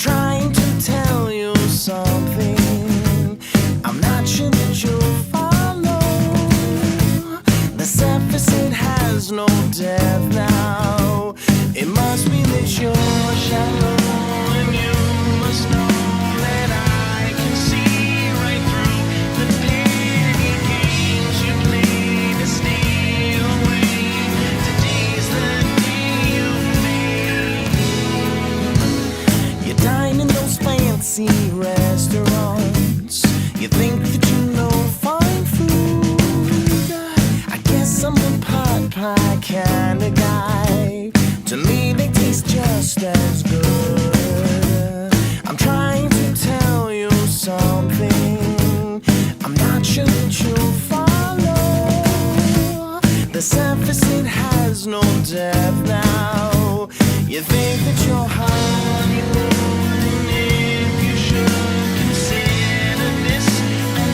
trying to tell you something. I'm not sure that you'll follow. The surface, it has no depth now. It must be that you're shallow, and you must know that I can see right through the petty games you play to stay away. Today's the day you made. You dine in those fancy restaurants. You think that you know fine food. I guess I'm a pot pie kind of guy. To me they taste just as good. I'm trying to tell you something. I'm not sure that you'll follow. The surface, it has no depth now. You think that you're honeymoon if you should consider this an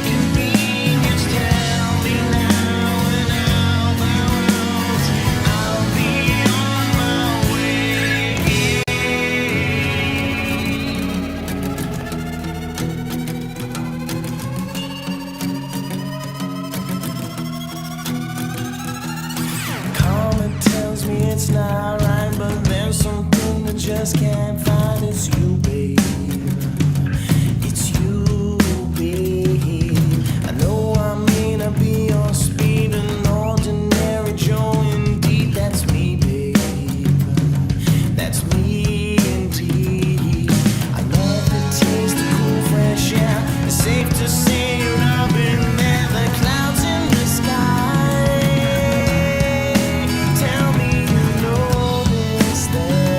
inconvenience. Tell me now and I'll bow out. I'll be on my way. Karma tells me it's not right, but there's something that just can't find. It's you, babe. It's you, babe. I know I may not be your speed, an ordinary Joe. Indeed, that's me, babe. That's me, indeed. I love the taste of cool, fresh air. It's safe to say I've been there. The clouds in the sky. Tell me you notice them.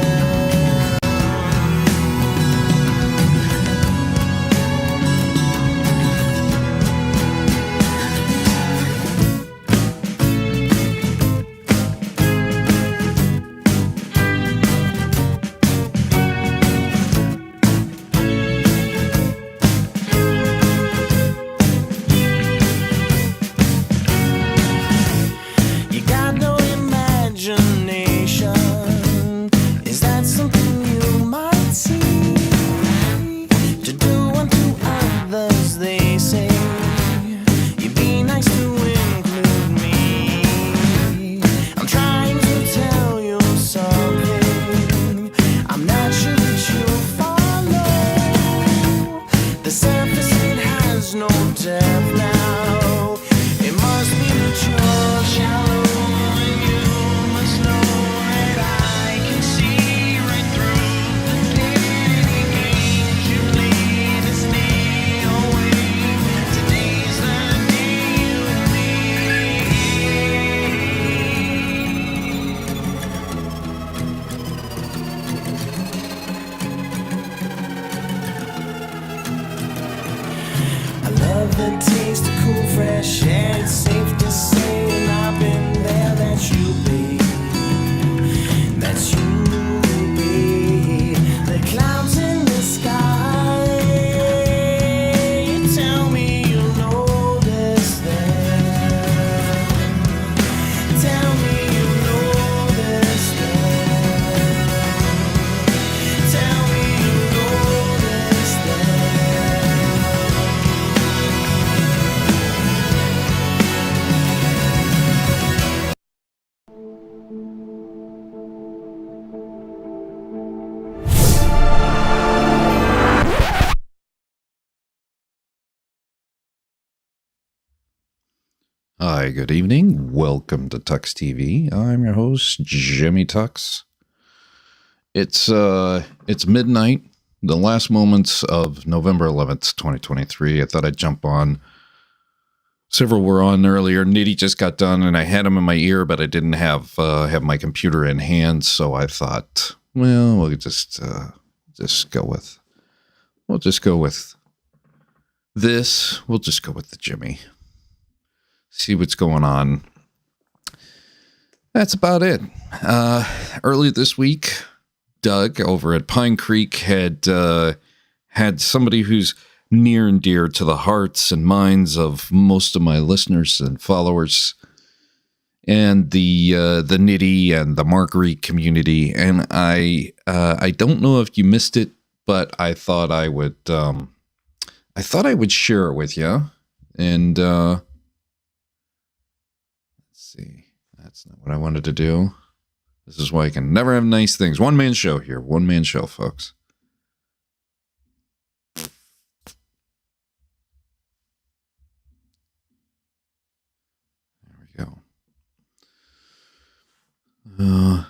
You got no imagination. Is that something you might see? To do unto others, they say. You be nice to include me. I'm trying to tell you something. I'm not sure that you'll follow. The surface, it has no depth now. It must be that you're shallow, and you must know that I can see right through the petty games you play to stay away. Today's the day you I love the taste of cool, fresh air. It's safe to say, and I've been there. That's you, babe. That's you, babe. The clouds in the sky. You tell me you'll notice them. Tell me you'll notice them. Tell me you'll notice them. Hi, good evening. Welcome to Tux TV. I'm your host, Jimmy Tux. It's midnight, the last moments of November 11th, 2023. I thought I'd jump on. Several were on earlier. Nitty just got done, and I had him in my ear, but I didn't have my computer in hand, so I thought, well, we'll just go with this. We'll just go with the Jimmy. See what's going on. That's about it. Early this week, Doug over at Pine Creek had somebody who's near and dear to the hearts and minds of most of my listeners and followers and the Nitty and the Marguerite community. And I don't know if you missed it, but I thought I would share it with you. And let's see, that's not what I wanted to do. This is why I can never have nice things. One man show here, one man show, folks. There we go.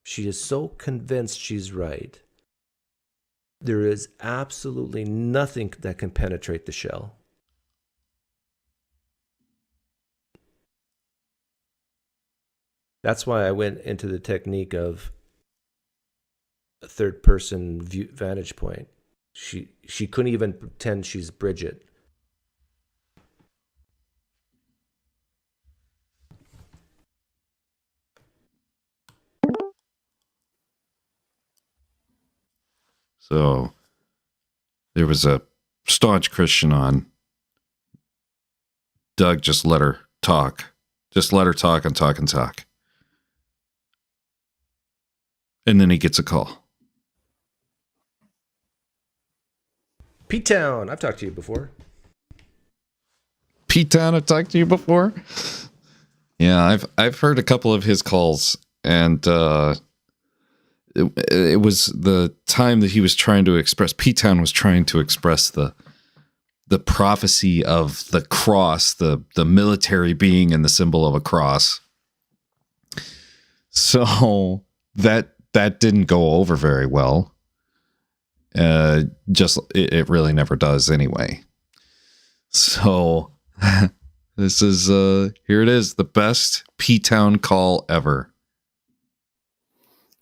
She is so convinced she's right. There is absolutely nothing that can penetrate the shell. That's why I went into the technique of a third-person vantage point. She couldn't even pretend she's Bridget. So there was a staunch Christian on. Doug just let her talk. Just let her talk and talk and talk. And then he gets a call. P-Town, I've talked to you before. P-Town, I've talked to you before? Yeah, I've heard a couple of his calls, and it was the time that he was trying to express, P-Town was trying to express the prophecy of the cross, the military being in the symbol of a cross. So that didn't go over very well. It really never does anyway. So this is here it is, the best P-Town call ever.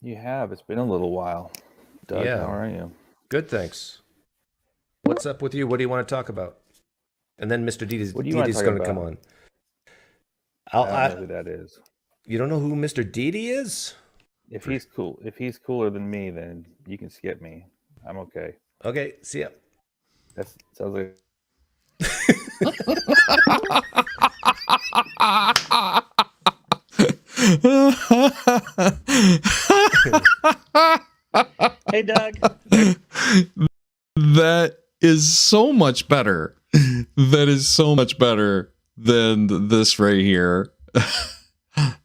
You have. It's been a little while. Doug, Yeah. how are you? Good, thanks. What's up with you? What do you want to talk about? And then Mr. Didi's What do you want to talk going to about? come on. I don't know who that is. You don't know who Mr. Didi is? If he's cooler than me, then you can skip me. I'm okay. Okay, see ya. That sounds like Hey, Doug. That is so much better. That is so much better than this right here.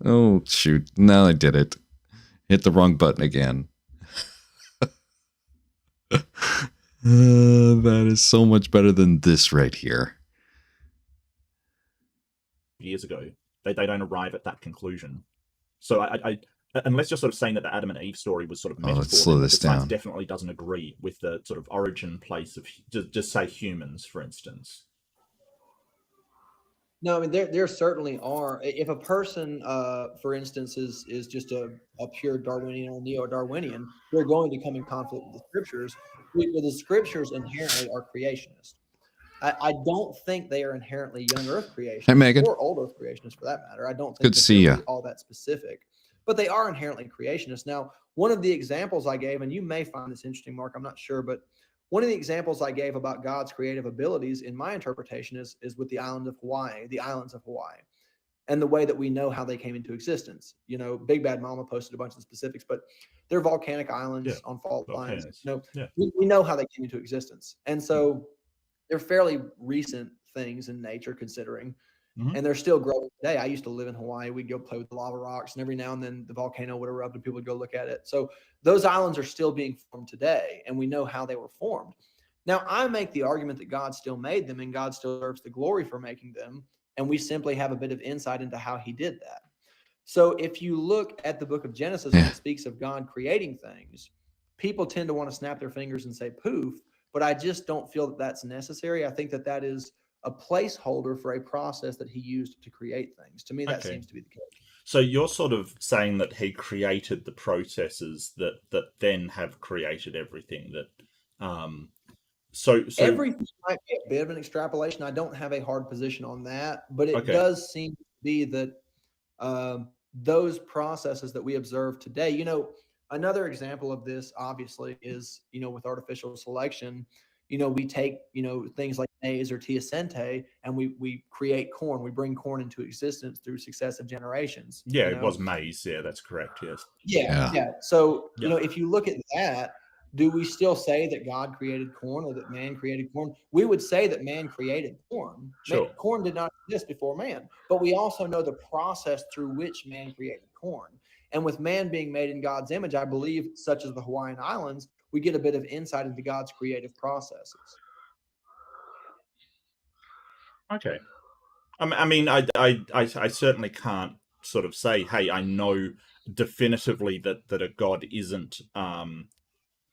Oh, shoot. Now I did it. Hit the wrong button again. That is so much better than this right here. Years ago, they don't arrive at that conclusion. So I unless you're sort of saying that the Adam and Eve story was sort of metaphor, let's slow then this the science down. definitely doesn't agree with the sort of origin place of just say humans, for instance. No, I mean there certainly are. If a person, for instance, is just a pure Darwinian or neo-Darwinian, they're going to come in conflict with the scriptures. The scriptures inherently are creationist. I don't think they are inherently young Earth creationists, Hey, Megan. or old Earth creationists for that matter. I don't think Good to that see they're ya. all that specific, but they are inherently creationists. Now, one of the examples I gave, and you may find this interesting, Mark, I'm not sure, but one of the examples I gave about God's creative abilities in my interpretation is with the islands of Hawaii, and the way that we know how they came into existence. You know, Big Bad Mama posted a bunch of specifics, but they're volcanic islands on fault lines. We know how they came into existence. And so they're fairly recent things in nature considering, and they're still growing today. I used to live in Hawaii. We'd go play with the lava rocks, and every now and then the volcano would erupt and people would go look at it. So those islands are still being formed today, and we know how they were formed. Now, I make the argument that God still made them and God still deserves the glory for making them, and we simply have a bit of insight into how he did that. So if you look at the book of Genesis, when it speaks of God creating things, people tend to want to snap their fingers and say poof, but I just don't feel that that's necessary. I think that that is a placeholder for a process that he used to create things. To me, that seems to be the case. So you're sort of saying that he created the processes that then have created everything that so everything might be a bit of an extrapolation. I don't have a hard position on that, but it does seem to be that those processes that we observe today, another example of this obviously is, with artificial selection, we take, things like maize or teosinte, and we create corn. We bring corn into existence through successive generations. Yeah, it was maize. Yeah, that's correct. Yes. Yeah. Yeah. So, Yeah. if you look at that, do we still say that God created corn or that man created corn? We would say that man created corn. Sure. Corn did not exist before man, but we also know the process through which man created corn. And with man being made in God's image, I believe, such as the Hawaiian Islands, we get a bit of insight into God's creative processes. Okay. I mean, I certainly can't sort of say, hey, I know definitively that a God isn't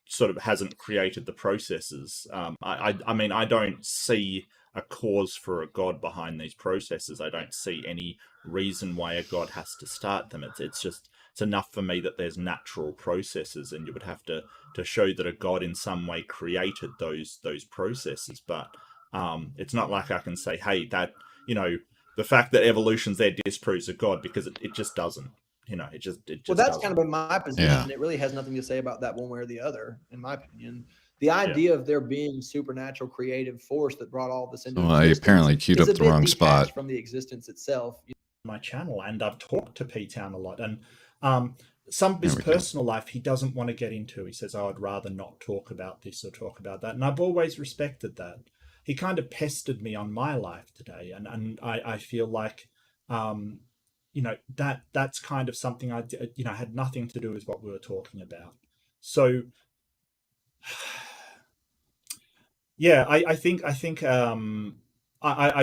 sort of hasn't created the processes. I mean, I don't see a cause for a God behind these processes. I don't see any reason why a God has to start them. It's enough for me that there's natural processes, and you would have to show that a God in some way created those processes. But it's not like I can say, hey, that, the fact that evolution's there disproves a God, because it just doesn't. It just well, that's doesn't. kind of been my position. Yeah. It really has nothing to say about that one way or the other, in my opinion. The idea of there being supernatural creative force that brought all this into existence, I apparently queued is up a the bit wrong detached spot. from the existence itself. My channel, and I've talked to P-Town a lot, and some of his There we go. personal life he doesn't want to get into. He says, I'd rather not talk about this or talk about that, and I've always respected that. He kind of pestered me on my life today, and I feel like that's kind of something had nothing to do with what we were talking about. So yeah, I think I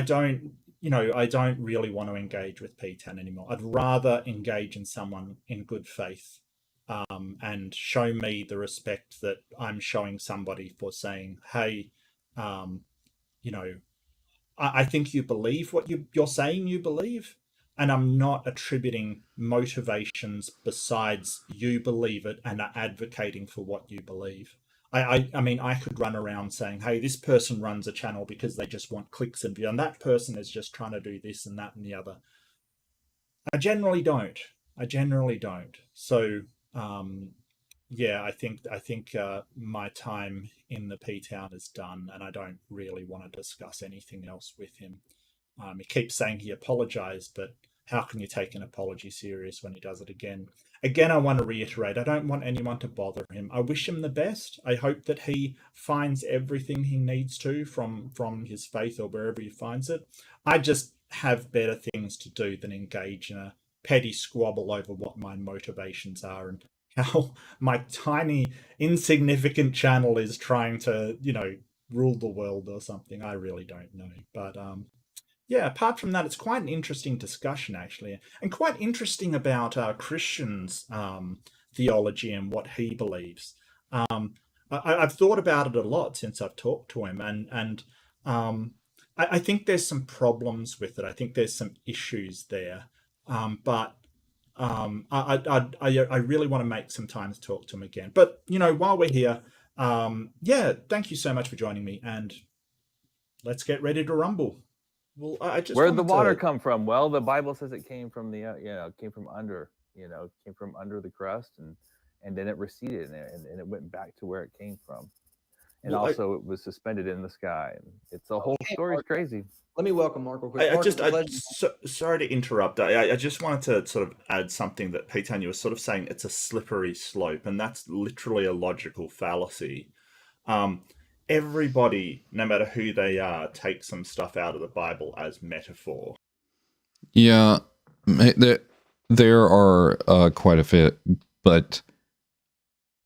don't I don't really want to engage with P10 anymore. I'd rather engage in someone in good faith, and show me the respect that I'm showing somebody for saying, hey, I think you believe what you're saying you believe, and I'm not attributing motivations besides you believe it and are advocating for what you believe. I mean, I could run around saying, hey, this person runs a channel because they just want clicks and views, and that person is just trying to do this and that and the other. I generally don't. So, yeah, I think my time in the P-Town is done, and I don't really want to discuss anything else with him. He keeps saying he apologized, but how can you take an apology serious when he does it again? Again, I want to reiterate, I don't want anyone to bother him. I wish him the best. I hope that he finds everything he needs to from his faith or wherever he finds it. I just have better things to do than engage in a petty squabble over what my motivations are and how my tiny, insignificant channel is trying to, rule the world or something. I really don't know. But yeah, apart from that, it's quite an interesting discussion, actually, and quite interesting about Christian's theology and what he believes. I've thought about it a lot since I've talked to him, and I think there's some problems with it. I think there's some issues there, but I really want to make some time to talk to him again. But while we're here, yeah, thank you so much for joining me, and let's get ready to rumble. Well, where'd the water come from? Well, the Bible says it came from the came from under the crust, and then it receded and it went back to where it came from, and also it was suspended in the sky. And it's the whole story is crazy. Let me welcome Mark real quick. Sorry to interrupt. I just wanted to sort of add something that P-Town, you were sort of saying it's a slippery slope, and that's literally a logical fallacy. Everybody, no matter who they are, takes some stuff out of the Bible as metaphor. Yeah, there are quite a bit, but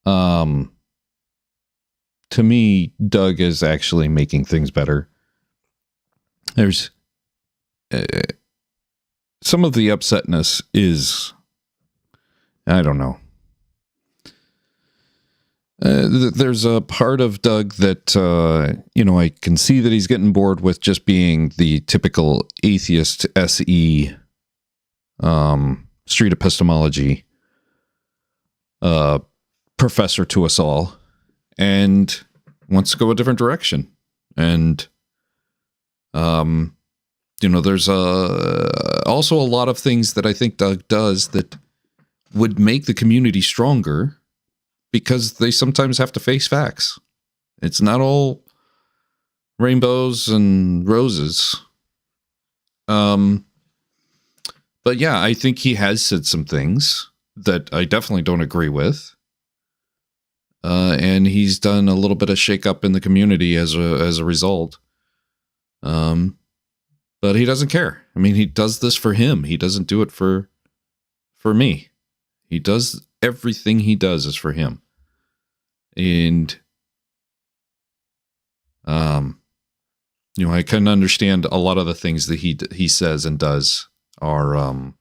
to me, Doug is actually making things better. There's some of the upsetness is, I don't know. There's a part of Doug that, I can see that he's getting bored with just being the typical atheist SE, street epistemology professor to us all, and wants to go a different direction. And, there's also a lot of things that I think Doug does that would make the community stronger, because they sometimes have to face facts. It's not all rainbows and roses. But yeah, I think he has said some things that I definitely don't agree with. And he's done a little bit of shakeup in the community as a result. But he doesn't care. I mean, he does this for him. He doesn't do it for me. He does everything he does is for him. And I can understand a lot of the things that he says and does are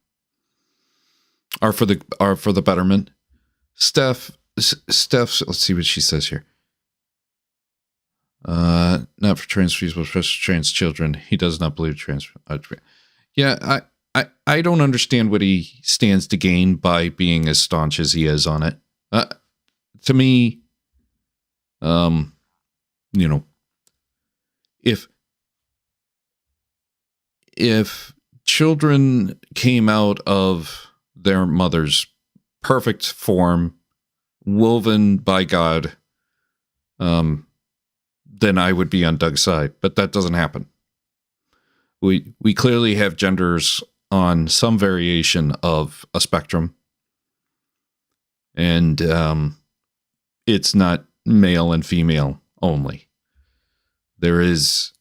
for the betterment. Steph, let's see what she says here. Not for trans people, for trans children. He does not believe trans. Yeah, I don't understand what he stands to gain by being as staunch as he is on it. To me, if children came out of their mother's perfect form, woven by God, then I would be on Doug's side. But that doesn't happen. We clearly have genders on some variation of a spectrum, and it's not male and female only. There is,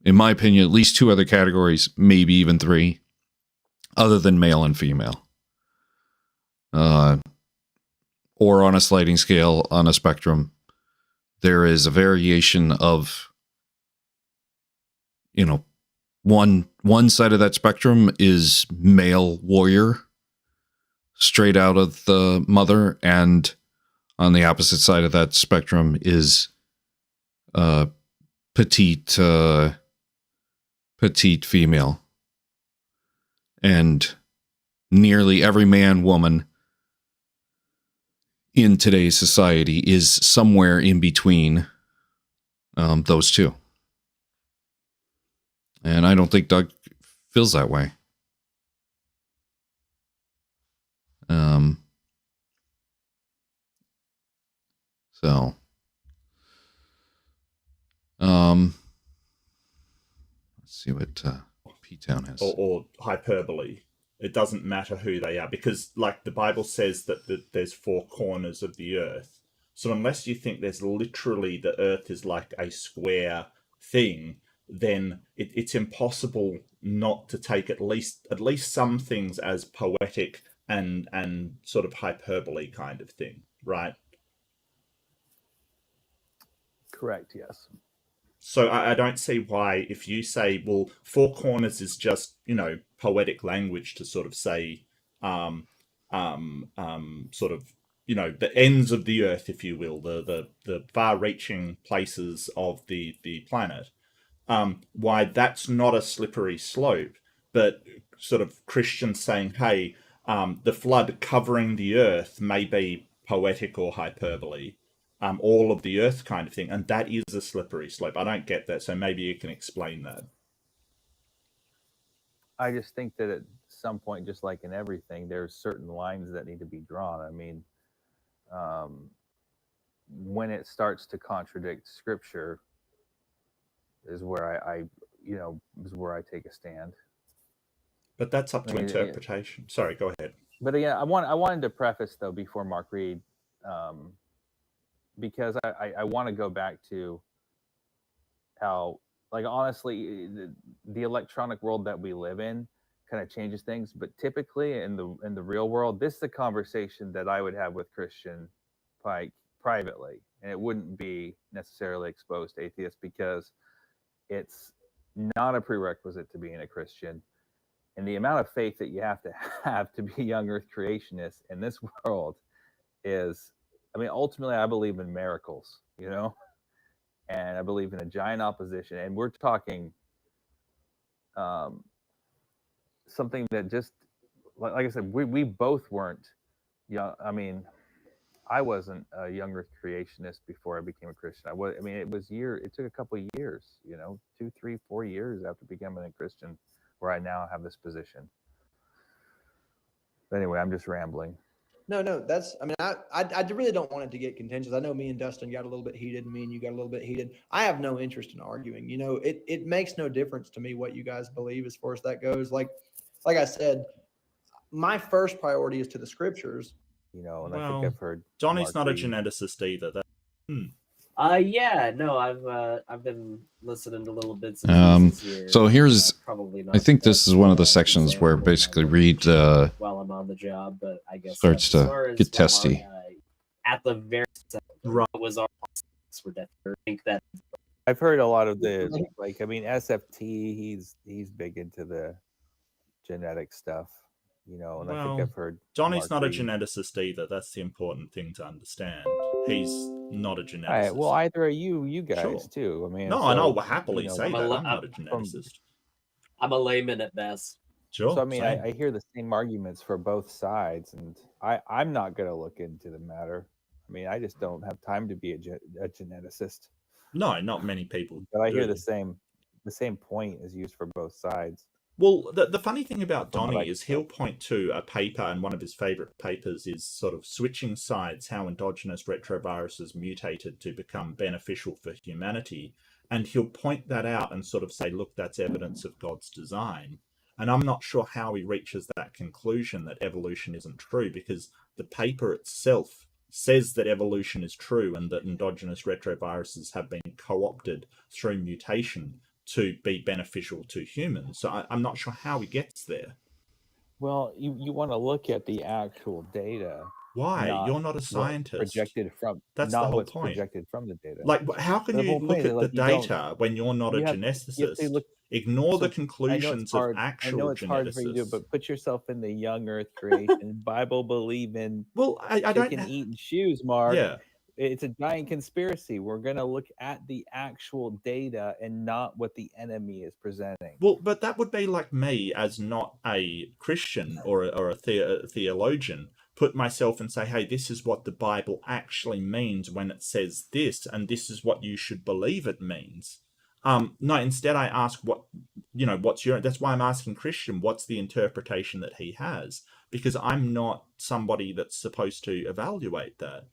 in my opinion, at least 2 other categories, maybe even 3, other than male and female. Or on a sliding scale on a spectrum, there is a variation of, one side of that spectrum is male warrior, straight out of the mother, and on the opposite side of that spectrum is petite female. And nearly every man, woman in today's society is somewhere in between those two. And I don't think Doug feels that way. So, let's see what P-Town has. Or hyperbole. It doesn't matter who they are, because like the Bible says that there's 4 corners of the earth. So unless you think there's literally the earth is like a square thing, then it's impossible not to take at least some things as poetic and sort of hyperbole kind of thing, right? Correct. Yes. So I don't see why, if you say, well, 4 corners is just, poetic language to sort of say, sort of, the ends of the earth, if you will, the far-reaching places of the planet, why that's not a slippery slope, but sort of Christians saying, hey, the flood covering the earth may be poetic or hyperbole, all of the earth kind of thing, and that is a slippery slope. I don't get that, so maybe you can explain that. I just think that at some point, just like in everything, there's certain lines that need to be drawn. I mean, when it starts to contradict Scripture, is where I take a stand. But that's up to interpretation. Sorry, go ahead. But again, I wanted to preface though before Mark read, because I want to go back to how, like, honestly, the electronic world that we live in kind of changes things. But typically in the real world, this is a conversation that I would have with Christian Pike privately, and it wouldn't be necessarily exposed to atheists, because it's not a prerequisite to being a Christian. And the amount of faith that you have to be a young earth creationist in this world is, I mean, ultimately I believe in miracles, and I believe in a giant opposition. And we're talking something that just, like I said, we both weren't young. I mean, I wasn't a young earth creationist before I became a Christian. It took a couple of years, 2, 3, 4 years after becoming a Christian, where I now have this position. But anyway, I'm just rambling. No, that's, I mean, I really don't want it to get contentious. I know me and Dustin got a little bit heated, and me and you got a little bit heated. I have no interest in arguing. You know, it makes no difference to me what you guys believe as far as that goes. Like I said, my first priority is to the scriptures. You know, and I Well, think I've heard Johnny's Mark not a Reed. geneticist either. Yeah, no, I've been listening to little bits and pieces here. So here's, probably not I think the this is one of the best sections where example basically of Reed while I'm on the job, but I guess starts as to far as get what testy. at the very Right. what was our for death. I think that I've heard a lot of the like. I mean, SFT. He's big into the genetic stuff. You know, and I think I've heard Johnny's Mark not Reed. a geneticist either. That's the important thing to understand. He's not a geneticist. All right, well, either are you guys Sure. too. I mean, No, so, I know. We'll happily you know, say I'm that. a- I'm not a geneticist. I'm a layman at best. Sure. So I mean, same. I hear the same arguments for both sides, and I'm not going to look into the matter. I mean, I just don't have time to be a geneticist. No, not many people. But I do. hear the same point is used for both sides. Well, the funny thing about From what Donnie I is can he'll point to a paper, and one of his favorite papers is sort of switching sides, how endogenous retroviruses mutated to become beneficial for humanity. And he'll point that out and sort of say, look, that's evidence of God's design. And I'm not sure how he reaches that conclusion that evolution isn't true, because the paper itself says that evolution is true and that endogenous retroviruses have been co-opted through mutation to be beneficial to humans. So I'm not sure how he gets there. Well, you want to look at the actual data. Why? You're not a scientist. Projected from That's not the whole what's point. projected from the data. Like, how can The you whole look point at is, the like, you don't- data when you're not a you have to geneticist? look- Ignore So, the conclusions of I actual know it's hard for you to do, geneticists. but put yourself in the young Earth creation, Bible believing, Well, I don't. chicken eating shoes, Mark. Yeah. It's a giant conspiracy. We're going to look at the actual data and not what the enemy is presenting. Well, but that would be like me, as not a Christian or a theologian, put myself and say, hey, this is what the Bible actually means when it says this, and this is what you should believe it means. No, instead I ask that's why I'm asking Christian, what's the interpretation that he has? Because I'm not somebody that's supposed to evaluate that.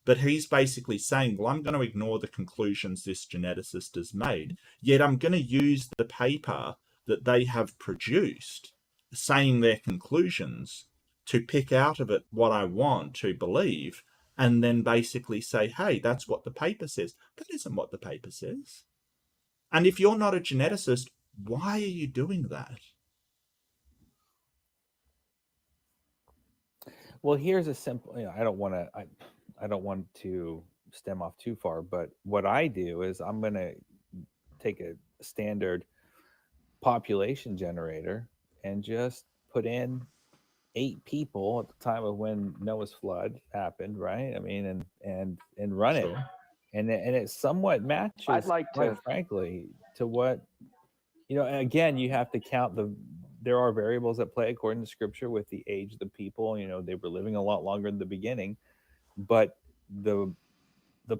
But he's basically saying, well, I'm going to ignore the conclusions this geneticist has made, yet I'm going to use the paper that they have produced, saying their conclusions, to pick out of it what I want to believe, and then basically say, hey, that's what the paper says. That isn't what the paper says. And if you're not a geneticist, why are you doing that? Well, here's a simple, I don't want to stem off too far, but what I do is I'm going to take a standard population generator and just put in 8 people at the time of when Noah's flood happened, right? I mean, and run it, and it somewhat matches, I'd like quite to, frankly, to what, again, you have to count there are variables at play according to scripture with the age of the people. They were living a lot longer in the beginning, but the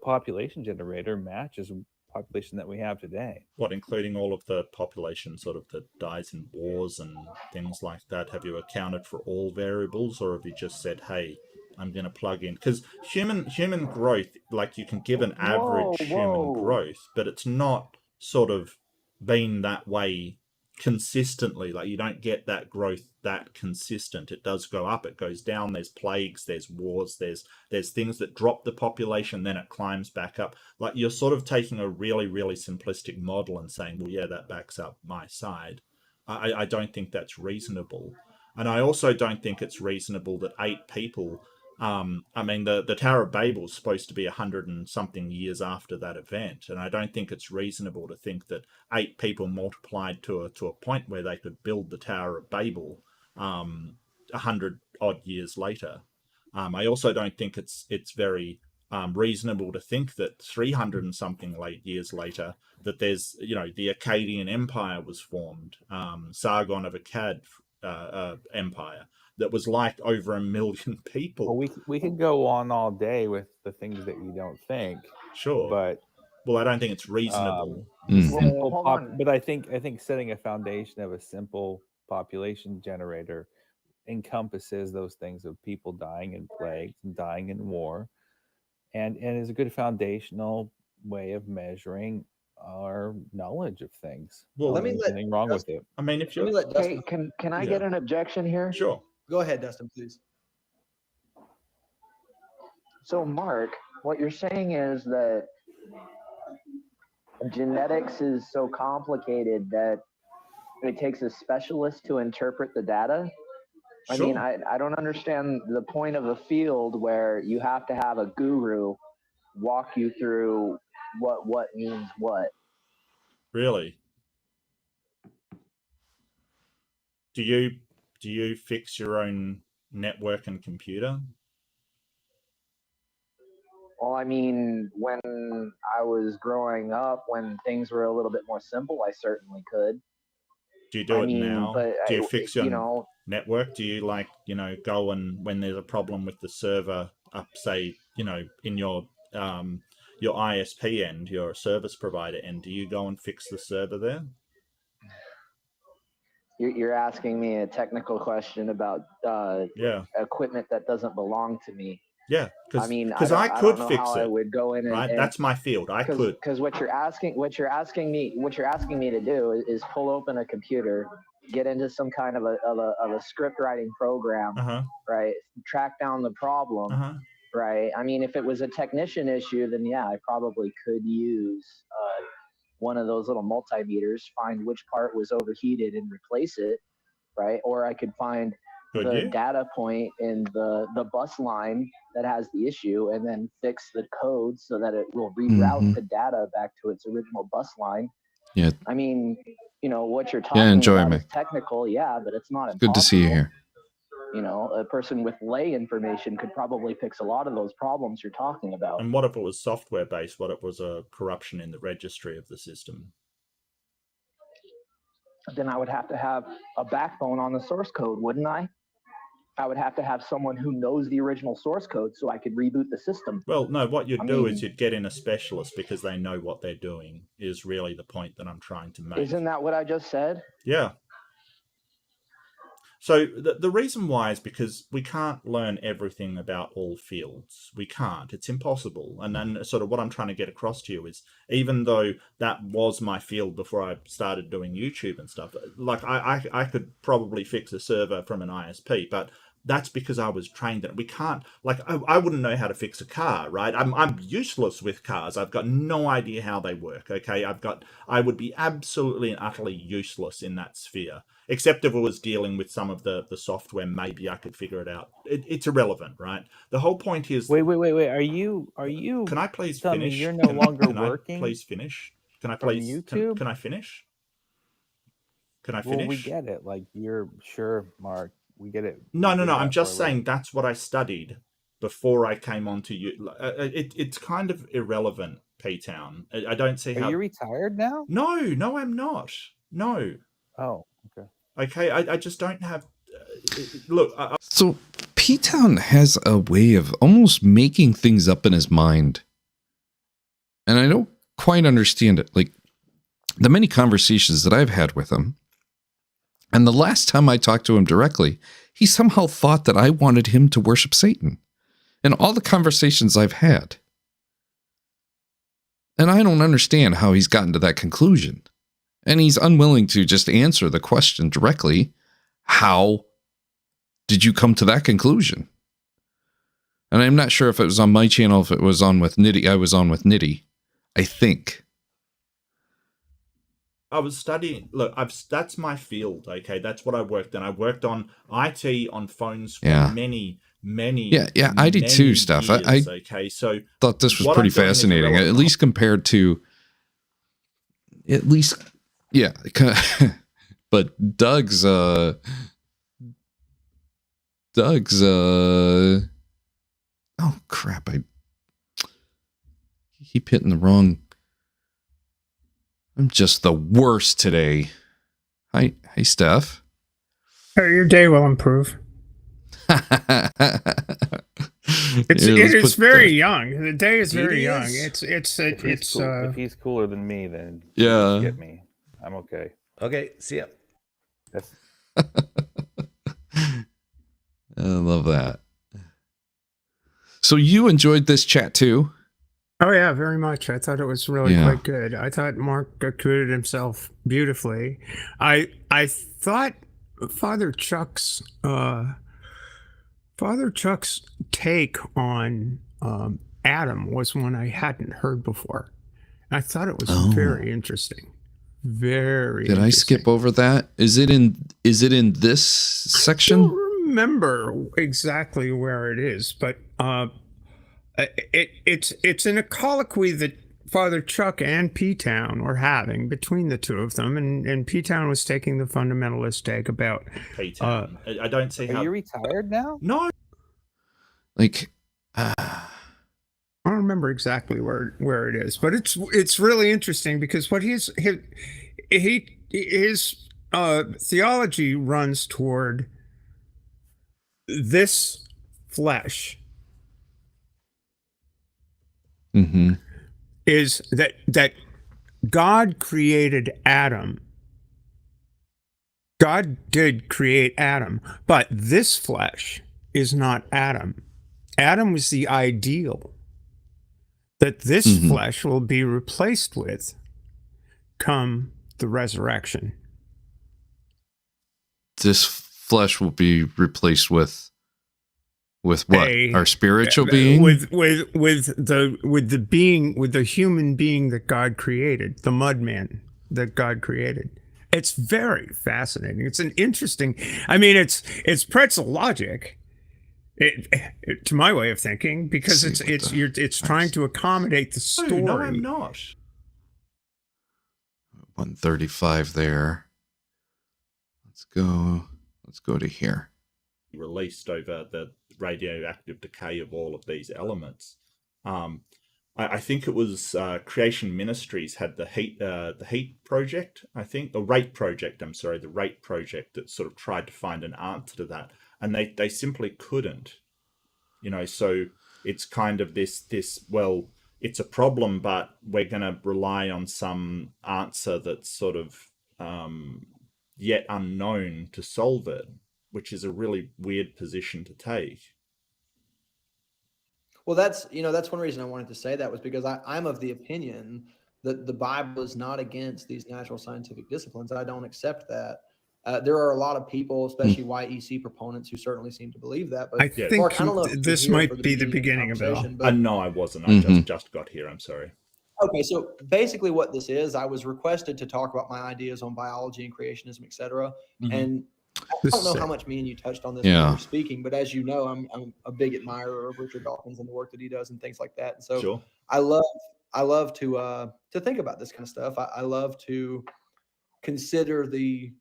population generator matches the population that we have today. What, including all of the population sort of that dies in wars and things like that? Have you accounted for all variables, or have you just said, hey, I'm going to plug in? Because human growth, like, you can give an average human growth, but it's not sort of been that way consistently. Like, you don't get that growth that consistent. It does go up, it goes down. There's plagues, there's wars, there's things that drop the population, then it climbs back up. Like, you're sort of taking a really, really simplistic model and saying, well, yeah, that backs up my side. I don't think that's reasonable. And I also don't think it's reasonable that 8 people, the Tower of Babel is supposed to be 100 and something years after that event, and I don't think it's reasonable to think that 8 people multiplied to a point where they could build the Tower of Babel 100 odd years later. I also don't think it's very reasonable to think that 300 and something years later that there's the Akkadian Empire was formed, Sargon of Akkad Empire, that was like over 1 million people. Well, we could go on all day with the things that you don't think. Sure, but I don't think it's reasonable. But I think setting a foundation of a simple population generator encompasses those things of people dying in plagues and dying in war, and is a good foundational way of measuring our knowledge of things. Well, Let me There's let nothing wrong with Dustin, it. I mean, if let me you let Hey, Dustin. can I Yeah. get an objection here? sure, Go ahead, Dustin, please. So, Mark, what you're saying is that genetics is so complicated that it takes a specialist to interpret the data. I mean, sure. I don't understand the point of a field where you have to have a guru walk you through what means what. Really? Do you fix your own network and computer? Well, I mean, when I was growing up, when things were a little bit more simple, I certainly could. Do you do I it mean, now? but Do you fix your you know, network? Do you go and when there's a problem with the server up, say, in your ISP end, your service provider end, do you go and fix the server there? you're asking me a technical question about Yeah. equipment that doesn't belong to me. Yeah, I mean, because I could don't know fix how it. I would go in Right, and that's my field. I could. because what you're asking me to do is pull open a computer, get into some kind of a script writing program, right? Track down the problem, right? I mean, if it was a technician issue, then yeah, I probably could use one of those little multimeters, find which part was overheated and replace it, right? Or I could find the data point in the bus line that has the issue and then fix the code so that it will reroute the data back to its original bus line. Yeah. I mean, what you're talking about is technical, yeah, but it's not impossible. Good to see you here. A person with lay information could probably fix a lot of those problems you're talking about. And what if it was software based? What if it was a corruption in the registry of the system? Then I would have to have a backbone on the source code, wouldn't I? I would have to have someone who knows the original source code so I could reboot the system. Well, no, what you'd do is you'd get in a specialist because they know what they're doing, is really the point that I'm trying to make. Isn't that what I just said? Yeah. So the reason why is because we can't learn everything about all fields. We can't. It's impossible. And then sort of what I'm trying to get across to you is, even though that was my field before I started doing YouTube and stuff, like I could probably fix a server from an ISP, but that's because I was trained in it. We can't, like, I wouldn't know how to fix a car, right? I'm useless with cars. I've got no idea how they work, okay? I would be absolutely and utterly useless in that sphere. Except if it was dealing with some of the software, maybe I could figure it out. It's irrelevant, right? The whole point is... Wait. Are you... Can I please finish? You're no longer working? Can I please finish? Can I please... YouTube? Can I finish? Can I finish? Well, we get it. Like, you're... Sure, Mark. We get it. No. I'm just saying that's what I studied before I came on to you. It's kind of irrelevant, P-Town. I don't see how... Are you retired now? No, I'm not. No. Oh, okay. Okay, I just don't have... look... So P-Town has a way of almost making things up in his mind. And I don't quite understand it. Like, the many conversations that I've had with him, and the last time I talked to him directly, he somehow thought that I wanted him to worship Satan. In all the conversations I've had. And I don't understand how he's gotten to that conclusion. And he's unwilling to just answer the question directly. How did you come to that conclusion? And I'm not sure if it was on my channel, if it was on with Nitty. I was on with Nitty, I think. I was studying, look, that's my field, okay? That's what I worked on. I worked on IT on phones for many Yeah, I did too stuff. Years, okay, so thought this was pretty fascinating, at least compared to, yeah. But Doug's, oh crap, I keep hitting the wrong. I'm just the worst today. Hi, Steph. Your day will improve. It is very young. The day is very young. If he's cooler than me, then get me. I'm okay. Okay, see ya. love that. So you enjoyed this chat too? Oh yeah, very much. I thought it was really quite good. I thought Mark acquitted himself beautifully. I thought Father Chuck's take on Adam was one I hadn't heard before. I thought it was very interesting. Very. Did I skip over that? Is it in this section? I don't remember exactly where it is, but it's in a colloquy that Father Chuck and P-Town were having between the two of them, and P-Town was taking the fundamentalist take about P-Town. I don't see how. Are you retired now? No. Like, I don't remember exactly where it is, but it's really interesting because what his theology runs toward this flesh. Mm-hmm. Is that God created Adam. God did create Adam, but this flesh is not Adam. Adam was the ideal that this flesh will be replaced with come the resurrection. This flesh will be replaced with what? Our spiritual being? With the human being that God created, the mud man that God created. It's very fascinating. It's an interesting, I mean, it's pretzel logic. To my way of thinking, because it's trying to accommodate the story. No, I'm not. 135 there. Let's go to here. Released over the radioactive decay of all of these elements. I think it was Creation Ministries had the Heat project. I think the Rate project. I'm sorry, the Rate project that sort of tried to find an answer to that, and they simply couldn't. So it's kind of this. Well, it's a problem, but we're going to rely on some answer that's sort of yet unknown to solve it, which is a really weird position to take. Well, that's one reason I wanted to say that was because I'm of the opinion that the Bible is not against these natural scientific disciplines. I don't accept that. There are a lot of people, especially YEC proponents, who certainly seem to believe that. But I think Mark, I don't know if this might be the beginning of it. No, I wasn't. I just got here. I'm sorry. Okay, so basically what this is, I was requested to talk about my ideas on biology and creationism, etc. And I don't know how much me and you touched on this when we were speaking, but as you know, I'm a big admirer of Richard Dawkins and the work that he does and things like that. And so I love to think about this kind of stuff. I love to consider the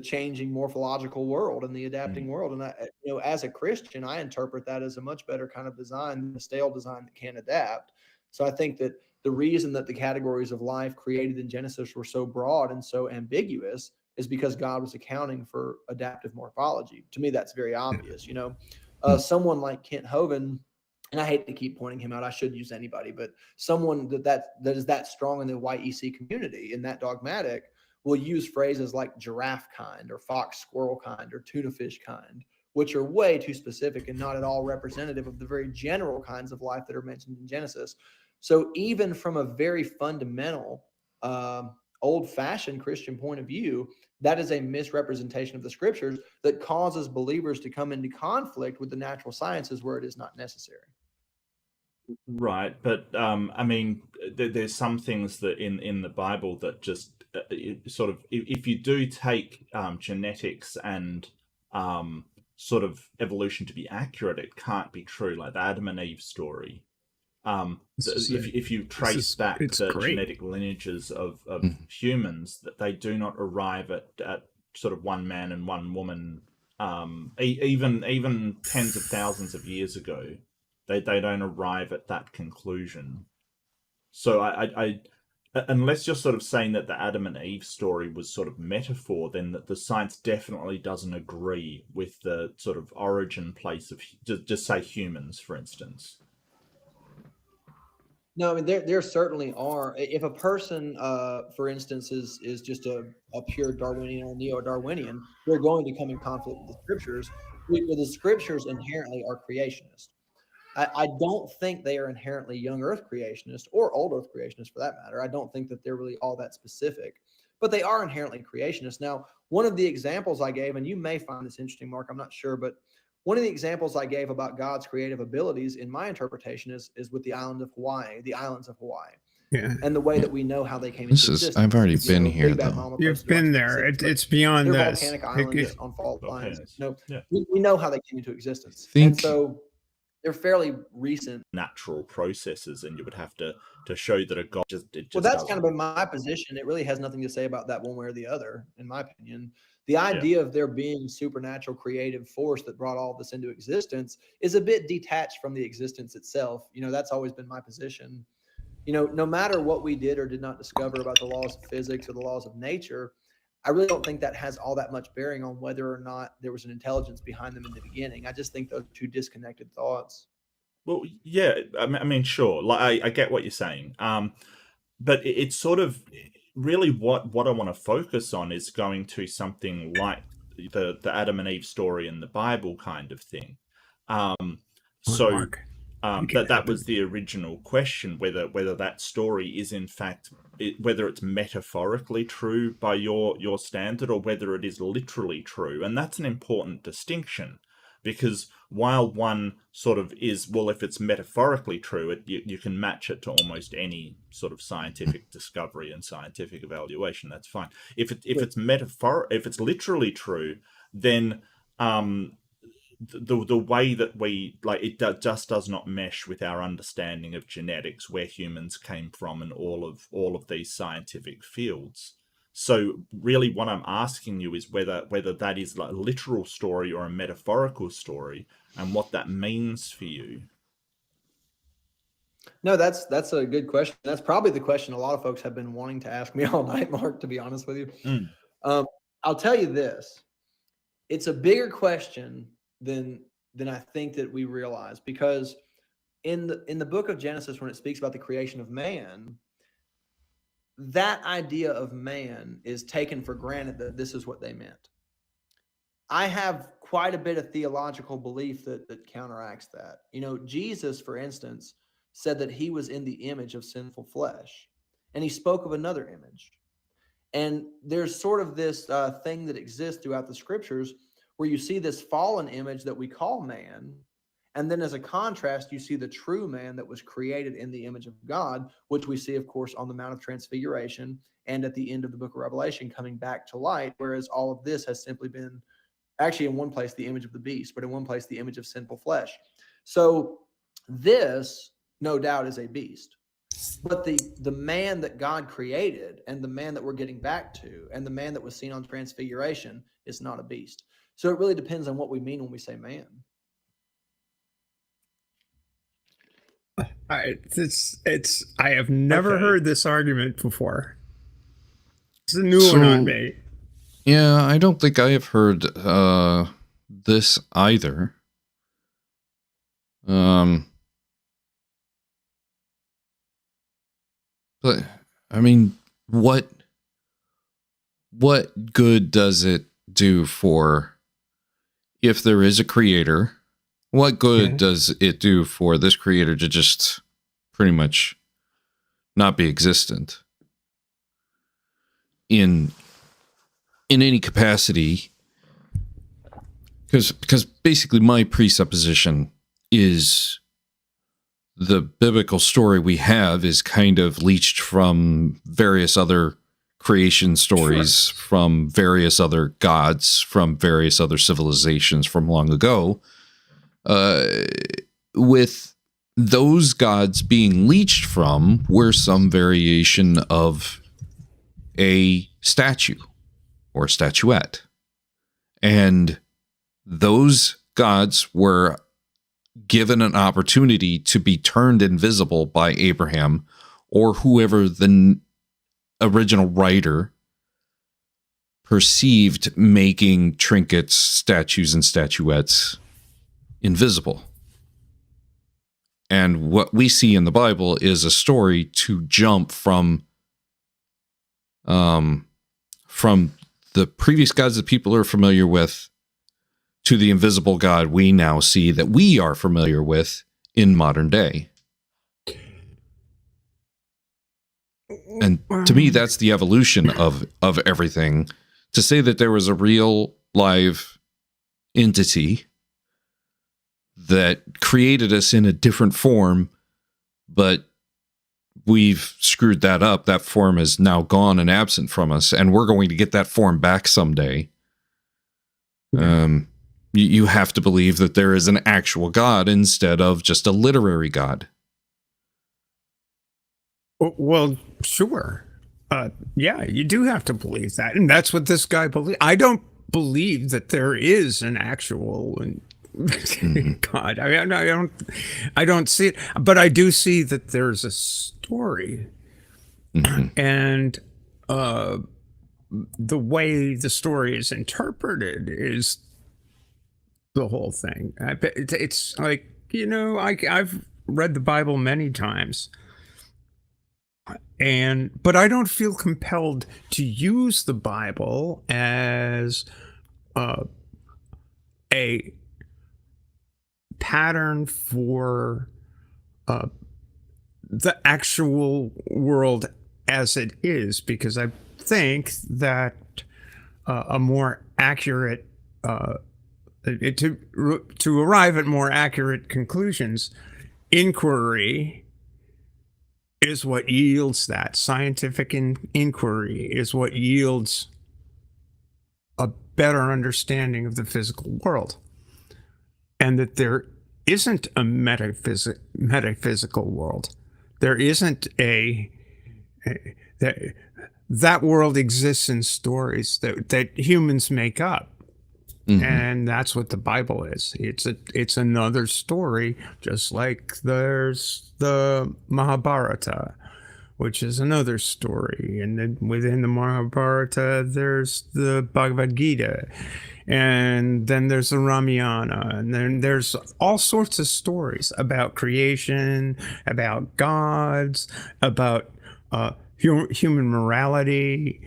changing morphological world and the adapting world. And as a Christian, I interpret that as a much better kind of design than a stale design that can adapt. So I think that the reason that the categories of life created in Genesis were so broad and so ambiguous is because God was accounting for adaptive morphology. To me, that's very obvious. Someone like Kent Hovind, and I hate to keep pointing him out, I should use anybody, but someone that is that strong in the YEC community and that dogmatic will use phrases like giraffe kind or fox squirrel kind or tuna fish kind, which are way too specific and not at all representative of the very general kinds of life that are mentioned in Genesis. So even from a very fundamental, old-fashioned Christian point of view, that is a misrepresentation of the scriptures that causes believers to come into conflict with the natural sciences where it is not necessary. Right, but I mean, there's some things that in the Bible that just sort of, if you do take genetics and sort of evolution to be accurate, it can't be true. Like the Adam and Eve story. If you trace back the genetic lineages of humans, that they do not arrive at sort of one man and one woman, even tens of thousands of years ago, they don't arrive at that conclusion. So I unless you're sort of saying that the Adam and Eve story was sort of metaphor, then the science definitely doesn't agree with the sort of origin place of just say humans, for instance. No, I mean, there certainly are. If a person, for instance, is just a pure Darwinian or neo-Darwinian, they're going to come in conflict with the scriptures. the scriptures inherently are creationist. I don't think they are inherently young earth creationists or old earth creationists for that matter. I don't think that they're really all that specific, but they are inherently creationists. Now, one of the examples I gave, and you may find this interesting, Mark, I'm not sure, but one of the examples I gave about God's creative abilities in my interpretation is with the islands of Hawaii. Yeah. And the way that we know how they came into existence. I've already been here, though. You've been there. It's beyond they're this. volcanic islands on fault lines. No, Yeah. we know how they came into existence. And so they're fairly recent natural processes, and you would have to show that a God just well, that's kind of been my position. It really has nothing to say about that one way or the other, in my opinion. The idea of there being supernatural creative force that brought all this into existence is a bit detached from the existence itself. That's always been my position. No matter what we did or did not discover about the laws of physics or the laws of nature, I really don't think that has all that much bearing on whether or not there was an intelligence behind them in the beginning. I just think those are two disconnected thoughts. Well, yeah, I mean, sure. Like, I get what you're saying. But it's sort of really what I want to focus on is going to something like the Adam and Eve story in the Bible kind of thing. That was the original question, whether that story is in fact, whether it's metaphorically true by your standard or whether it is literally true. And that's an important distinction, because while one sort of is, well, if it's metaphorically true, you can match it to almost any sort of scientific discovery and scientific evaluation. That's fine. If it's literally true, then the way that we just does not mesh with our understanding of genetics, where humans came from, and all of these scientific fields. So really what I'm asking you is whether that is like a literal story or a metaphorical story, and what that means for you. No, that's a good question. That's probably the question a lot of folks have been wanting to ask me all night, Mark, to be honest with you. I'll tell you this. It's a bigger question than I think that we realize, because in the book of Genesis, when it speaks about the creation of man, that idea of man is taken for granted that this is what they meant. I have quite a bit of theological belief that counteracts that. Jesus, for instance, said that he was in the image of sinful flesh, and he spoke of another image. And there's sort of this thing that exists throughout the scriptures where you see this fallen image that we call man, and then as a contrast, you see the true man that was created in the image of God, which we see, of course, on the Mount of Transfiguration and at the end of the book of Revelation coming back to light, whereas all of this has simply been, actually in one place, the image of the beast, but in one place, the image of sinful flesh. So this, no doubt, is a beast. But the man that God created and the man that we're getting back to and the man that was seen on Transfiguration is not a beast. So it really depends on what we mean when we say man. I have never heard this argument before. It's a new one on me. Yeah, I don't think I have heard this either. But I mean, what good does it do for, if there is a creator, what good does it do for this creator to just pretty much not be existent in any capacity? Because basically my presupposition is the biblical story we have is kind of leached from various other creation stories, from various other gods, from various other civilizations from long ago, with those gods being leached from were some variation of a statue or statuette. And those gods were given an opportunity to be turned invisible by Abraham or whoever the original writer perceived making trinkets, statues, and statuettes invisible. And what we see in the Bible is a story to jump from the previous gods that people are familiar with to the invisible God we now see, that we are familiar with in modern day. And to me, that's the evolution of everything. To say that there was a real live entity that created us in a different form, but we've screwed that up. That form is now gone and absent from us, and we're going to get that form back someday. You have to believe that there is an actual God instead of just a literary God. Well, sure. Yeah, you do have to believe that. And that's what this guy believes. I don't believe that there is an actual God. I don't see it, but I do see that there's a story. And the way the story is interpreted is the whole thing. It's like, I've read the Bible many times. But I don't feel compelled to use the Bible as a pattern for the actual world as it is, because I think that a more accurate to arrive at more accurate conclusions, inquiry is what yields that. Scientific inquiry is what yields a better understanding of the physical world. And that there isn't a metaphysical world. There isn't that world exists in stories that humans make up. And that's what the Bible is. It's another story, just like there's the Mahabharata, which is another story. And then within the Mahabharata, there's the Bhagavad Gita. And then there's the Ramayana. And then there's all sorts of stories about creation, about gods, about human morality,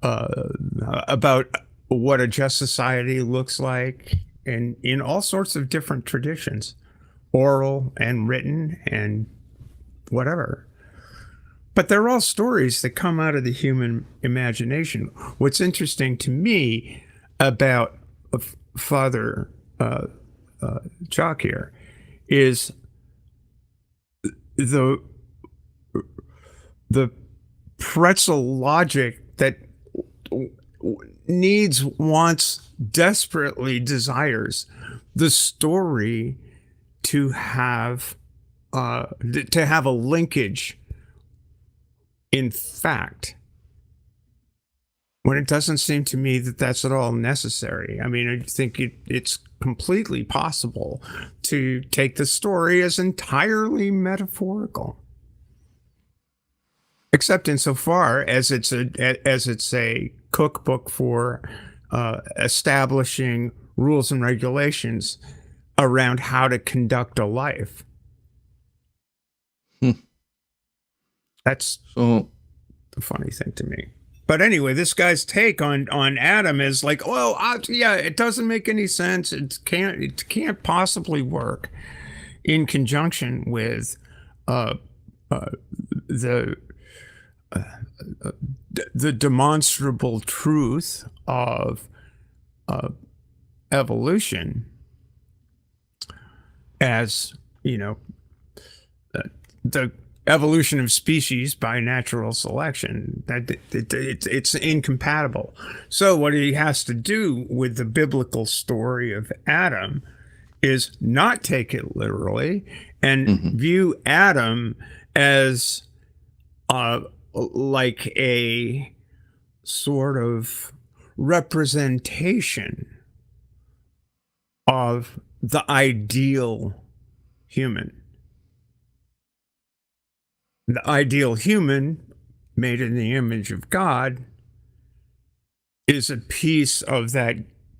about what a just society looks like, and in all sorts of different traditions, oral and written and whatever. But they're all stories that come out of the human imagination. What's interesting to me about Father Chalk here is the pretzel logic that needs, wants, desperately desires the story to have a linkage in fact, when it doesn't seem to me that that's at all necessary. I mean, I think it's completely possible to take the story as entirely metaphorical, except insofar as it's a cookbook for establishing rules and regulations around how to conduct a life. That's the funny thing to me. But anyway, this guy's take on Adam is like, well, yeah, it doesn't make any sense. It can't possibly work in conjunction with the demonstrable truth of evolution, as the evolution of species by natural selection. That it's incompatible. So what he has to do with the biblical story of Adam is not take it literally and view Adam as like a sort of representation of the ideal human. The ideal human, made in the image of God, is a piece of that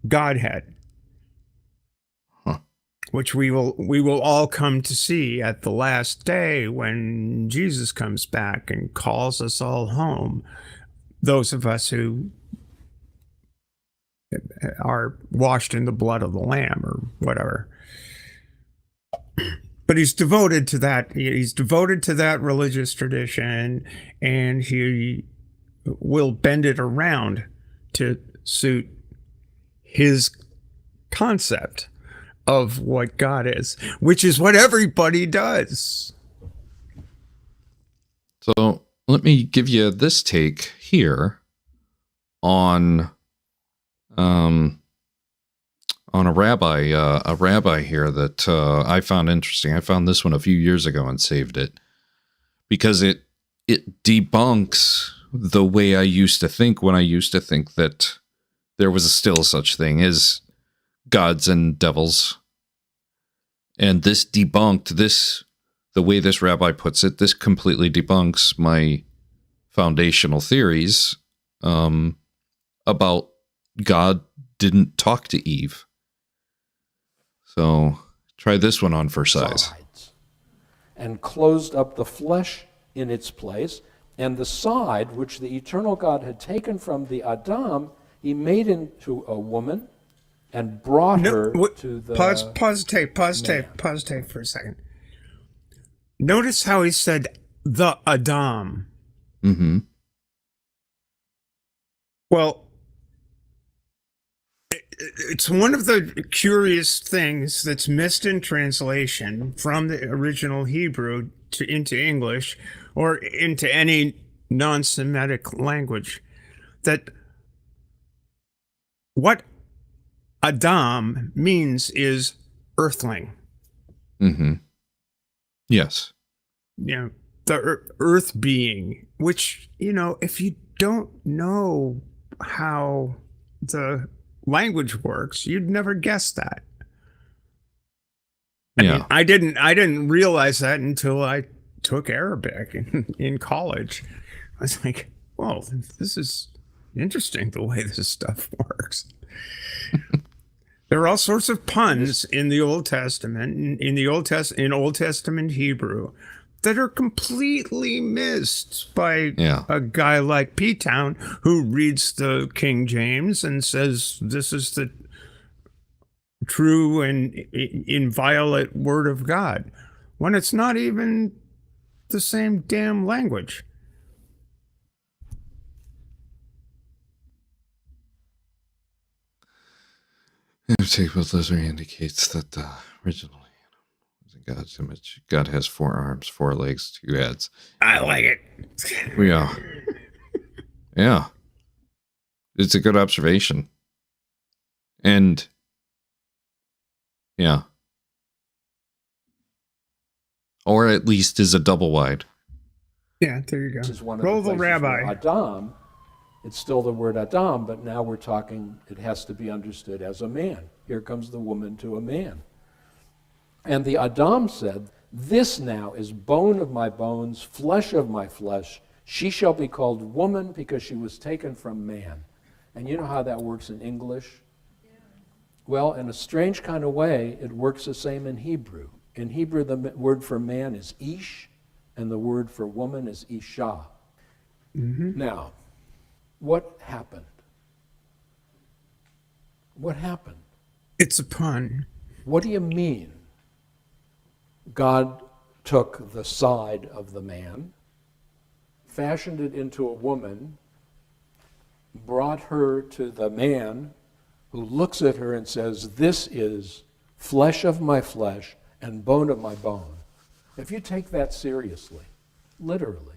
Godhead, which we will all come to see at the last day when Jesus comes back and calls us all home. Those of us who are washed in the blood of the Lamb or whatever. But he's devoted to that. He's devoted to that religious tradition, and he will bend it around to suit his concept of what God is, which is what everybody does. So let me give you this take here on a rabbi here that I found interesting. I found this one a few years ago and saved it because it debunks the way I used to think when I used to think that there was still such thing as gods and devils. And this debunked this, the way this rabbi puts it, this completely debunks my foundational theories about God didn't talk to Eve. So try this one on for size. And closed up the flesh in its place, and the side which the eternal God had taken from the Adam, he made into a woman and brought her to the pause tape for a second. Notice how he said the Adam. Mm-hmm. Well, it's one of the curious things that's missed in translation from the original Hebrew into English or into any non-Semitic language, that what Adam means is earthling. Mm-hmm. Yes. You know, the earth being, which, you know, if you don't know how the language works, you'd never guess that. I mean, I didn't realize that until I took Arabic in college. I was like, whoa, this is interesting the way this stuff works. There are all sorts of puns in the Old Testament, in Old Testament Hebrew, that are completely missed by a guy like P-Town, who reads the King James and says this is the true and inviolate word of God, when it's not even the same damn language. Take with Lizard indicates that the original was in God's image. God has 4 arms, 4 legs, 2 heads. I like it. Yeah. Yeah. It's a good observation. And yeah. Or at least is a double wide. Yeah, there you go. This is one of Roll the the rabbi. Adam, it's still the word Adam, but now we're talking, it has to be understood as a man. Here comes the woman to a man. And the Adam said, this now is bone of my bones, flesh of my flesh. She shall be called woman because she was taken from man. And you know how that works in English? Yeah. Well, in a strange kind of way, it works the same in Hebrew. In Hebrew, the word for man is ish, and the word for woman is isha. Mm-hmm. Now, what happened? What happened? It's a pun. What do you mean? God took the side of the man, fashioned it into a woman, brought her to the man who looks at her and says, this is flesh of my flesh and bone of my bone. If you take that seriously, literally,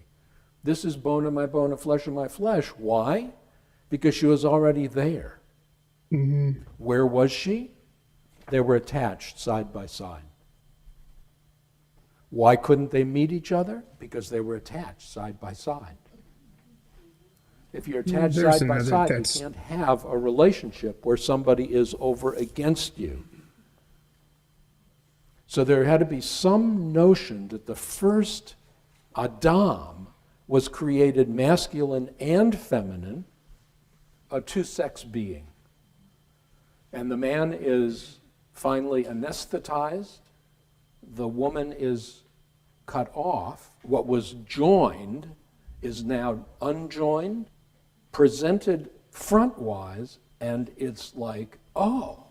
this is bone of my bone and flesh of my flesh. Why? Because she was already there. Mm-hmm. Where was she? They were attached side by side. Why couldn't they meet each other? Because they were attached side by side. If you're attached side by side, you can't have a relationship where somebody is over against you. So there had to be some notion that the first Adam was created masculine and feminine, a two-sex being. And the man is finally anesthetized. The woman is cut off. What was joined is now unjoined, presented front-wise And it's like, oh.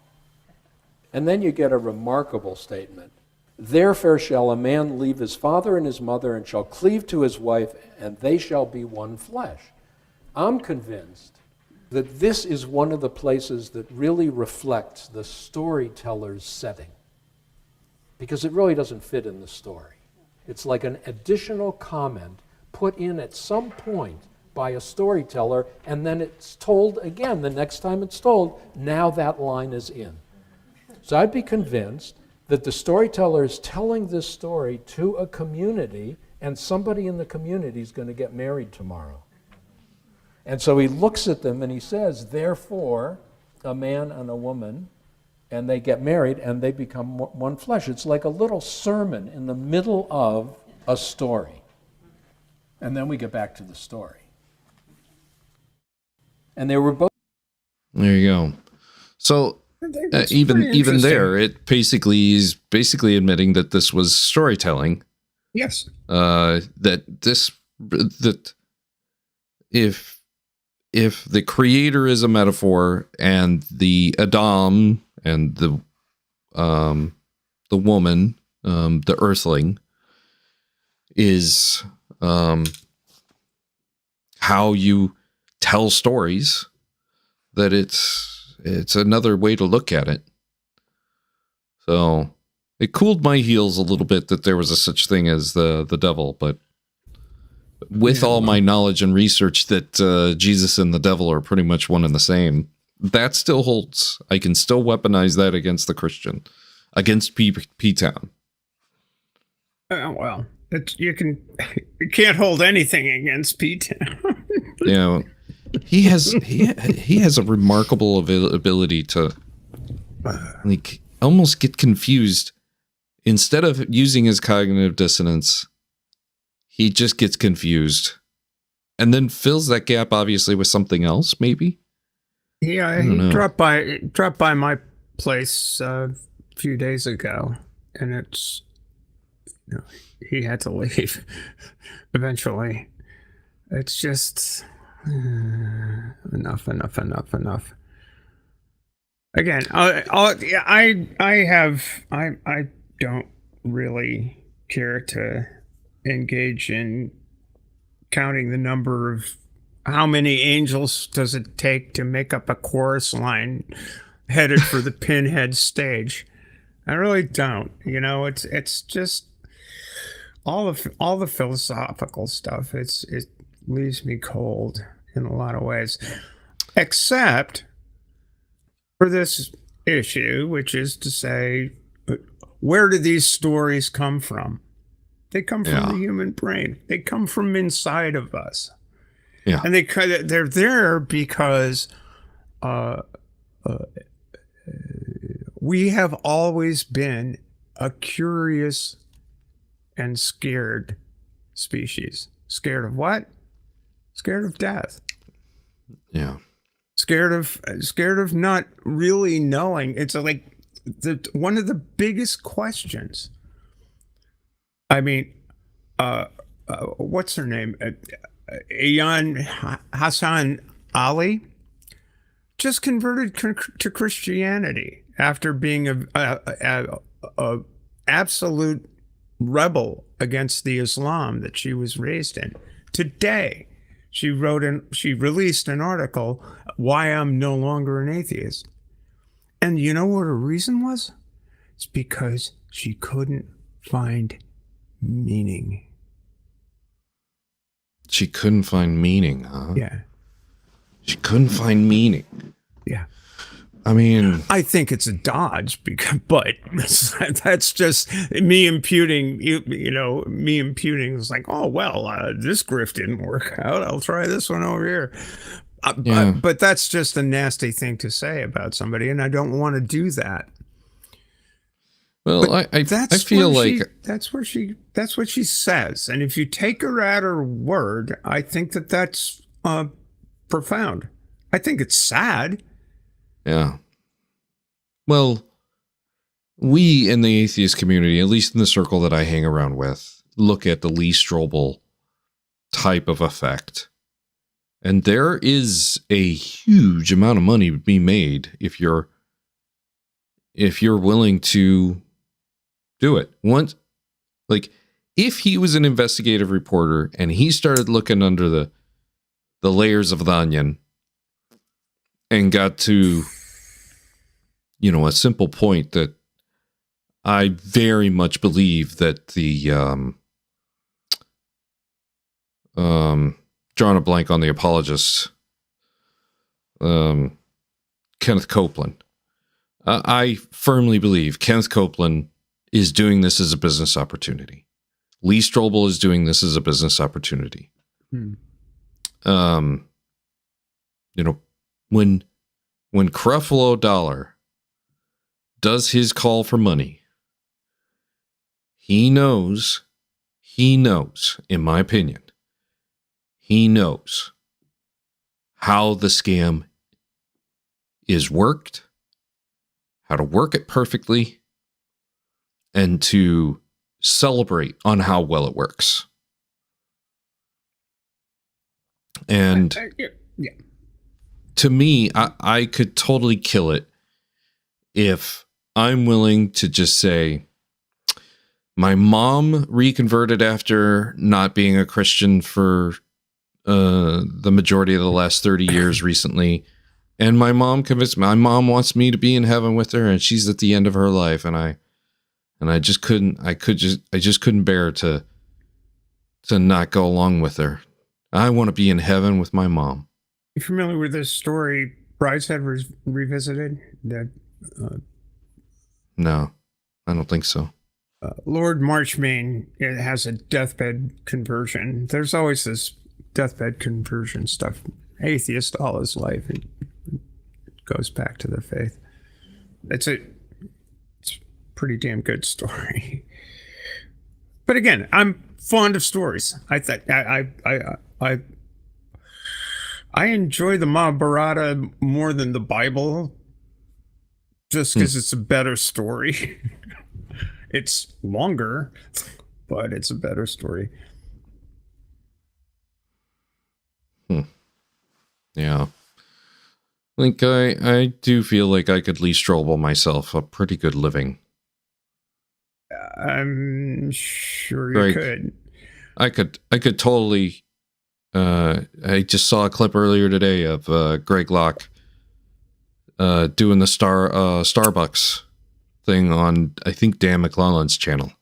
And then you get a remarkable statement. Therefore shall a man leave his father and his mother and shall cleave to his wife, and they shall be one flesh. I'm convinced that this is one of the places that really reflects the storyteller's setting, because it really doesn't fit in the story. It's like an additional comment put in at some point by a storyteller, and then it's told again the next time it's told. Now that line is in. So I'd be convinced that the storyteller is telling this story to a community, and somebody in the community is going to get married tomorrow. And so he looks at them and he says, therefore, a man and a woman, and they get married and they become one flesh. It's like a little sermon in the middle of a story. And then we get back to the story. And they were both. There you go. So even there, it basically is admitting that this was storytelling. Yes. That if the creator is a metaphor and the Adam and the woman, the earthling, is how you tell stories, that it's another way to look at it. So it cooled my heels a little bit that there was a such thing as the devil, but with all my knowledge and research that Jesus and the devil are pretty much one and the same, that still holds. I can still weaponize that against the Christian, against P-Town. Well, you can't hold anything against P-Town. You know, he has a remarkable ability to like almost get confused. Instead of using his cognitive dissonance, he just gets confused and then fills that gap obviously with something else, maybe. Yeah, he dropped by my place a few days ago, and it's, you know, he had to leave eventually. It's just enough. Again, I don't really care to engage in counting the number of how many angels does it take to make up a chorus line headed for the Pinhead stage. I really don't. You know, it's just all the philosophical stuff. It leaves me cold in a lot of ways, except for this issue, which is to say, where do these stories come from? They come from the human brain. They come from inside of us. Yeah. And they're there because we have always been a curious and scared species. Scared of what? Scared of death. Yeah. Scared of not really knowing. It's like one of the biggest questions. I mean, what's her name? Ayan Hassan Ali just converted to Christianity after being a absolute rebel against the Islam that she was raised in. Today, she released an article, "Why I'm No Longer an Atheist." And you know what her reason was? It's because she couldn't find meaning. She couldn't find meaning, huh? Yeah. She couldn't find meaning. Yeah. I mean, I think it's a dodge, but that's just me imputing. Me imputing is like, oh well, this grift didn't work out. I'll try this one over here. But that's just a nasty thing to say about somebody, and I don't want to do that. Well, I feel like that's what she says, and if you take her at her word, I think that's profound. I think it's sad. Yeah. Well, we in the atheist community, at least in the circle that I hang around with, look at the Lee Strobel type of effect And there is a huge amount of money to be made if you're willing to do it. Once, like, if he was an investigative reporter and he started looking under the layers of the onion and got to, a simple point that I very much believe that the drawing a blank on the apologist, Kenneth Copeland. I firmly believe Kenneth Copeland is doing this as a business opportunity. Lee Strobel is doing this as a business opportunity. When Creflo Dollar does his call for money, he knows, in my opinion, he knows how the scam is worked, how to work it perfectly, and to celebrate on how well it works. And to me, I could totally kill it if I'm willing to just say, my mom reconverted after not being a Christian for the majority of the last 30 years recently. And my mom convinced me, my mom wants me to be in heaven with her, and she's at the end of her life. And I just couldn't bear to not go along with her. I want to be in heaven with my mom. You familiar with this story, Brideshead Revisited? That no, I don't think so. Lord Marchmain has a deathbed conversion. There's always this deathbed conversion stuff. Atheist all his life. It goes back to the faith. It's a pretty damn good story. But again, I'm fond of stories. I enjoy the Mahabharata more than the Bible, just because it's a better story. It's longer, but it's a better story. Yeah. Like, I do feel like I could Lee Strobel myself a pretty good living. I'm sure you could. I could totally. I just saw a clip earlier today of Greg Locke doing the Starbucks thing on, I think, Dan McClellan's channel.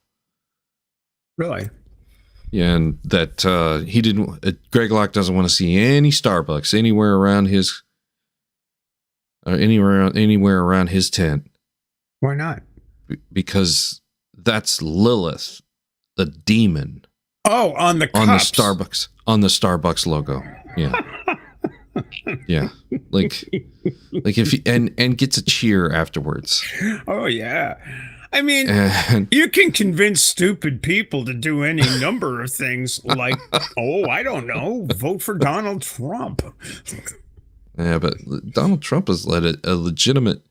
Really? Yeah, and that he didn't. Greg Locke doesn't want to see any Starbucks anywhere around his tent. Why not? Because that's Lilith, the demon. Oh, on the Starbucks logo. Yeah. Yeah. Like if he, and gets a cheer afterwards. Oh yeah. I mean, you can convince stupid people to do any number of things, like, I don't know, vote for Donald Trump. Yeah, but Donald Trump is a legitimate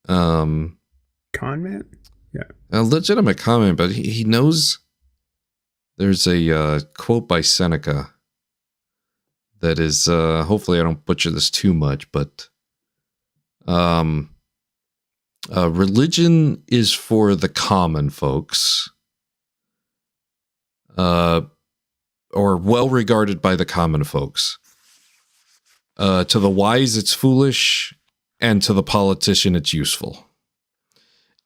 con man. Yeah, a legitimate con man, but he knows. There's a quote by Seneca that is, hopefully I don't butcher this too much, but religion is for the common folks, or well regarded by the common folks. To the wise, it's foolish, and to the politician, it's useful.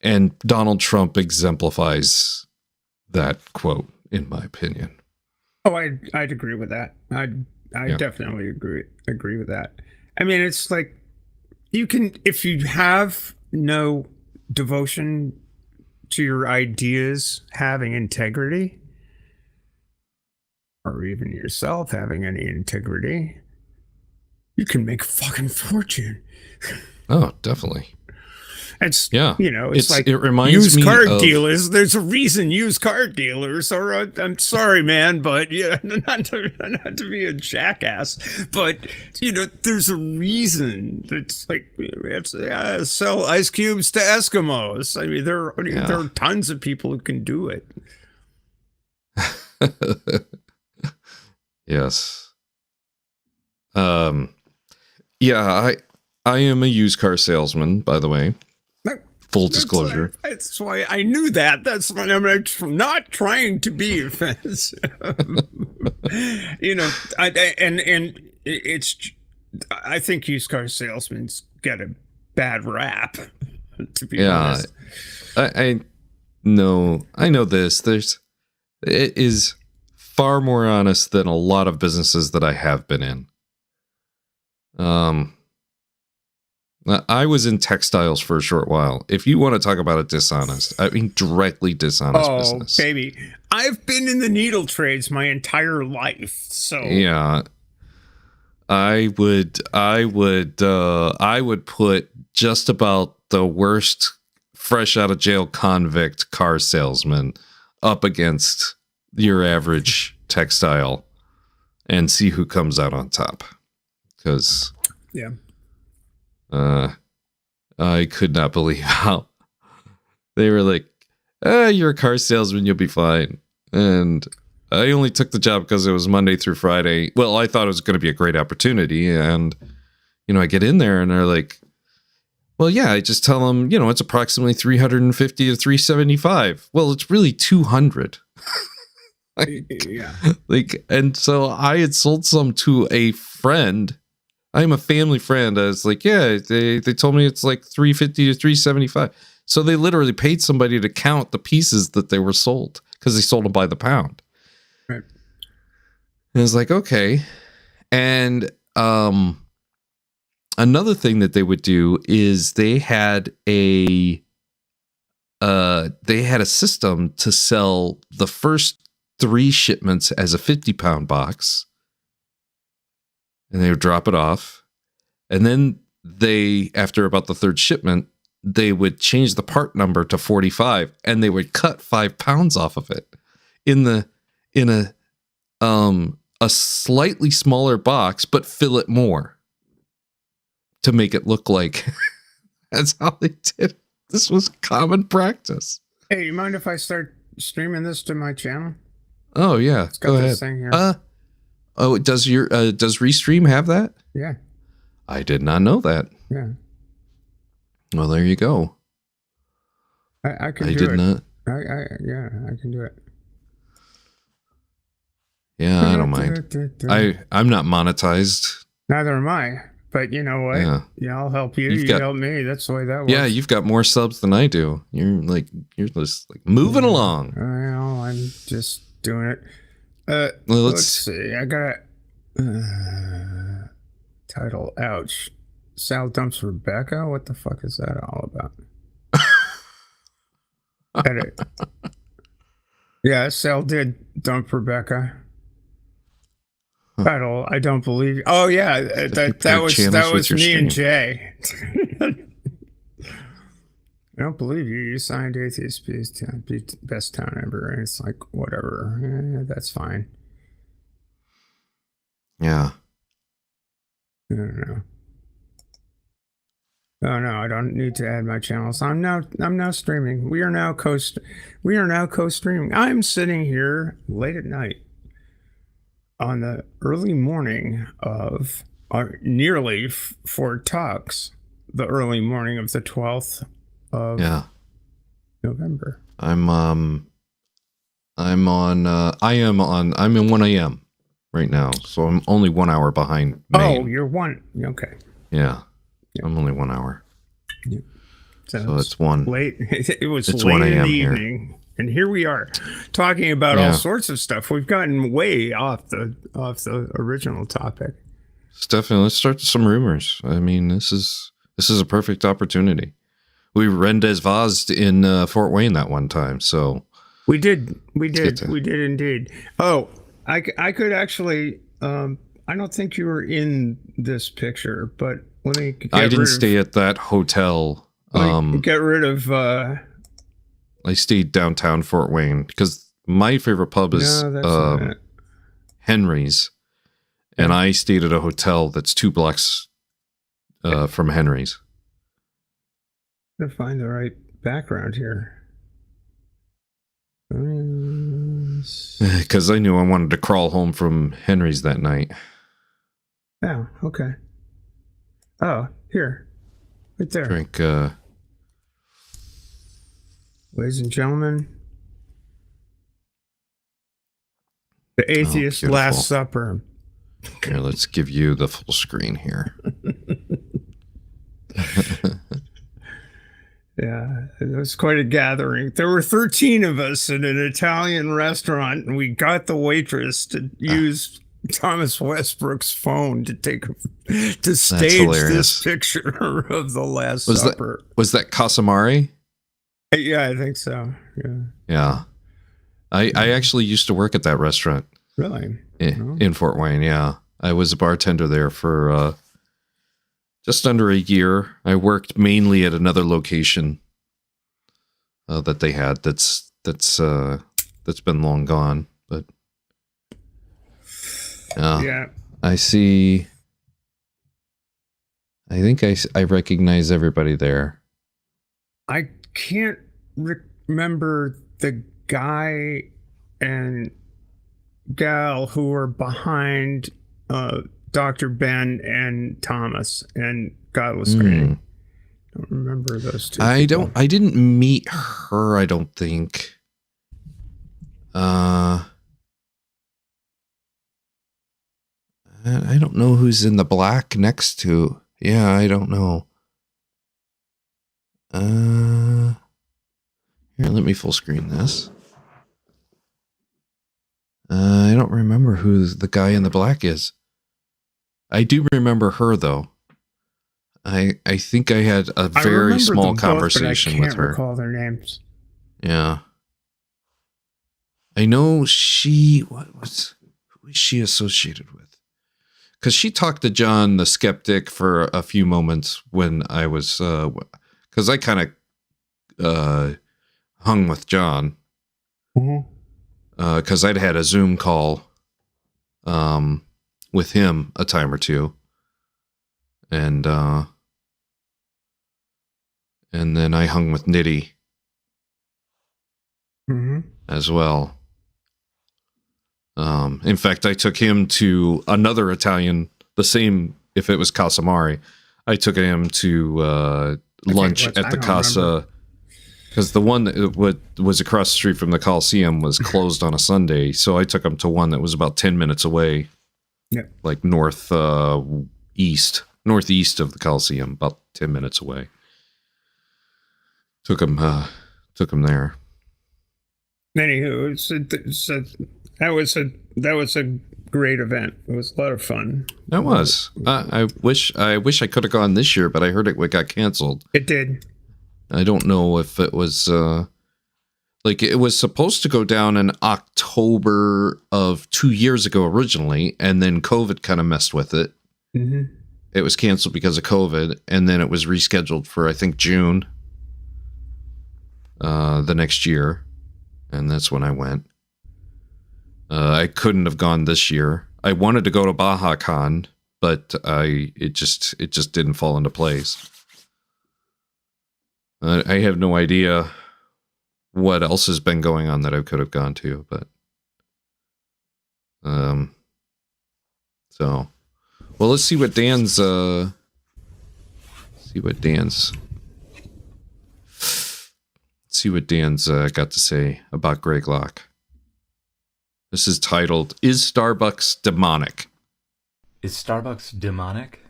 And Donald Trump exemplifies that quote, in my opinion. Oh, I'd agree with that. I definitely agree with that. I mean, it's like, you can, if you have no devotion to your ideas having integrity, or even yourself having any integrity, you can make a fucking fortune. Oh, definitely. It's like it reminds used me car of, dealers. There's a reason used car dealers are. I'm sorry, man, but not to be a jackass, but there's a reason. It's like sell ice cubes to Eskimos. I mean, there are tons of people who can do it. Yes. Yeah, I am a used car salesman, by the way. Full disclosure. That's why I knew that. That's why I'm not trying to be offensive. You know, I think used car salesmen get a bad rap, to be honest. I know this. It is far more honest than a lot of businesses that I have been in. I was in textiles for a short while. If you want to talk about a dishonest, I mean directly dishonest business. Oh, baby. I've been in the needle trades my entire life. So yeah. I would put just about the worst fresh out of jail convict car salesman up against your average textile and see who comes out on top. Because yeah. I could not believe how they were like, you're a car salesman, you'll be fine. And I only took the job because it was Monday through Friday. Well, I thought it was going to be a great opportunity. And, I get in there and they're like, well, yeah, I just tell them, it's approximately 350 to 375. Well, it's really 200. Yeah. And so I had sold some to a friend. I'm a family friend. I was like, yeah, they told me it's like 350 to 375. So they literally paid somebody to count the pieces that they were sold because they sold them by the pound. Right. And I was like, okay. And another thing that they would do is they had a system to sell the first 3 shipments as a 50-pound box. And they would drop it off. And then after about the 3rd shipment, they would change the part number to 45 and they would cut 5 pounds off of it in a slightly smaller box, but fill it more to make it look like that's how they did it. This was common practice. Hey, you mind if I start streaming this to my channel? Oh yeah. Go ahead. This thing here. Does Restream have that? Yeah. I did not know that. Yeah. Well, there you go. I can I do did it. not. I can do it. Yeah, I don't mind. I'm not monetized. Neither am I. But you know what? Yeah, I'll help you. You help me. That's the way that works. Yeah, you've got more subs than I do. You're just like moving along. Well, I'm just doing it. Well, let's see. I got title. Ouch. Sal dumps Rebecca. What the fuck is that all about? Edit. Yeah, Sal did dump Rebecca. Title. I don't believe. Oh yeah, that was me and Jay. I don't believe you. You signed Atheist best town ever. And it's like, whatever. That's fine. Yeah. I don't know. Oh no, I don't need to add my channels. I'm now streaming. We are now co-streaming. I'm sitting here late at night on the early morning of nearly for Tux, the early morning of the 12th of November. I'm in 1 a.m. right now, so I'm only 1 hour behind Maine. Oh, you're one. Okay. Yeah. I'm only 1 hour. Yeah. So it's one. Late. It was it's late 1 in the here. evening. And here we are talking about all sorts of stuff. We've gotten way off the original topic. Stephanie, let's start some rumors. I mean, this is a perfect opportunity. We Rendez Vazed in Fort Wayne that one time, so we did indeed. Oh, I could actually. I don't think you were in this picture, but let me. I didn't stay at that hotel. Get rid of. I stayed downtown Fort Wayne because my favorite pub is Henry's, and I stayed at a hotel that's 2 blocks from Henry's. To find the right background here. Because I knew I wanted to crawl home from Henry's that night. Yeah, okay. Oh, here. Right there. Drink. Ladies and gentlemen, the Atheist beautiful. Last Supper. Here, let's give you the full screen here. Yeah, it was quite a gathering. There were 13 of us in an Italian restaurant, and we got the waitress to use Thomas Westbrook's phone to stage hilarious. this picture of the Last Supper. Was that Casamari? Yeah, I think so. Yeah. Yeah. I actually used to work at that restaurant. Really? In Fort Wayne, yeah. I was a bartender there for just under a year. I worked mainly at another location that they had that's been long gone, but yeah. I see. I think I recognize everybody there. I can't remember the guy and gal who were behind Dr. Ben and Thomas and Godless Granny. Don't remember those two. I didn't meet her, I don't think. I don't know who's in the black next to. Yeah, I don't know. Here, let me full screen this. I don't remember who the guy in the black is. I do remember her, though. I think I had a very small conversation with her. I can't recall their names. Yeah. I know who is she associated with? Because she talked to John the Skeptic for a few moments when I was, because I kind of hung with John. Because I'd had a Zoom call with him a time or two. And then I hung with Nitty as well. In fact, I took him to another Italian, the same, if it was Casamari, I took him to lunch at the Casa, because the one that was across the street from the Coliseum was closed on a Sunday, so I took him to one that was about 10 minutes away, like northeast of the Coliseum, about 10 minutes away. Took him there. Anywho, that was a great event. It was a lot of fun. That was. I wish I could have gone this year, but I heard it got canceled. It did. I don't know if it was it was supposed to go down in October of 2 years ago originally, and then COVID kind of messed with it. It was canceled because of COVID, and then it was rescheduled for, I think, June the next year, and that's when I went. I couldn't have gone this year. I wanted to go to Baja Con, but it just didn't fall into place. I have no idea what else has been going on that I could have gone to, but so, well, let's see what Dan's got to say about Greg Locke. This is titled, "Is Starbucks Demonic?" Is Starbucks demonic?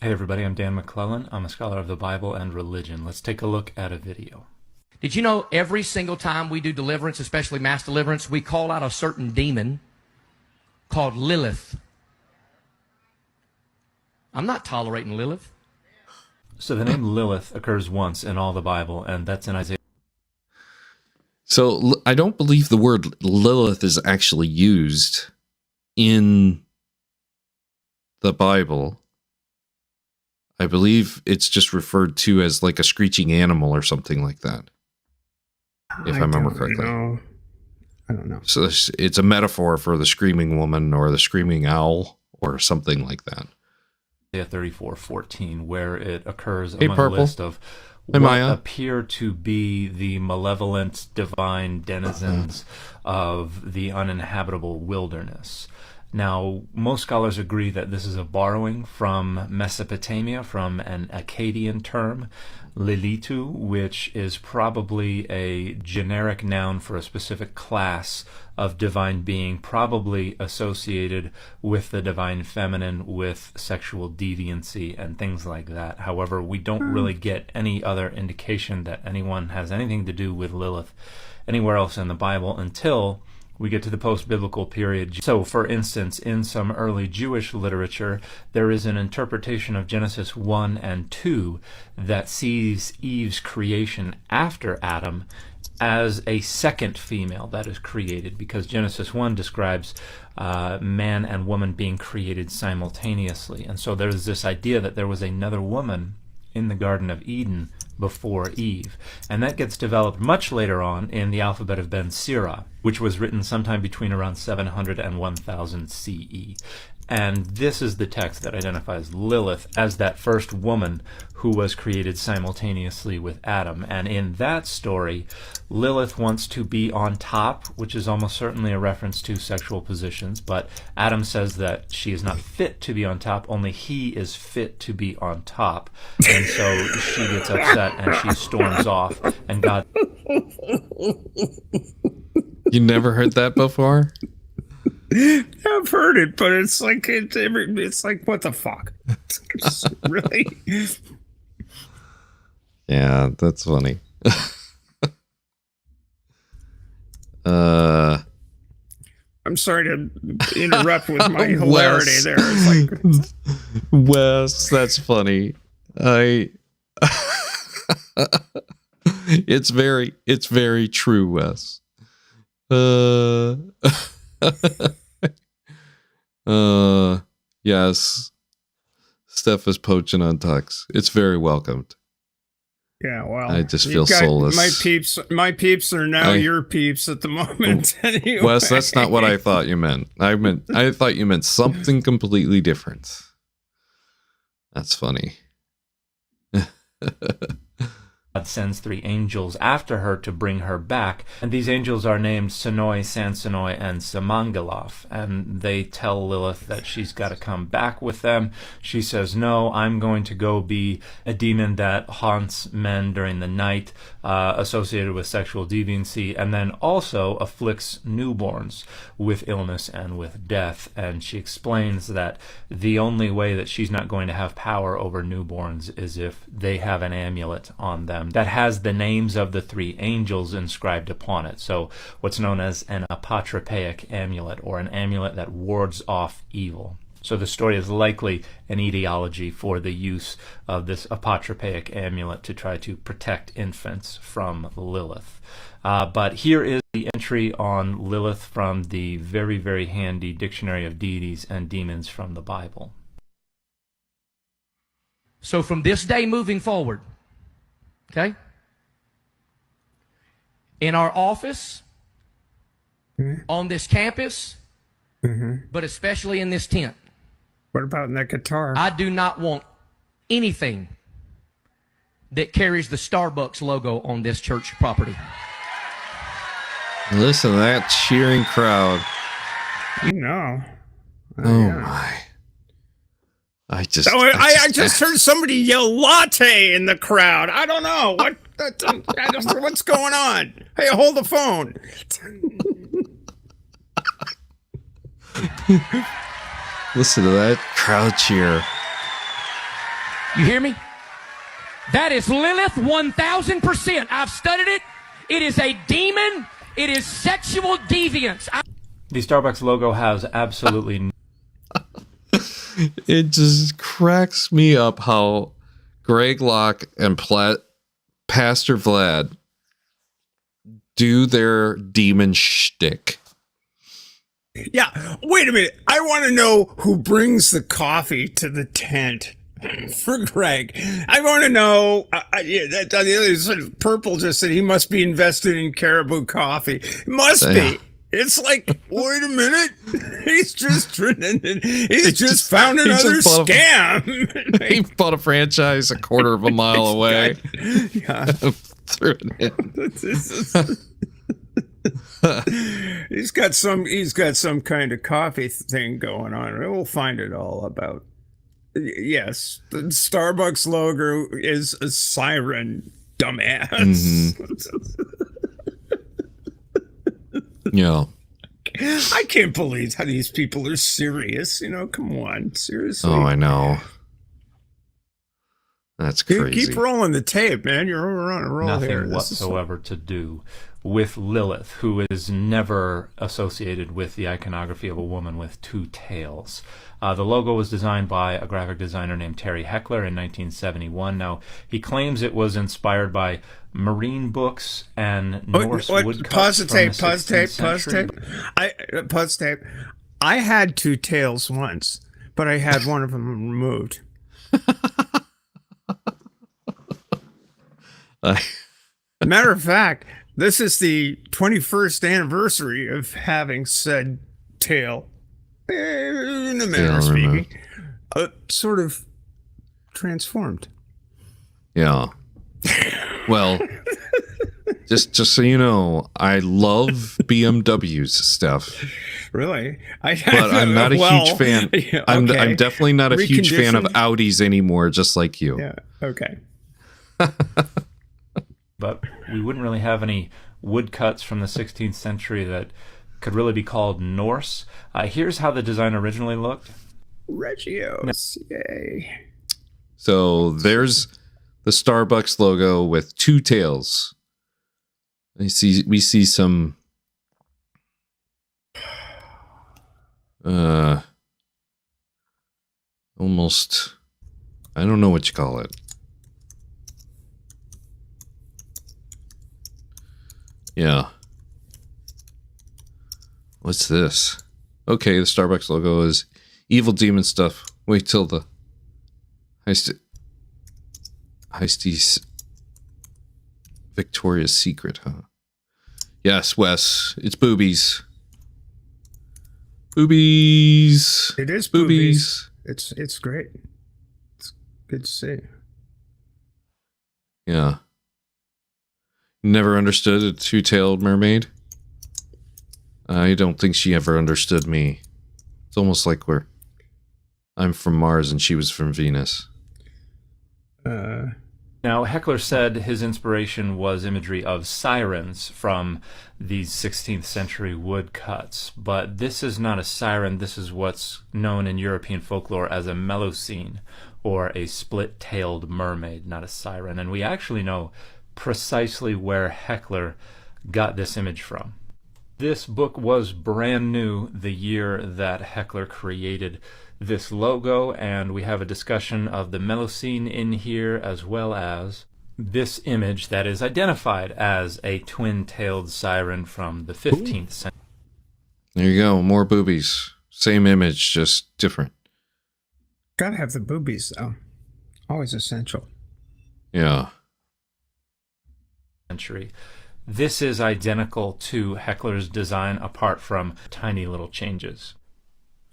Hey everybody, I'm Dan McClellan. I'm a scholar of the Bible and religion. Let's take a look at a video. Did you know every single time we do deliverance, especially mass deliverance, we call out a certain demon called Lilith? I'm not tolerating Lilith. So the name Lilith occurs once in all the Bible, and that's in Isaiah. So I don't believe the word Lilith is actually used in the Bible. I believe it's just referred to as like a screeching animal or something like that, if I remember correctly. I don't know. So it's a metaphor for the screaming woman or the screaming owl or something like that. Isaiah 34:14, where it occurs Hey, among Purple. a list of Hey, what Maya. appear to be the malevolent divine denizens of the uninhabitable wilderness. Now, most scholars agree that this is a borrowing from Mesopotamia, from an Akkadian term, Lilitu, which is probably a generic noun for a specific class of divine being, probably associated with the divine feminine, with sexual deviancy and things like that. However, we don't really get any other indication that anyone has anything to do with Lilith anywhere else in the Bible until we get to the post-biblical period. So, for instance, in some early Jewish literature, there is an interpretation of Genesis 1 and 2 that sees Eve's creation after Adam as a second female that is created, because Genesis 1 describes man and woman being created simultaneously. And so there's this idea that there was another woman in the Garden of Eden before Eve. And that gets developed much later on in the alphabet of Ben Sira, which was written sometime between around 700 and 1000 CE. And this is the text that identifies Lilith as that first woman who was created simultaneously with Adam. And in that story, Lilith wants to be on top, which is almost certainly a reference to sexual positions, but Adam says that she is not fit to be on top, only he is fit to be on top. And so she gets upset and she storms off, and God... You never heard that before? I've heard it, but it's like it's like, what the fuck? Really? Yeah, that's funny. I'm sorry to interrupt with my hilarity Wes. there. It's like, Wes, that's funny. It's very true, Wes. Yes. Steph is poaching on Tux. It's very welcomed. yeah, well, I just you've feel got soulless. My peeps are now your peeps at the moment. Anyway. Wes, that's not what I thought you meant. I thought you meant something completely different. That's funny. God sends 3 angels after her to bring her back, and these angels are named Senoi, Sansenoi, and Samangaloth, and they tell Lilith that she's got to come back with them. She says, no, I'm going to go be a demon that haunts men during the night, associated with sexual deviancy, and then also afflicts newborns with illness and with death. And she explains that the only way that she's not going to have power over newborns is if they have an amulet on them that has the names of the 3 angels inscribed upon it. So what's known as an apotropaic amulet, or an amulet that wards off evil. So the story is likely an etiology for the use of this apotropaic amulet to try to protect infants from Lilith. But here is the entry on Lilith from the very, very handy Dictionary of Deities and Demons from the Bible. So from this day moving forward, okay, in our office, on this campus, but especially in this tent, what about in that guitar? I do not want anything that carries the Starbucks logo on this church property. Listen to that cheering crowd. No. Oh my. I just heard somebody yell latte in the crowd. I don't know. I don't know what's going on. Hey, hold the phone. Listen to that crowd cheer. You hear me? That is Lilith 1000%. I've studied it. It is a demon. It is sexual deviance. The Starbucks logo has absolutely... It just cracks me up how Greg Locke and Pastor Vlad do their demon shtick. Yeah, wait a minute. I want to know who brings the coffee to the tent for Greg. I want to know. Purple just said he must be invested in Caribou Coffee. It must be. It's like, wait a minute. He's just found another scam. He bought a franchise a quarter of a mile away. Yeah. Threw it in. He's got some kind of coffee thing going on. We'll find it all about. Yes, the Starbucks logo is a siren, dumbass. Yeah. I can't believe how these people are serious. Come on, seriously. Oh, I know. That's crazy. Keep rolling the tape, man. You're on a roll Nothing here. whatsoever to do with Lilith, who is never associated with the iconography of a woman with two tails. The logo was designed by a graphic designer named Terry Heckler in 1971. Now, he claims it was inspired by marine books and Norse woodcuts from the 16th century. Pause tape. I had two tails once, but I had one of them removed. Matter of fact, this is the 21st anniversary of having said tail, in a manner of speaking, sort of transformed. Yeah. Well, just so you know, I love BMW's stuff. Really? But I'm not a huge fan. Yeah, I'm okay. definitely not a huge fan of Audis anymore, just like you. Yeah, okay. But we wouldn't really have any woodcuts from the 16th century that could really be called Norse. Here's how the design originally looked. Regios, yay. So there's the Starbucks logo with two tails. We see some almost, I don't know what you call it. Yeah. What's this? Okay, the Starbucks logo is evil demon stuff. Wait till the Heisties Victoria's Secret, huh? Yes, Wes. It's boobies. Boobies. It is boobies. It's great. It's good to see. Yeah. Never understood a two-tailed mermaid? I don't think she ever understood me. It's almost like I'm from Mars and she was from Venus. Now, Heckler said his inspiration was imagery of sirens from these 16th century woodcuts, but this is not a siren. This is what's known in European folklore as a Melusine, or a split-tailed mermaid, not a siren. And we actually know precisely where Heckler got this image from. This book was brand new the year that Heckler created this logo, and we have a discussion of the Melusine in here, as well as this image that is identified as a twin-tailed siren from the 15th century. There you go, more boobies. Same image, just different. Gotta have the boobies, though. Always essential. Yeah. Century. This is identical to Heckler's design, apart from tiny little changes.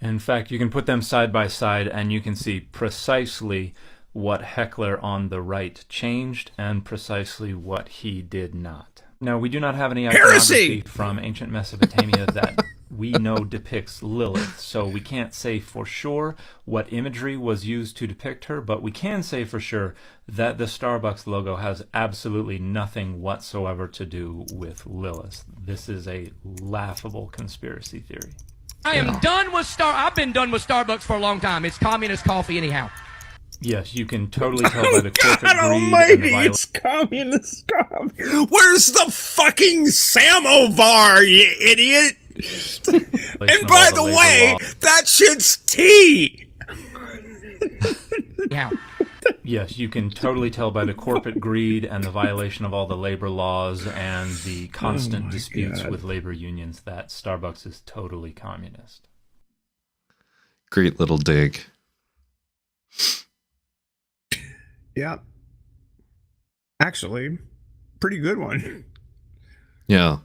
In fact, you can put them side by side and you can see precisely what Heckler on the right changed and precisely what he did not. Now, we do not have any iconography from ancient Mesopotamia that we know depicts Lilith, so we can't say for sure what imagery was used to depict her, but we can say for sure that the Starbucks logo has absolutely nothing whatsoever to do with Lilith. This is a laughable conspiracy theory. I am done with I've been done with Starbucks for a long time. It's communist coffee anyhow. Yes, you can totally tell by the corporate greed almighty, and the violence. it's communist coffee. Where's the fucking samovar, you idiot? And by the way, that shit's tea. Yeah. Yes, you can totally tell by the corporate greed and the violation of all the labor laws and the constant disputes with labor unions that Starbucks is totally communist. Great little dig. Yeah. Actually, pretty good one. Yeah.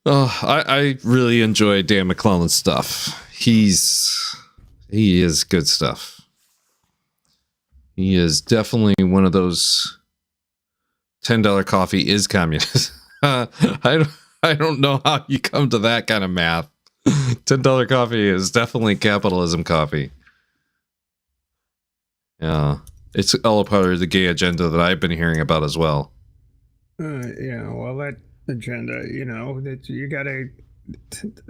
Oh, I really enjoy Dan McClellan's stuff. He is good stuff. He is definitely one of those $10 coffee is communist. I don't know how you come to that kind of math. $10 coffee is definitely capitalism coffee. Yeah, it's all a part of the gay agenda that I've been hearing about as well. Yeah, well, that agenda, that you gotta,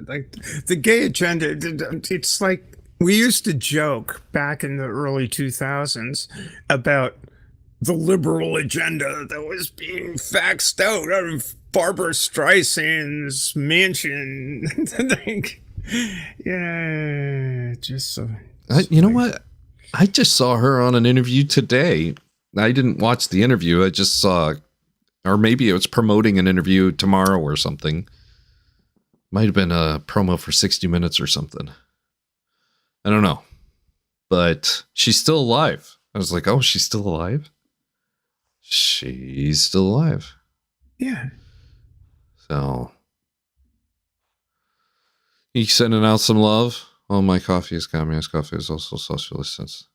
like, the gay agenda, it's like, we used to joke back in the early 2000s about the liberal agenda that was being faxed out of Barbara Streisand's mansion. Like, yeah, just so. You know what? I just saw her on an interview today. I didn't watch the interview. I just saw, or maybe it was promoting an interview tomorrow or something. Might have been a promo for 60 Minutes or something. I don't know. But she's still alive. I was like, oh, she's still alive? She's still alive. Yeah. So, you sending out some love? Oh, my coffee is communist. Coffee is also socialist since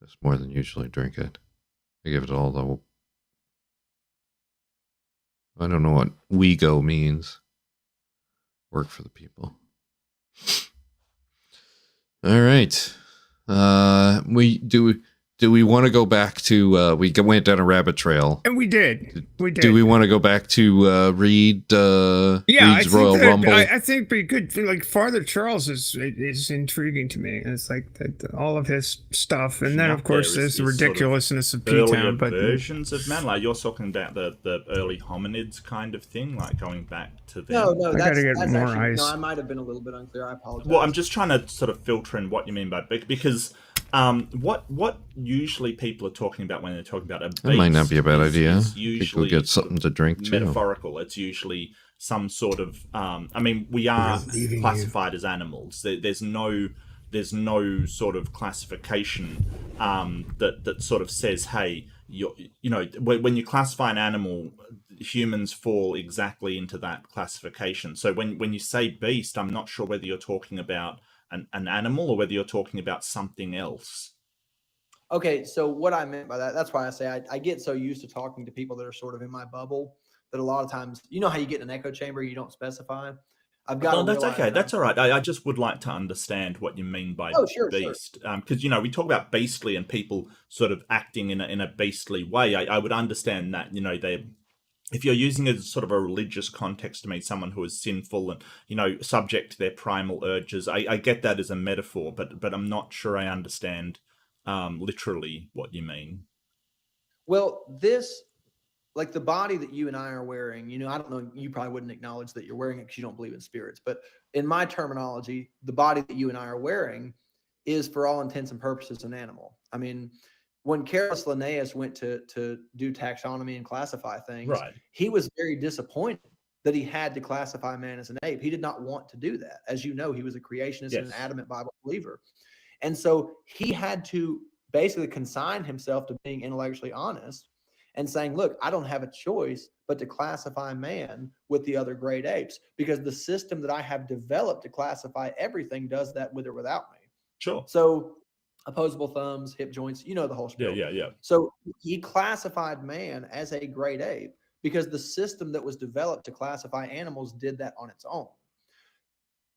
it's more than usually drink it. I give it all the... I don't know what we go means. Work for the people. All right. Do we want to go back to we went down a rabbit trail, and we did. Do we want to go back to Reed's Royal Rumble? I think we could. Like, Father Charles is intriguing to me. It's like all of his stuff, and then of course there's the ridiculousness of P-Town. But versions of man, like you're talking about the early hominids kind of thing, like going back to them. No, that's more ice. No, I might have been a little bit unclear. I apologize. Well, I'm just trying to sort of filter in what you mean by because. What usually people are talking about when they're talking about a beast, that might not be a bad idea. Usually people get something to drink too. Metaphorical. It's usually some sort of. I mean, we are classified as animals. There's no sort of classification that sort of says, hey, when you classify an animal, humans fall exactly into that classification. So when you say beast, I'm not sure whether you're talking about an animal or whether you're talking about something else. Okay, so what I meant by that's why I say I get so used to talking to people that are sort of in my bubble that a lot of times, you know how you get in an echo chamber, you don't specify. I've got. No, that's okay. That's all right. I just would like to understand what you mean by beast, because we talk about beastly and people sort of acting in a beastly way. I would understand that they. If you're using it as sort of a religious context to mean someone who is sinful and, subject to their primal urges, I get that as a metaphor, but I'm not sure I understand literally what you mean. Well, this, like the body that you and I are wearing, I don't know, you probably wouldn't acknowledge that you're wearing it because you don't believe in spirits, but in my terminology, the body that you and I are wearing is for all intents and purposes an animal. I mean, when Carolus Linnaeus went to do taxonomy and classify things, right, he was very disappointed that he had to classify man as an ape. He did not want to do that. As you know, he was a creationist and an adamant Bible believer. And so he had to basically consign himself to being intellectually honest and saying, look, I don't have a choice but to classify man with the other great apes because the system that I have developed to classify everything does that with or without me. Sure. So opposable thumbs, hip joints, the whole spiel. Yeah. So he classified man as a great ape because the system that was developed to classify animals did that on its own.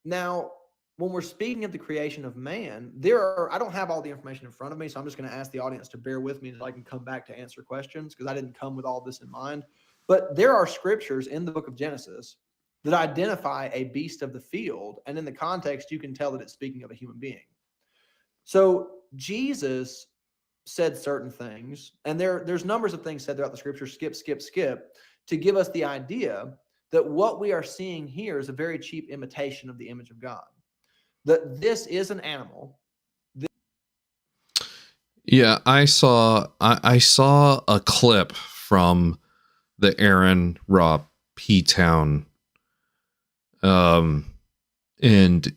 Now, when we're speaking of the creation of man, I don't have all the information in front of me, so I'm just going to ask the audience to bear with me so I can come back to answer questions because I didn't come with all this in mind. But there are scriptures in the book of Genesis that identify a beast of the field, and in the context, you can tell that it's speaking of a human being. So Jesus said certain things, and there's numbers of things said throughout the scripture, skip, to give us the idea that what we are seeing here is a very cheap imitation of the image of God. That this is an animal. Yeah, I saw a clip from the Aaron Ra P-Town, and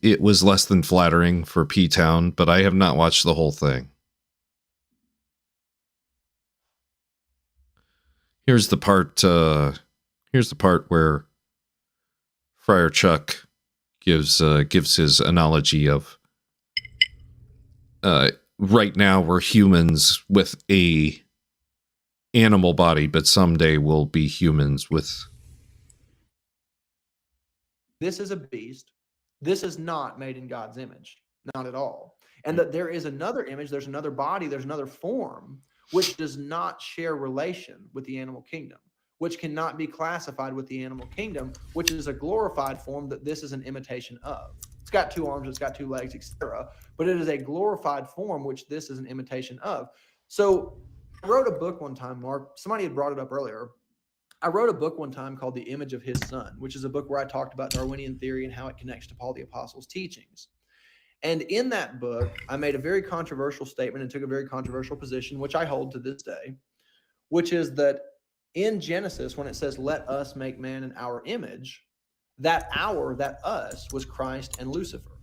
it was less than flattering for P-Town, but I have not watched the whole thing. Here's the part where Friar Chuck gives his analogy of right now we're humans with a animal body, but someday we'll be humans with this is a beast. This is not made in God's image, not at all. And that there is another image, there's another body, there's another form, which does not share relation with the animal kingdom, which cannot be classified with the animal kingdom, which is a glorified form that this is an imitation of. It's got 2 arms, it's got 2 legs, etc. But it is a glorified form, which this is an imitation of. So I wrote a book one time, Mark. Somebody had brought it up earlier. I wrote a book one time called The Image of His Son, which is a book where I talked about Darwinian theory and how it connects to Paul the Apostle's teachings. And in that book, I made a very controversial statement and took a very controversial position, which I hold to this day, which is that in Genesis, when it says, let us make man in our image, that us was Christ and Lucifer.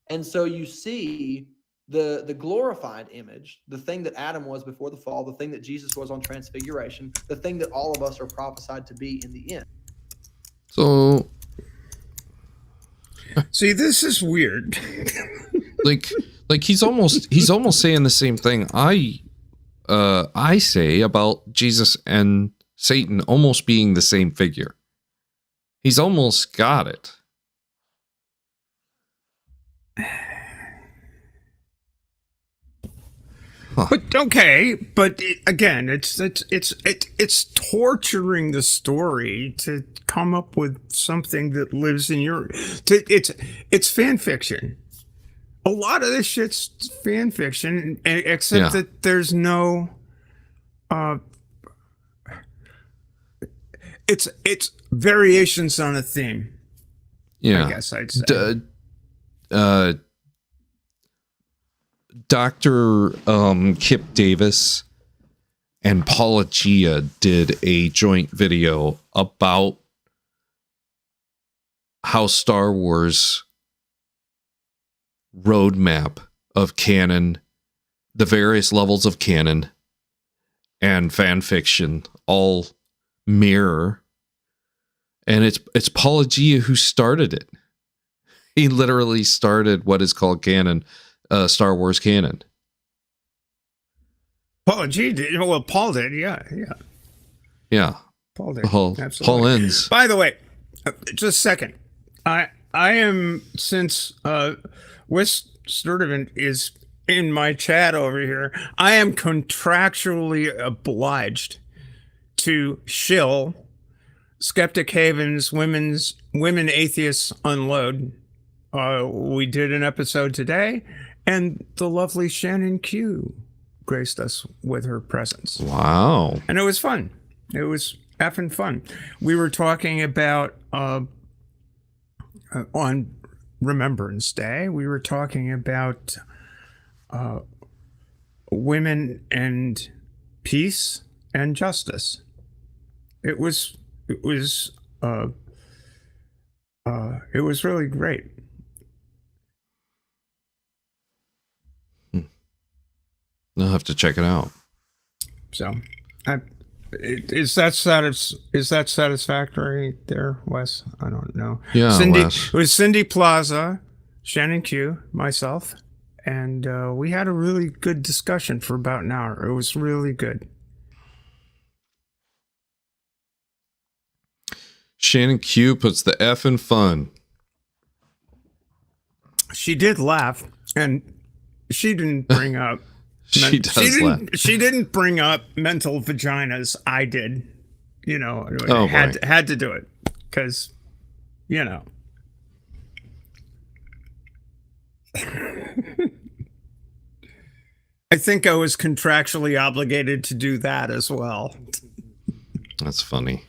And so you see the glorified image, the thing that Adam was before the fall, the thing that Jesus was on transfiguration, the thing that all of us are prophesied to be in the end. So, see, this is weird. like he's almost saying the same thing I say about Jesus and Satan almost being the same figure. He's almost got it. Huh. But okay, again, it's torturing the story to come up with something that lives in your. It's fan fiction. A lot of this shit's fan fiction, except that there's no. It's variations on a theme. Yeah, I guess I'd say. Dr. Kip Davis and Paula Gia did a joint video about how Star Wars roadmap of canon, the various levels of canon and fan fiction all mirror. And it's Paula Gia who started it. He literally started what is called canon. Star Wars canon. Paul G did. Well, Paul did. Yeah. Paul did. Absolutely. Paul ends. By the way, just a second. I am, since Wes Sturdivant is in my chat over here, I am contractually obliged to shill Skeptic Haven's Women Atheists Unload. We did an episode today. And the lovely Shannon Q graced us with her presence. Wow. And it was fun. It was effing fun. We were talking about, on Remembrance Day, we were talking about women and peace and justice. It was really great. I'll have to check it out. So, is that satisfactory there, Wes? I don't know. Yeah, Wes. It was Cindy Plaza, Shannon Q, myself, and we had a really good discussion for about an hour. It was really good. Shannon Q puts the F in fun. She did laugh, and she didn't bring up. She didn't bring up mental vaginas. I did. You know, had to do it because, you know. I think I was contractually obligated to do that as well. That's funny.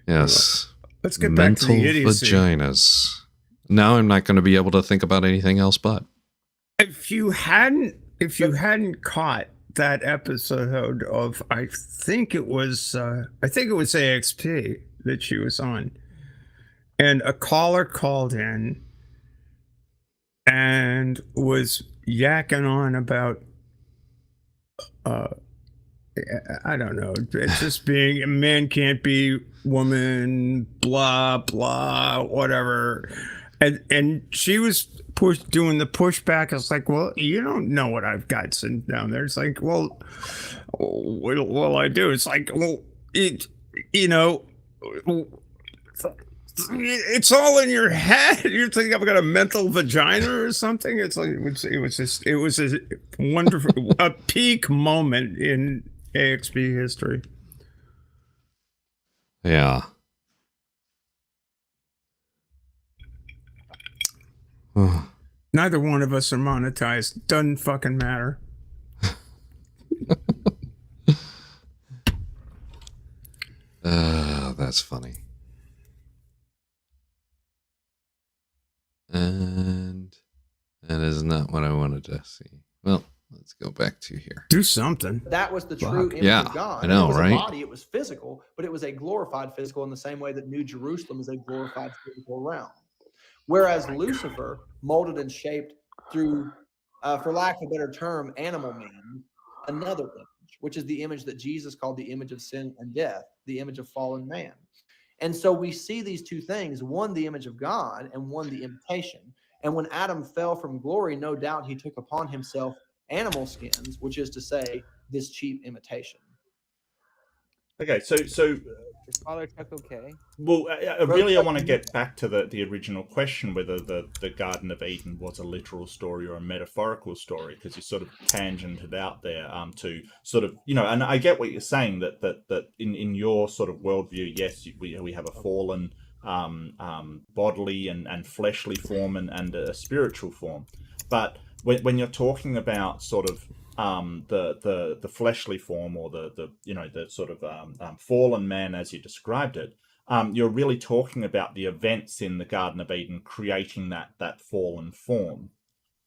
Yes. Let's get back to the idiocy. Vaginas. Now I'm not going to be able to think about anything else but. If you hadn't caught that episode of, I think it was AXP that she was on, and a caller called in and was yakking on about, I don't know, it's just being a man can't be woman, blah blah, whatever. And she was doing the pushback. I was like, well, you don't know what I've got sitting down there. It's like, well, I do. It's like, well, you know, It's all in your head. You're thinking I've got a mental vagina or something. It's like it was a wonderful a peak moment in AXB history. Yeah. Neither one of us are monetized. Doesn't fucking matter. That's funny. And that is not what I wanted to see. Well, let's go back to here. Do something. That was the true image yeah, of God. I know, it was right? a body, it was physical, but it was a glorified physical in the same way that New Jerusalem is a glorified physical realm. Whereas Lucifer, molded and shaped through, for lack of a better term, animal means, another image, which is the image that Jesus called the image of sin and death, the image of fallen man. And so we see these two things, one the image of God and one the imitation. And when Adam fell from glory, no doubt he took upon himself animal skins, which is to say, this cheap imitation. Okay, so is Father Chuck okay? Well, I want to get back to the original question, whether the Garden of Eden was a literal story or a metaphorical story, because you sort of tangented out there to sort of, you know, and I get what you're saying, that in your sort of worldview, yes, we have a fallen bodily and fleshly form and a spiritual form, but when you're talking about sort of the fleshly form, or the you know, the sort of fallen man as you described it, you're really talking about the events in the Garden of Eden creating that fallen form,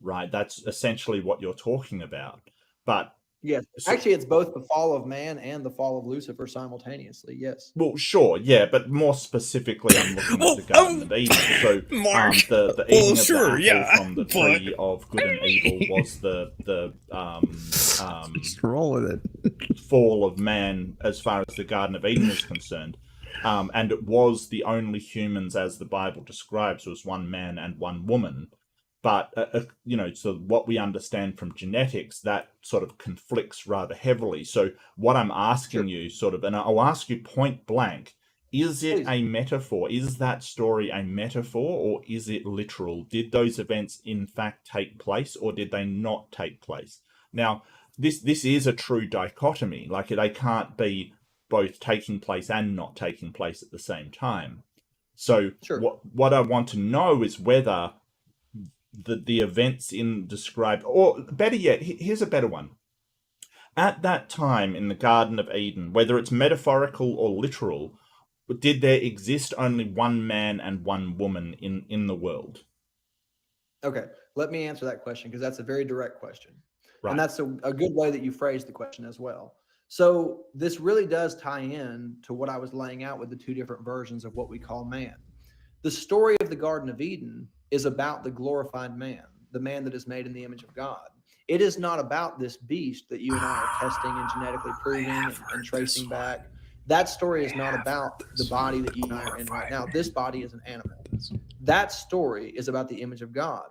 right? That's essentially what you're talking about. But yes, actually, it's both the fall of man and the fall of Lucifer simultaneously. Yes. Well, sure, yeah, but more specifically, I'm looking at the Garden of Eden. So, the eating of the apple from the tree of good and evil was the Just roll with it. fall of man, as far as the Garden of Eden is concerned. And it was the only humans, as the Bible describes, was one man and one woman. But, you know, so what we understand from genetics, that sort of conflicts rather heavily. So what I'm asking you sort of, and I'll ask you point blank, is it a metaphor? Is that story a metaphor, or is it literal? Did those events in fact take place, or did they not take place? Now, this is a true dichotomy. Like, they can't be both taking place and not taking place at the same time. So what I want to know is whether the events in described, or better yet, here's a better one. At that time in the Garden of Eden, whether it's metaphorical or literal, did there exist only one man and one woman in the world? Okay, let me answer that question, because that's a very direct question. Right. And that's a good way that you phrased the question as well. So this really does tie in to what I was laying out with the two different versions of what we call man. The story of the Garden of Eden is about the glorified man, the man that is made in the image of God. It is not about this beast that you and I are testing and genetically proving and tracing back. That story is not about the body that you and I are in right now. This body is an animal. That story is about the image of God.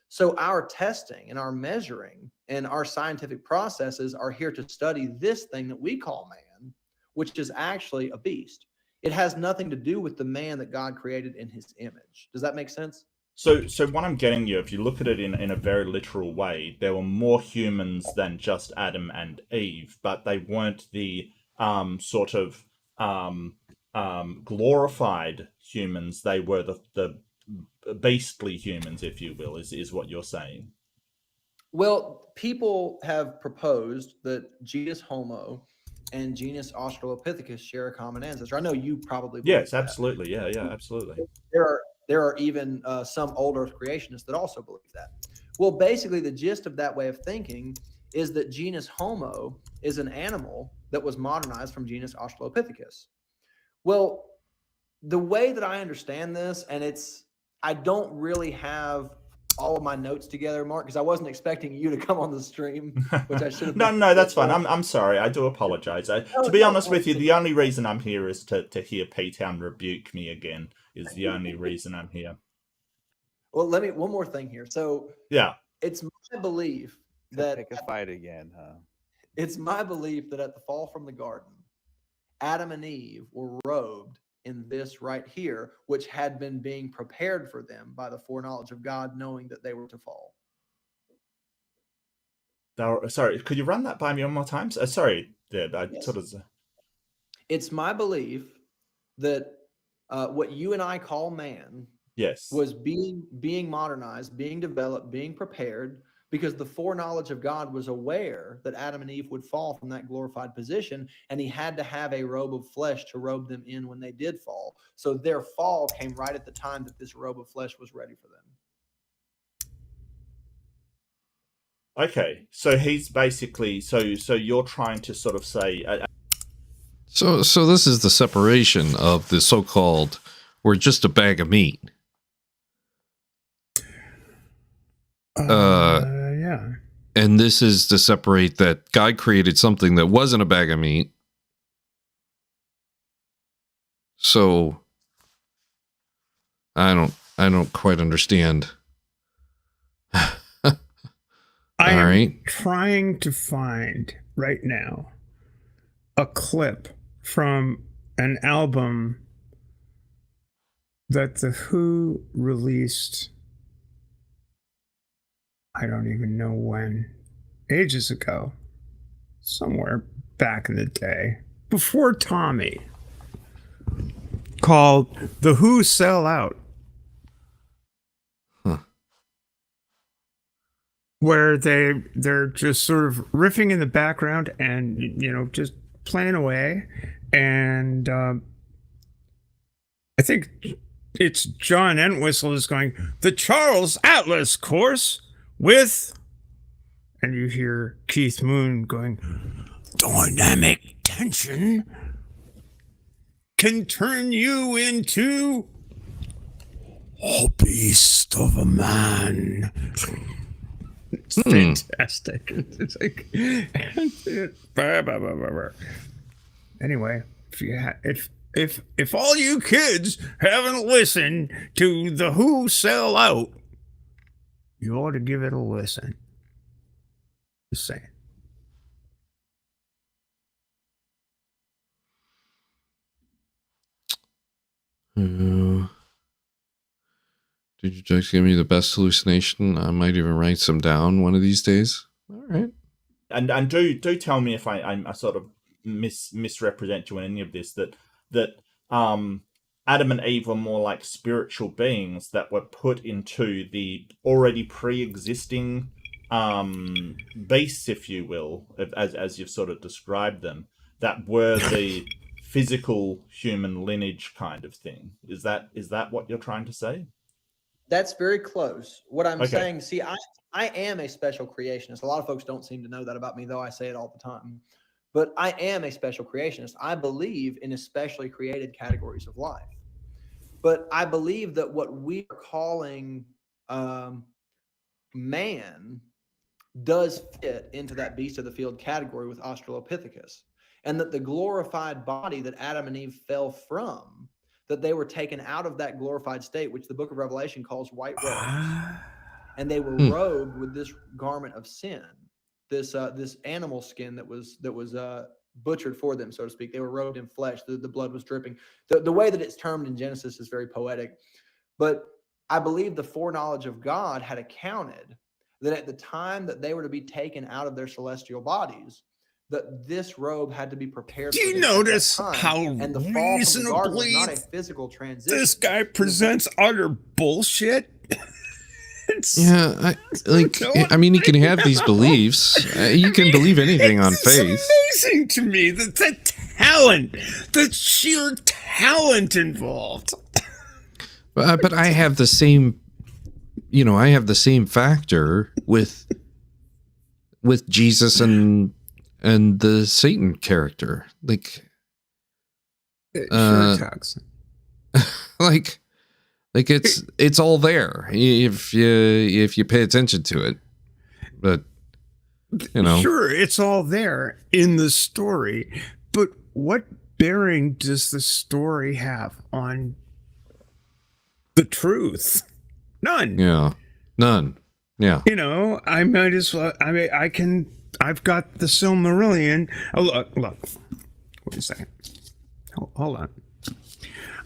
So our testing and our measuring and our scientific processes are here to study this thing that we call man, which is actually a beast. It has nothing to do with the man that God created in his image. Does that make sense? So what I'm getting you, if you look at it in a very literal way, there were more humans than just Adam and Eve, but they weren't the sort of glorified humans. They were the beastly humans, if you will, is what you're saying. Well, people have proposed that genus Homo and genus Australopithecus share a common ancestor. I know you probably believe yes, absolutely, that. yeah, absolutely. There are even some old Earth creationists that also believe that. Well, basically, the gist of that way of thinking is that genus Homo is an animal that was modernized from genus Australopithecus. Well, the way that I understand this, and I don't really have all of my notes together, Mark, because I wasn't expecting you to come on the stream, which I should have. No, that's fine. I'm sorry. I do apologize. To be honest with you, the only reason I'm here is to hear P-Town rebuke me again. Is the only reason I'm here. Well, one more thing here. So yeah, it's my belief that pick a fight again, huh? It's my belief that at the fall from the garden, Adam and Eve were robed in this right here, which had been being prepared for them by the foreknowledge of God, knowing that they were to fall. Sorry, could you run that by me one more time? Sorry, Yes. It's my belief that what you and I call man was being modernized, being developed, being prepared, because the foreknowledge of God was aware that Adam and Eve would fall from that glorified position, and he had to have a robe of flesh to robe them in when they did fall. So their fall came right at the time that this robe of flesh was ready for them. Okay, so he's basically so you're trying to sort of say. So this is the separation of the so-called "we're just a bag of meat." Yeah. And this is to separate that God created something that wasn't a bag of meat. So I don't quite understand. I am trying to find right now a clip from an album that The Who released, I don't even know when, ages ago, somewhere back in the day, before Tommy, called The Who Sell Out. Where they're just sort of riffing in the background and, you know, just playing away. And I think it's John Entwistle is going, the Charles Atlas course with, and you hear Keith Moon going, dynamic tension can turn you into a beast of a man. It's fantastic. It's like, anyway, if all you kids haven't listened to The Who Sell Out, you ought to give it a listen. Just saying. Did you just give me the best hallucination? I might even write some down one of these days. All right. And do tell me if I sort of misrepresent you in any of this, that Adam and Eve were more like spiritual beings that were put into the already pre-existing beasts, if you will, as you've sort of described them, that were the physical human lineage kind of thing. Is that what you're trying to say? That's very close. What I'm saying, see, I am a special creationist. A lot of folks don't seem to know that about me, though I say it all the time. But I am a special creationist. I believe in especially created categories of life. But I believe that what we are calling man does fit into that beast of the field category with Australopithecus. And that the glorified body that Adam and Eve fell from, that they were taken out of that glorified state, which the book of Revelation calls white robes. And they were robed with this garment of sin, this animal skin that was butchered for them, so to speak. They were robed in flesh. The blood was dripping. The way that it's termed in Genesis is very poetic. But I believe the foreknowledge of God had accounted that at the time that they were to be taken out of their celestial bodies, that this robe had to be prepared. Do you notice how reasonably not a physical transition? This guy presents utter bullshit? Yeah, I mean, you can have these beliefs. You can believe anything on faith. It's amazing to me that the talent, the sheer talent involved. But I have the same, I have the same factor with Jesus and the Satan character. Like, sure talks. Like it's all there if you pay attention to it, but sure, it's all there in the story, but what bearing does the story have on the truth? None. Yeah, none. Yeah. I might as well. I mean, I've got the Silmarillion. Oh, look. Wait a second. Hold on.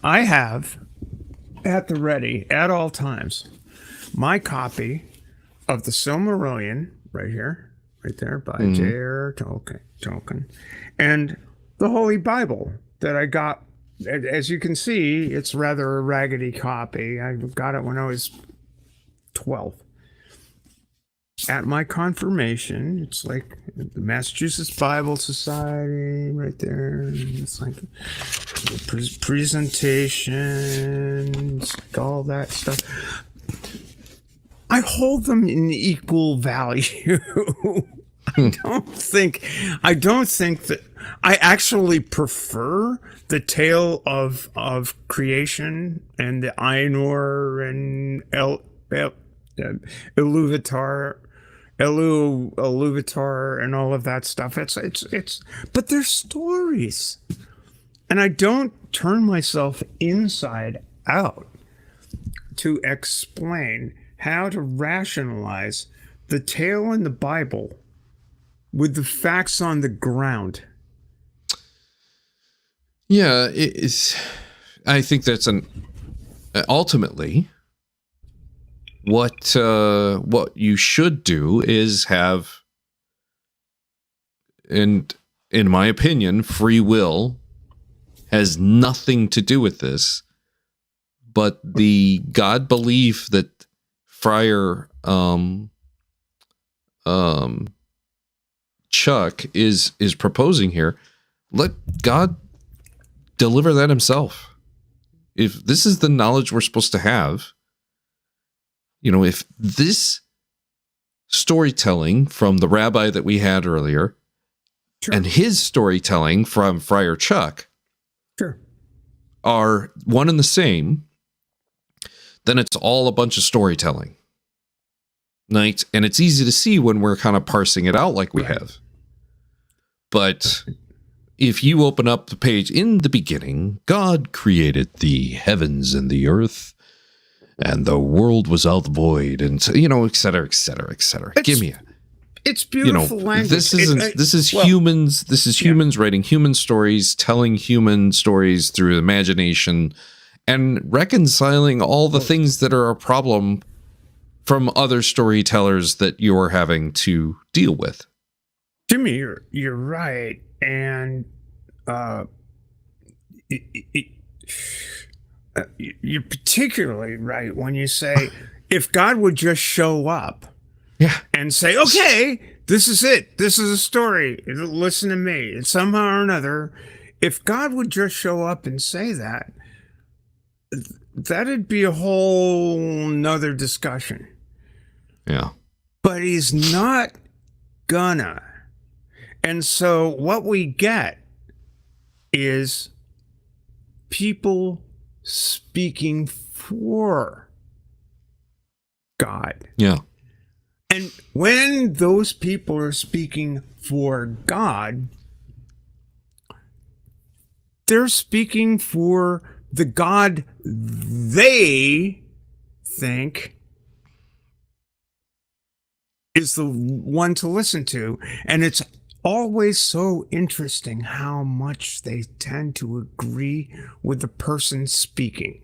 I have at the ready at all times my copy of the Silmarillion right here, right there by J.R. Tolkien, and the Holy Bible that I got. As you can see, it's rather a raggedy copy. I got it when I was 12. At my confirmation, it's like the Massachusetts Bible Society right there. It's like presentations, all that stuff. I hold them in equal value. I don't think that I actually prefer the tale of creation and the Ainur and Iluvatar and all of that stuff. It's but they're stories. And I don't turn myself inside out to explain how to rationalize the tale in the Bible with the facts on the ground. Yeah, I think that's ultimately what you should do is have, and in my opinion, free will has nothing to do with this, but the God belief that Friar Chuck is proposing here. Let God deliver that himself. If this is the knowledge we're supposed to have, if this storytelling from the rabbi that we had earlier, sure, and his storytelling from Friar Chuck, sure, are one and the same, then it's all a bunch of storytelling. Right? And it's easy to see when we're kind of parsing it out like we have. But if you open up the page, in the beginning, God created the heavens and the earth, and the world was out void, and et cetera, et cetera, et cetera. Give me it's beautiful language. This is humans. This is humans writing human stories, telling human stories through imagination, and reconciling all the things that are a problem from other storytellers that you're having to deal with. Jimmy, you're right, and you're particularly right when you say if God would just show up, and say, "Okay, this is it. This is a story. Listen to me." And somehow or another, if God would just show up and say that, that'd be a whole nother discussion. Yeah. But he's not gonna. And so what we get is people speaking for God. Yeah. And when those people are speaking for God, they're speaking for the God they think is the one to listen to. And it's always so interesting how much they tend to agree with the person speaking.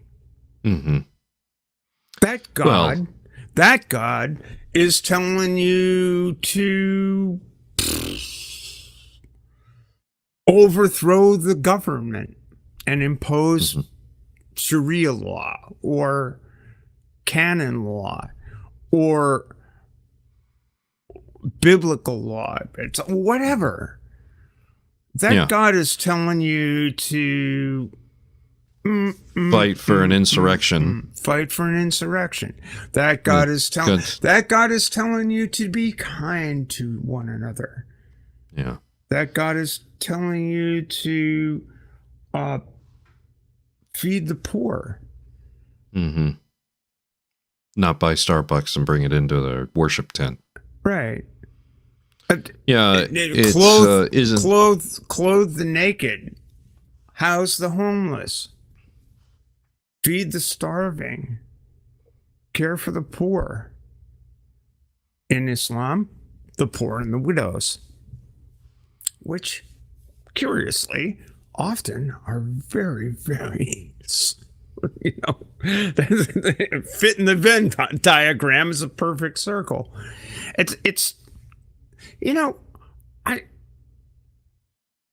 Mm-hmm. That God is telling you to overthrow the government and impose Sharia law or canon law or biblical law. It's whatever. That God is telling you to fight for an insurrection. Fight for an insurrection. That God is telling you to be kind to one another. Yeah. That God is telling you to feed the poor. Mm-hmm. Not buy Starbucks and bring it into their worship tent. Right. Yeah. Clothe the naked. House the homeless. Feed the starving. Care for the poor. In Islam, the poor and the widows. Which, curiously, often are very, very, fit in the Venn diagram is a perfect circle. It's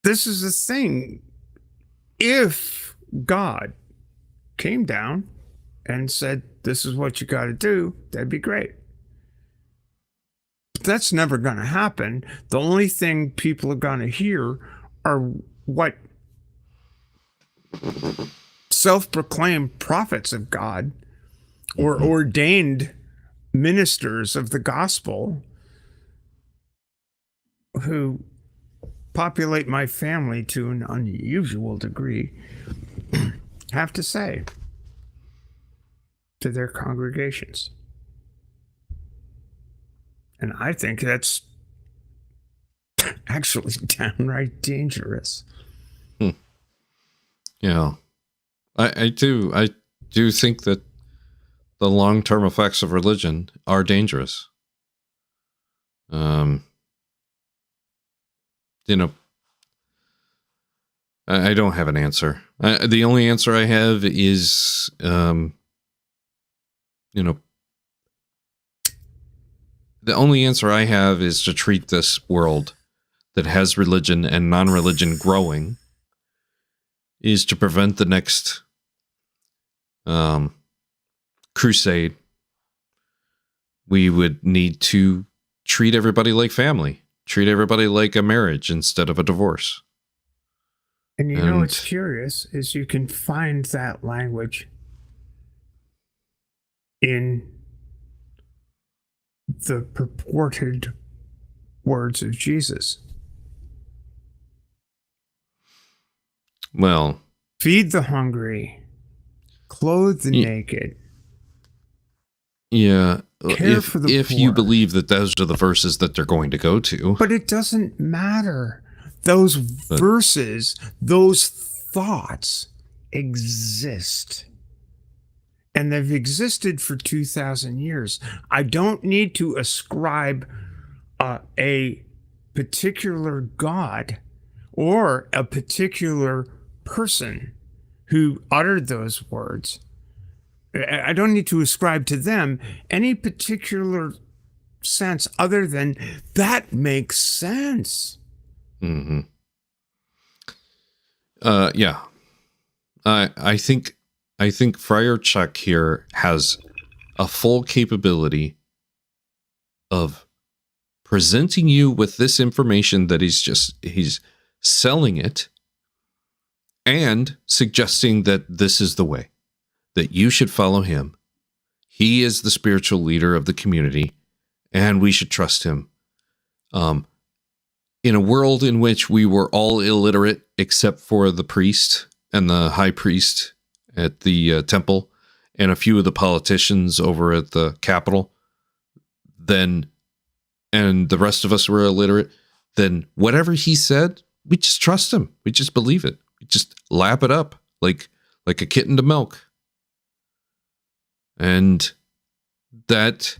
this is the thing. If God came down and said, this is what you got to do, that'd be great. But that's never going to happen. The only thing people are going to hear are what self-proclaimed prophets of God or ordained ministers of the gospel who populate my family to an unusual degree have to say to their congregations. And I think that's actually downright dangerous. Yeah. I do think that the long-term effects of religion are dangerous. I don't have an answer. The only answer I have is, the only answer I have is to treat this world that has religion and non-religion growing is to prevent the next crusade. We would need to treat everybody like family, treat everybody like a marriage instead of a divorce. And you know what's curious is you can find that language in the purported words of Jesus. Well, feed the hungry, clothe the naked. Yeah, care for the if poor. you believe that those are the verses that they're going to go to. But it doesn't matter. Those verses, those thoughts exist. And they've existed for 2,000 years. I don't need to ascribe a particular God or a particular person who uttered those words. I don't need to ascribe to them any particular sense other than that makes sense. Mm-hmm. Yeah. I think Friar Chuck here has a full capability of presenting you with this information that he's selling it and suggesting that this is the way, that you should follow him. He is the spiritual leader of the community and we should trust him. In a world in which we were all illiterate except for the priest and the high priest at the temple and a few of the politicians over at the Capitol, and the rest of us were illiterate, then whatever he said, we just trust him. We just believe it. We just lap it up like a kitten to milk. And that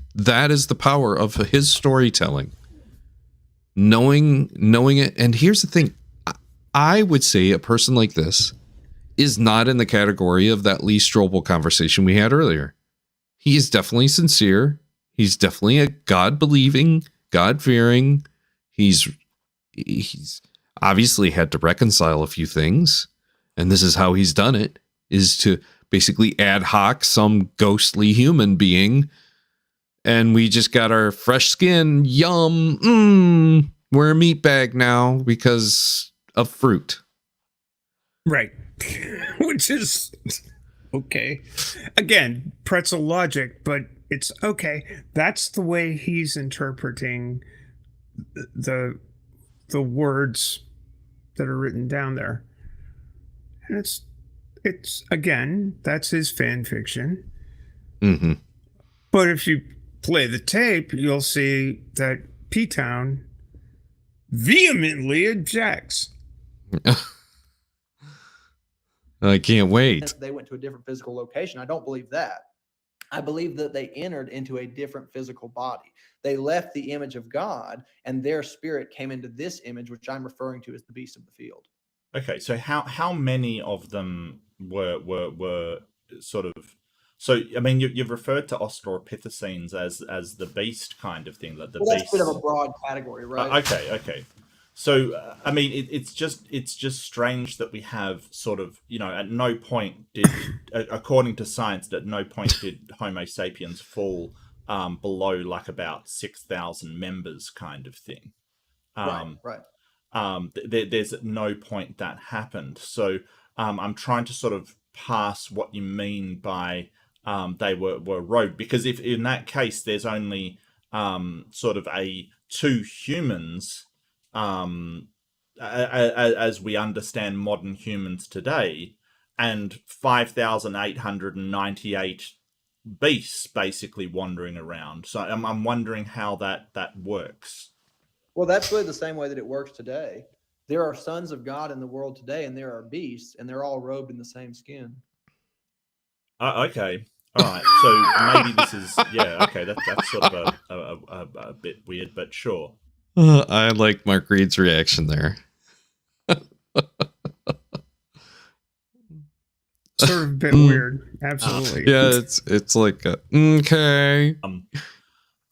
is the power of his storytelling. Knowing it. And here's the thing. I would say a person like this is not in the category of that Lee Strobel conversation we had earlier. He is definitely sincere. He's definitely a God-believing, God-fearing. He's obviously had to reconcile a few things. And this is how he's done it, is to basically ad hoc some ghostly human being. And we just got our fresh skin. Yum. We're a meat bag now because of fruit. Right. Which is okay. Again, pretzel logic, but it's okay. That's the way he's interpreting the words that are written down there. And it's again, that's his fan fiction. Mm-hmm. But if you play the tape, you'll see that P-Town vehemently objects. I can't wait. They went to a different physical location. I don't believe that. I believe that they entered into a different physical body. They left the image of God and their spirit came into this image, which I'm referring to as the beast of the field. Okay, so how many of them were sort of? So I mean, you've referred to Australopithecines as the beast kind of thing, like the Well, that's beast. a bit of a broad category, right? Okay. So I mean, it's just strange that we have sort of, at no point did, according to science, at no point did Homo sapiens fall below like about 6,000 members, kind of thing. Right. There's at no point that happened. So I'm trying to sort of pass what you mean by they were rogue, because if in that case there's only sort of two humans as we understand modern humans today, and 5,898 beasts basically wandering around. So I'm wondering how that works. Well, that's really the same way that it works today. There are sons of God in the world today, and there are beasts, and they're all robed in the same skin. Okay. All right. So maybe this is, okay. That's sort of a bit weird, but sure. I like Mark Reed's reaction there. Sort of a bit weird. Absolutely. Yeah, it's like okay.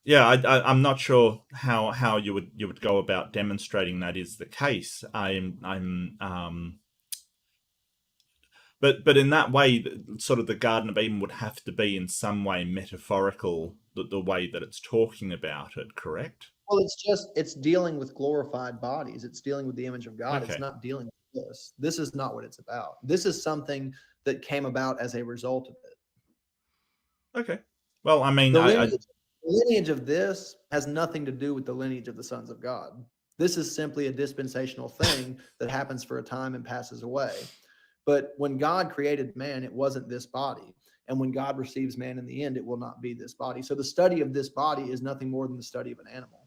Yeah, I'm not sure how you would go about demonstrating that is the case. But in that way, sort of the Garden of Eden would have to be in some way metaphorical, the way that it's talking about it, correct? Well, it's dealing with glorified bodies. It's dealing with the image of God. Okay. It's not dealing with this. This is not what it's about. This is something that came about as a result of it. Okay. Well, I mean, the lineage of this has nothing to do with the lineage of the sons of God. This is simply a dispensational thing that happens for a time and passes away. But when God created man, it wasn't this body. And when God receives man in the end, it will not be this body. So the study of this body is nothing more than the study of an animal.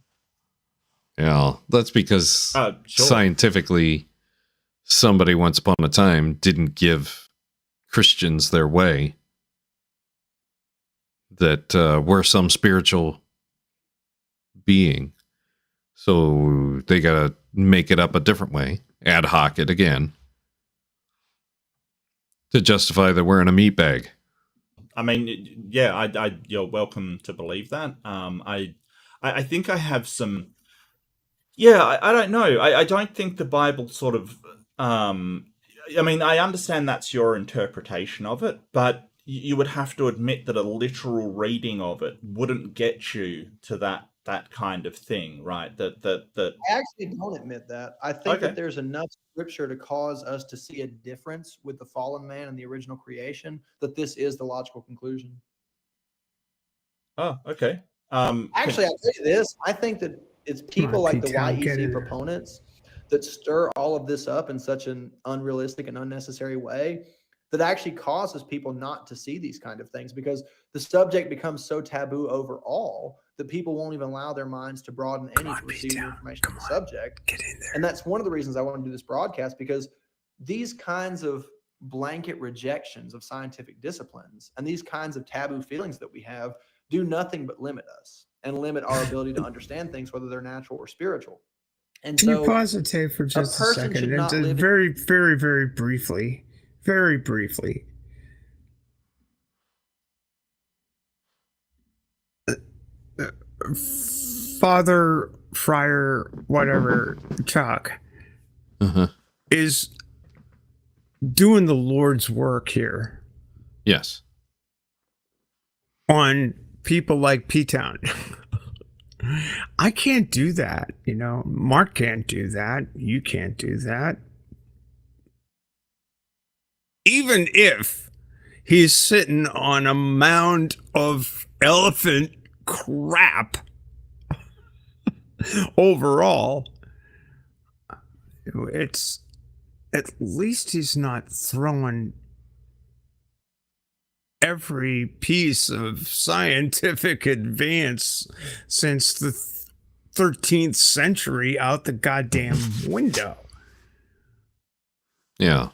Yeah, that's because scientifically, somebody once upon a time didn't give Christians their way. That we're some spiritual being. So they got to make it up a different way, ad hoc it again, to justify that we're in a meat bag. I mean, yeah, you're welcome to believe that. I think I have some. Yeah, I don't know. I don't think the Bible sort of. I mean, I understand that's your interpretation of it, but you would have to admit that a literal reading of it wouldn't get you to that kind of thing, right? That I actually don't admit that. I think that there's enough scripture to cause us to see a difference with the fallen man and the original creation, that this is the logical conclusion. Oh, okay. Actually, I'll tell you this. I think that it's people like the YEC proponents that stir all of this up in such an unrealistic and unnecessary way that actually causes people not to see these kind of things, because the subject becomes so taboo overall that people won't even allow their minds to broaden any to receive the information on the subject. Get in there. And that's one of the reasons I want to do this broadcast, because these kinds of blanket rejections of scientific disciplines and these kinds of taboo feelings that we have do nothing but limit us and limit our ability to understand things, whether they're natural or spiritual. And Can so you pause the tape for just a second? And just very, very, very briefly. Very briefly. Father, Friar, whatever, Chuck, is doing the Lord's work here. Yes. On people like P-Town. I can't do that, you know. Mark can't do that. You can't do that. Even if he's sitting on a mound of elephant crap overall, it's at least he's not throwing every piece of scientific advance since the 13th century out the goddamn window. Yeah.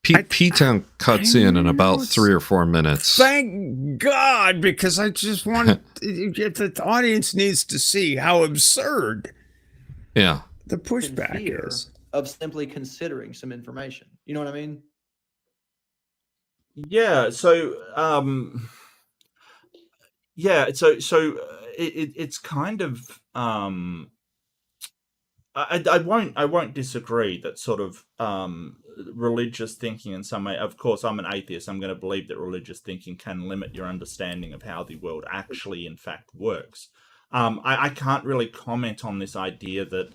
P-Town cuts in about 3 or 4 minutes. Thank God, because I just want the audience needs to see how absurd the pushback is. of simply considering some information. You know what I mean? Yeah. So, it's kind of I won't disagree that sort of religious thinking in some way. Of course, I'm an atheist. I'm going to believe that religious thinking can limit your understanding of how the world actually, in fact, works. I can't really comment on this idea that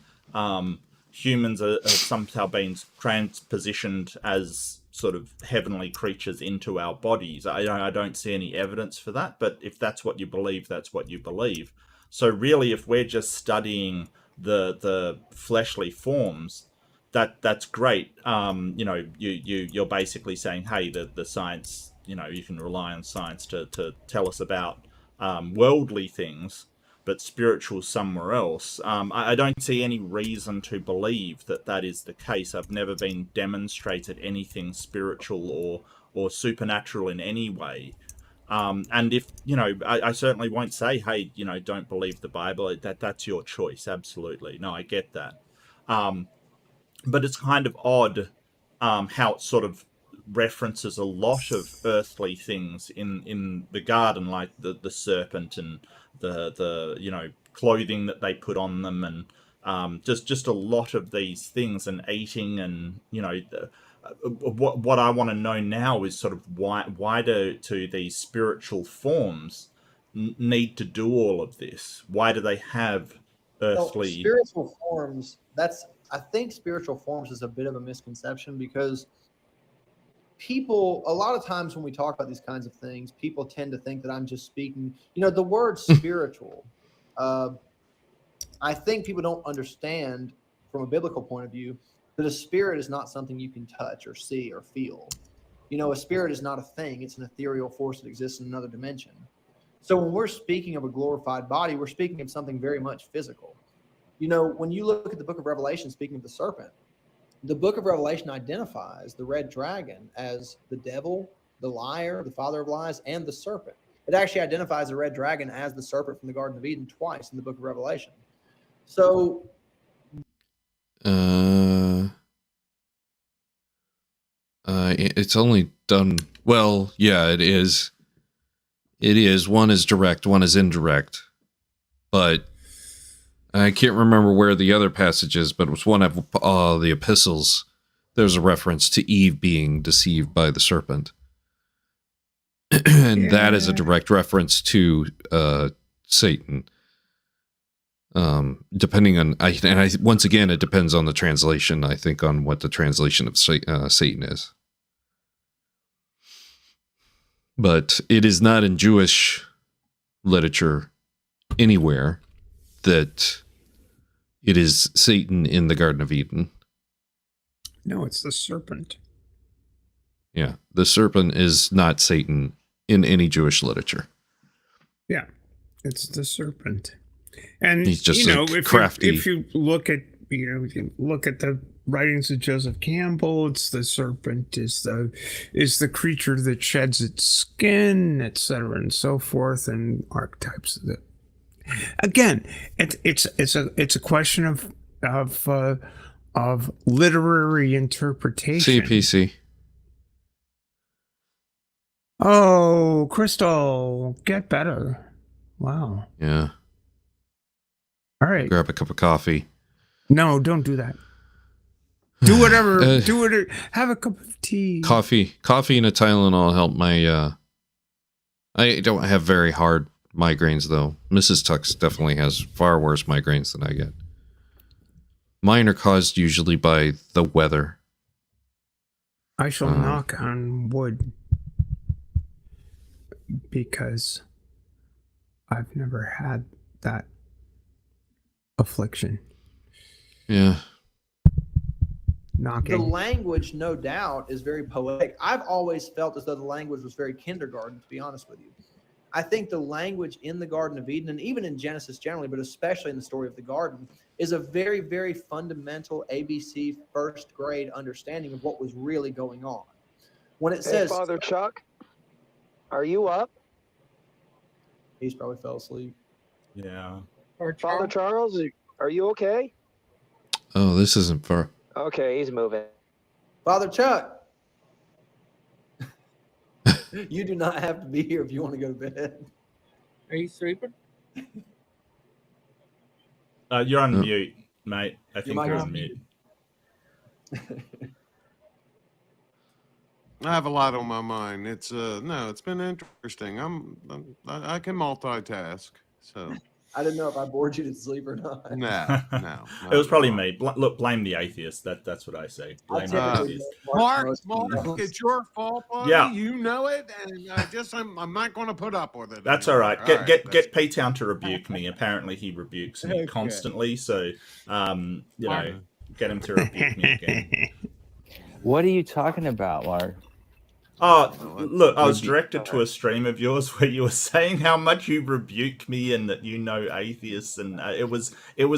humans are somehow being transpositioned as sort of heavenly creatures into our bodies. I don't see any evidence for that, but if that's what you believe, that's what you believe. So really, if we're just studying the fleshly forms, that's great. You're basically saying, hey, the science, you can rely on science to tell us about worldly things, but spiritual somewhere else. I don't see any reason to believe that is the case. I've never been demonstrated anything spiritual or supernatural in any way. And if, I certainly won't say, hey, don't believe the Bible. That's your choice. Absolutely. No, I get that. But it's kind of odd how it sort of references a lot of earthly things in the garden, like the serpent and the clothing that they put on them, and just a lot of these things, and eating, and what I want to know now is sort of why do these spiritual forms need to do all of this? Why do they have earthly spiritual forms? I think spiritual forms is a bit of a misconception, because people, a lot of times when we talk about these kinds of things, people tend to think that I'm just speaking, the word spiritual. I think people don't understand from a biblical point of view that a spirit is not something you can touch or see or feel. A spirit is not a thing. It's an ethereal force that exists in another dimension. So when we're speaking of a glorified body, we're speaking of something very much physical. When you look at the book of Revelation, speaking of the serpent, the book of Revelation identifies the red dragon as the devil, the liar, the father of lies, and the serpent. It actually identifies the red dragon as the serpent from the Garden of Eden twice in the book of Revelation. So it's only done well. Yeah, it is. One is direct, one is indirect, but I can't remember where the other passage is, but it was one of the epistles. There's a reference to Eve being deceived by the serpent. And that is a direct reference to Satan. Depending on, once again, it depends on the translation, I think, on what the translation of Satan is. But it is not in Jewish literature anywhere that it is Satan in the Garden of Eden. No, it's the serpent. Yeah, the serpent is not Satan in any Jewish literature. Yeah, it's the serpent. And he's just crafty. If you look at the writings of Joseph Campbell, it's the serpent is the creature that sheds its skin, etc., and so forth, and archetypes of it. Again, it's a question of literary interpretation. CPC. Oh, Crystal, get better. Wow. Yeah. All right. Grab a cup of coffee. No, don't do that. Do whatever. Do it. Have a cup of tea. Coffee and a Tylenol help my. I don't have very hard migraines though. Mrs. Tux definitely has far worse migraines than I get. Mine are caused usually by the weather. I shall knock on wood because I've never had that affliction. Yeah. The language, no doubt, is very poetic. I've always felt as though the language was very kindergarten, to be honest with you. I think the language in the Garden of Eden, and even in Genesis generally, but especially in the story of the garden, is a very, very fundamental ABC first grade understanding of what was really going on. When it says, Father Chuck, are you up? He's probably fell asleep. Yeah. Father Charles, are you okay? Oh, this isn't far. Okay, he's moving. Father Chuck, you do not have to be here if you want to go to bed. Are you sleeping? You're on mute, mate. I think mic you're is on mute. I have a lot on my mind. It's it's been interesting. I can multitask. So I didn't know if I bored you to sleep or not. no. It was probably me. Look, blame the atheist. That's what I say. Blame the atheist. Mark, it's your fault, buddy. Yeah. You know it, and I'm not going to put up with it. That's anymore. all right. Get P-Town to rebuke me. Apparently, he rebukes me constantly. So, get him to rebuke me again. What are you talking about, Mark? Look, I was directed to a stream of yours where you were saying how much you rebuke me and that you know atheists, and it was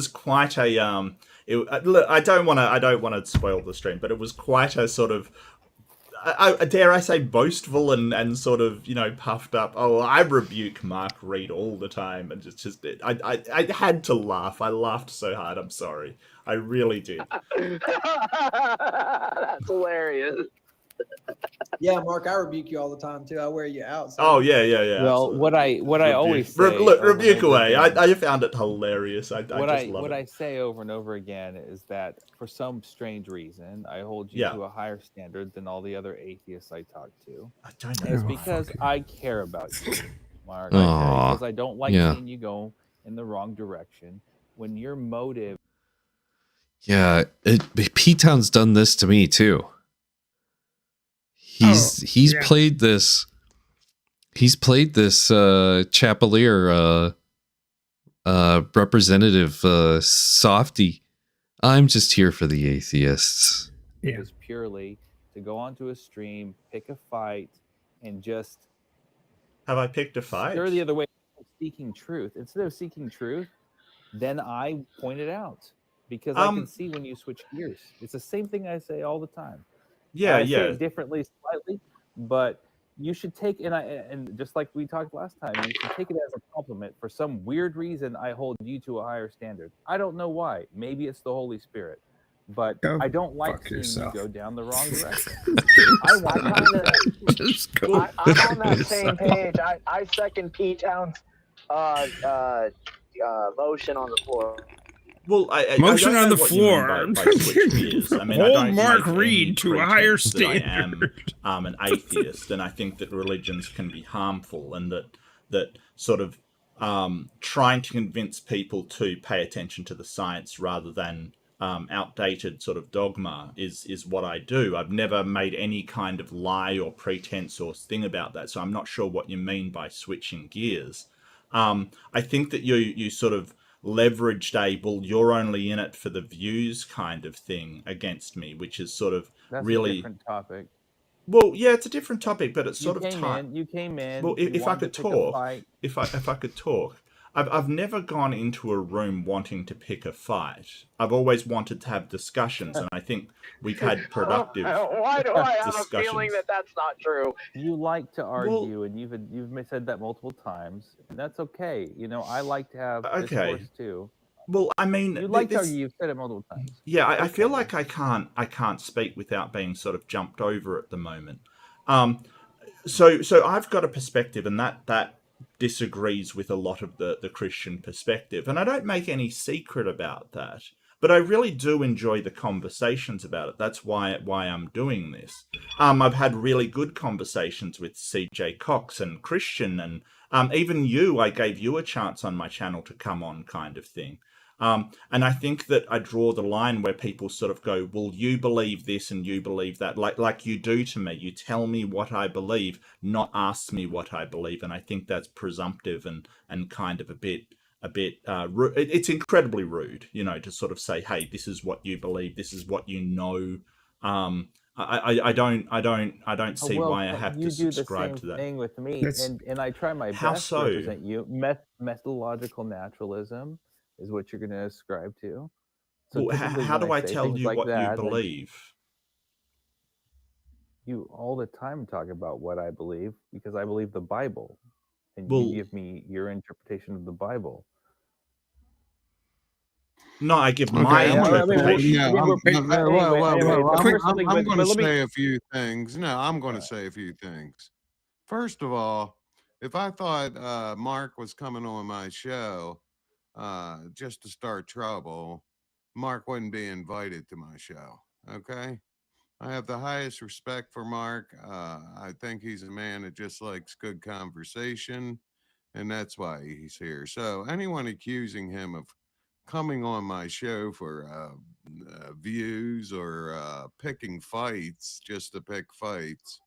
quite a look, I don't want to spoil the stream, but it was quite a sort of, I dare I say, boastful and sort of puffed up. Oh, I rebuke Mark Reed all the time, and I had to laugh. I laughed so hard. I'm sorry, I really did. That's hilarious. Yeah, Mark, I rebuke you all the time too. I wear you out. So. Oh yeah. Well, absolutely. what I always say, look, rebuke away. I found it hilarious. I just love it. What I say over and over again is that for some strange reason, I hold you to a higher standard than all the other atheists I talk to. I don't know. And it's because I care about you, Mark. Because I don't like seeing you go in the wrong direction when your motive. Yeah, P-Town's done this to me too. He's played this Chapelier representative softy. I'm just here for the atheists. It was purely to go onto a stream, pick a fight, and just have I picked a fight? Or the other way, seeking truth. Instead of seeking truth, then I point it out because I can see when you switch gears. It's the same thing I say all the time. I say it differently slightly, but you should take and just like we talked last time, you should take it as a compliment. For some weird reason, I hold you to a higher standard. I don't know why. Maybe it's the Holy Spirit, but I don't like seeing you go down the wrong direction. I'm on that same page. I second P-Town's motion on the floor. Well, motion on the floor. Hold Mark Reed to a higher standard. I am an atheist, and I think that religions can be harmful, and that sort of trying to convince people to pay attention to the science rather than outdated sort of dogma is what I do. I've never made any kind of lie or pretense or thing about that, so I'm not sure what you mean by switching gears. I think that you sort of leveraged you're only in it for the views kind of thing against me, which is sort of really a different topic. Well, yeah, it's a different topic, but it's sort of time. You came in. Well, if I could talk, if I could talk, I've never gone into a room wanting to pick a fight. I've always wanted to have discussions, and I think we've had productive Why do I have discussions. a feeling that that's not true? You like to argue, and you've said that multiple times, and that's okay. I like to have discourse too. Well, I mean, you like to argue. You've said it multiple times. Yeah, I feel like I can't speak without being sort of jumped over at the moment. So I've got a perspective, and that disagrees with a lot of the Christian perspective, and I don't make any secret about that. But I really do enjoy the conversations about it. That's why I'm doing this. I've had really good conversations with CJ Cox and Christian, and even you. I gave you a chance on my channel to come on, kind of thing. And I think that I draw the line where people sort of go, well, you believe this and you believe that, like you do to me. You tell me what I believe, not ask me what I believe. And I think that's presumptive and kind of a bit rude. It's incredibly rude, to sort of say, hey, this is what you believe, this is what you know. I don't see why I have to subscribe to that. Thing with me, and I try my best to represent you. Methodological naturalism is what you're going to ascribe to. So well, how do I tell you what you believe? You all the time talk about what I believe because I believe the Bible, and you give me your interpretation of the Bible. No, I give Okay, my I'm gonna interpretation. I'm going to say a few things. No, I'm going to say a few things. First of all, if I thought Mark was coming on my show just to start trouble, Mark wouldn't be invited to my show. Okay. I have the highest respect for Mark. I think he's a man that just likes good conversation, and that's why he's here. So anyone accusing him of coming on my show for views or picking fights just to pick fights,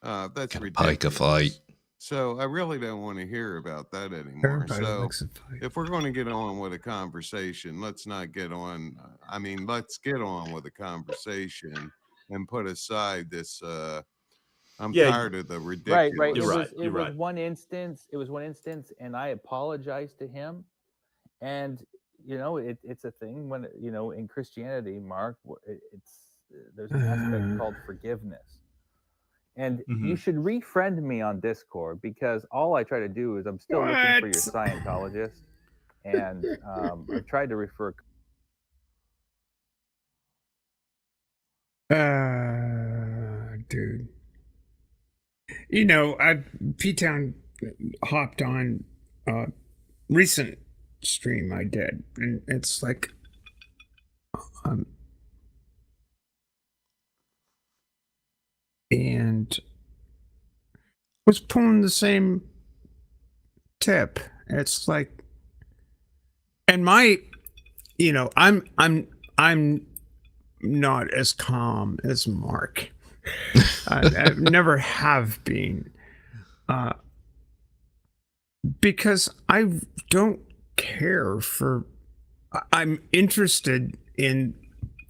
that's ridiculous. Pike a fight. So I really don't want to hear about that anymore. Everybody So likes a fight. if we're going to get on with a conversation, let's not get on. I mean, let's get on with a conversation and put aside this. I'm tired of the ridiculous. Right. It was one instance. It was one instance, and I apologized to him. And it's a thing when in Christianity, Mark, there's an aspect called forgiveness. And you should refriend me on Discord, because all I try to do is I'm still looking for your Scientologist, and I've tried to refer. Dude. P-Town hopped on recent stream I did, and it's like and was pulling the same tip. It's like, and I'm not as calm as Mark. I never have been, because I don't care for. I'm interested in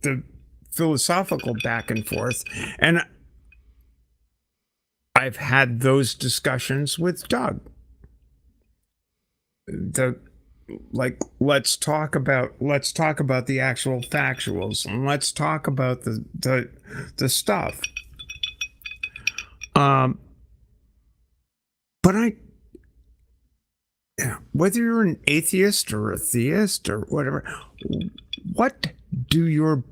the philosophical back and forth, and I've had those discussions with Doug. Let's talk about the actual factuals, and let's talk about the stuff. But whether you're an atheist or a theist or whatever, what do your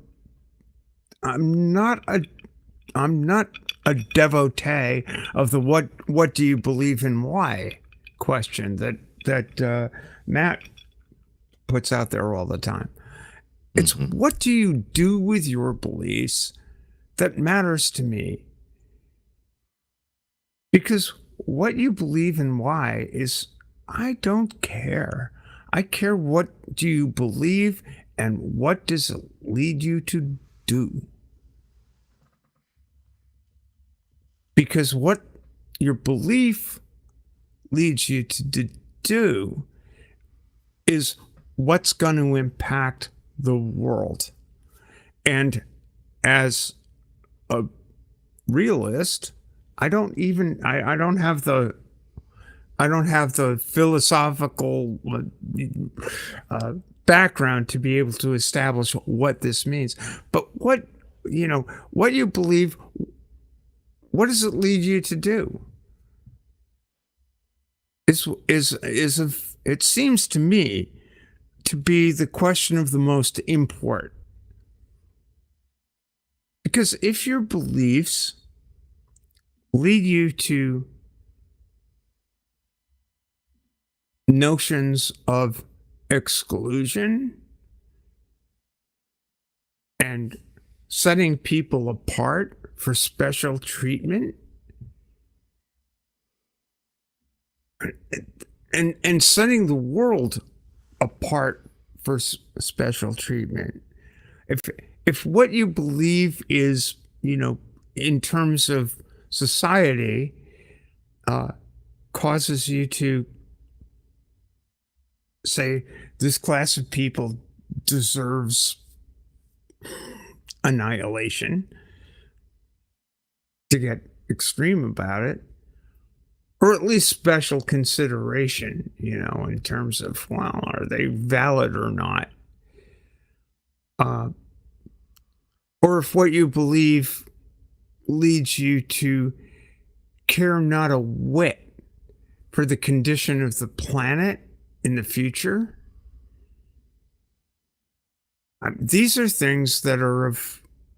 I'm not a devotee of the what do you believe in why question that Matt puts out there all the time. It's what do you do with your beliefs that matters to me. Because what you believe and why is, I don't care. I care what do you believe and what does it lead you to do. Because what your belief leads you to do is what's going to impact the world. And as a realist, I don't have the philosophical background to be able to establish what this means. But what you believe, what does it lead you to do? It seems to me to be the question of the most import. Because if your beliefs lead you to notions of exclusion and setting people apart for special treatment and setting the world apart for special treatment, if what you believe is, in terms of society, causes you to say this class of people deserves annihilation, to get extreme about it, or at least special consideration, in terms of, well, are they valid or not? Or if what you believe leads you to care not a whit for the condition of the planet in the future, These are things that are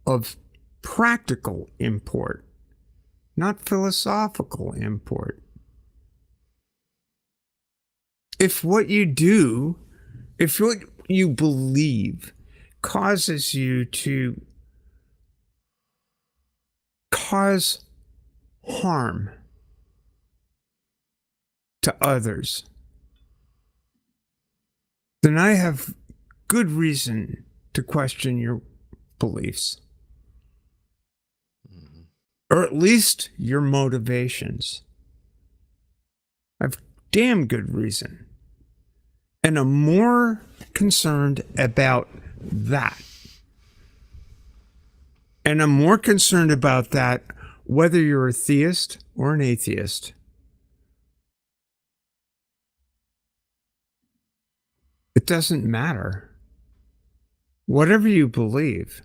of practical import, not philosophical import. If what you do, if what you believe causes you to cause harm to others, then I have good reason to question your beliefs. Or at least your motivations. I've damn good reason. And I'm more concerned about that. And I'm more concerned about that whether you're a theist or an atheist. It doesn't matter. Whatever you believe.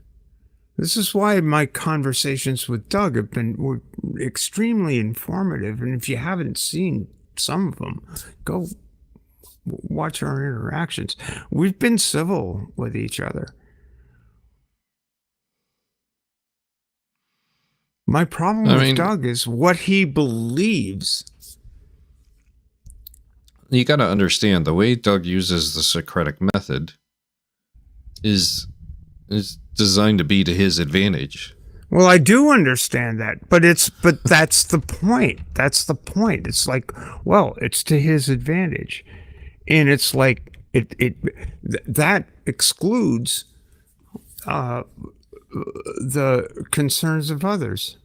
This is why my conversations with Doug were extremely informative. And if you haven't seen some of them, go watch our interactions. We've been civil with each other. My problem with Doug is what he believes. You got to understand the way Doug uses the Socratic method is designed to be to his advantage. Well, I do understand that, but that's the point. That's the point. It's like, well, it's to his advantage, and it's like that excludes the concerns of others,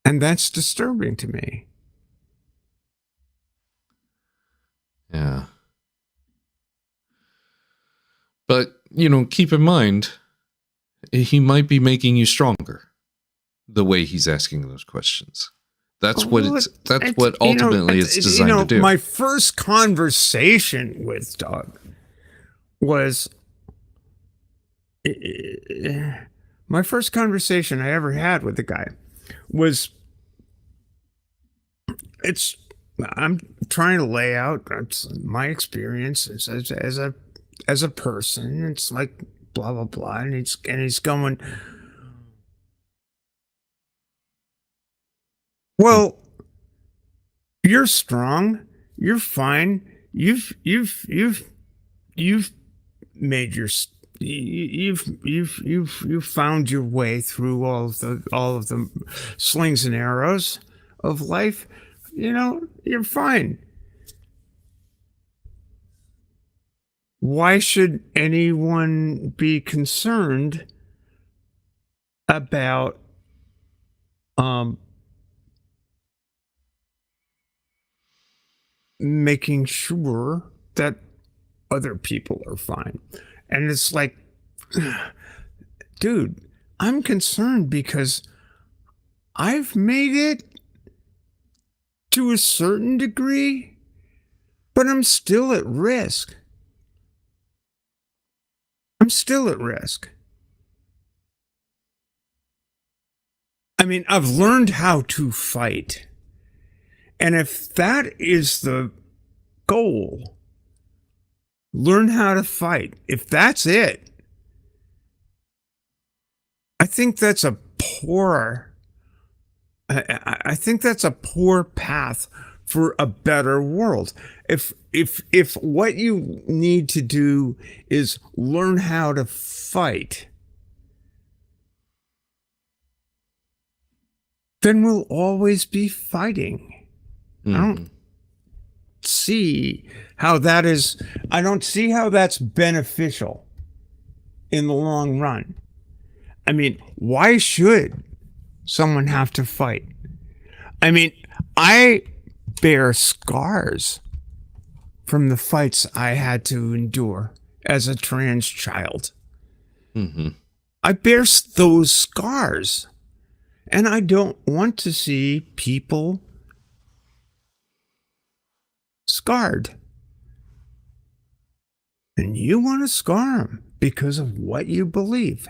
and that's disturbing to me. Yeah. But, keep in mind, he might be making you stronger the way he's asking those questions. That's what ultimately it's designed to do. My first conversation with Doug was my first conversation I ever had with the guy was I'm trying to lay out my experience as a person. It's like blah blah blah, and he's going, well, you're strong, you're fine, you've made your you've found your way through all of the slings and arrows of life. You're fine. Why should anyone be concerned about making sure that other people are fine? And it's like, dude, I'm concerned because I've made it to a certain degree, but I'm still at risk. I'm still at risk. I mean, I've learned how to fight. And if that is the goal, learn how to fight. If that's it, I think that's a poor path for a better world. If what you need to do is learn how to fight, then we'll always be fighting. I don't see how that's beneficial in the long run. I mean, why should someone have to fight? I mean, I bear scars from the fights I had to endure as a trans child. I bear those scars, and I don't want to see people scarred. And you want to scar them because of what you believe.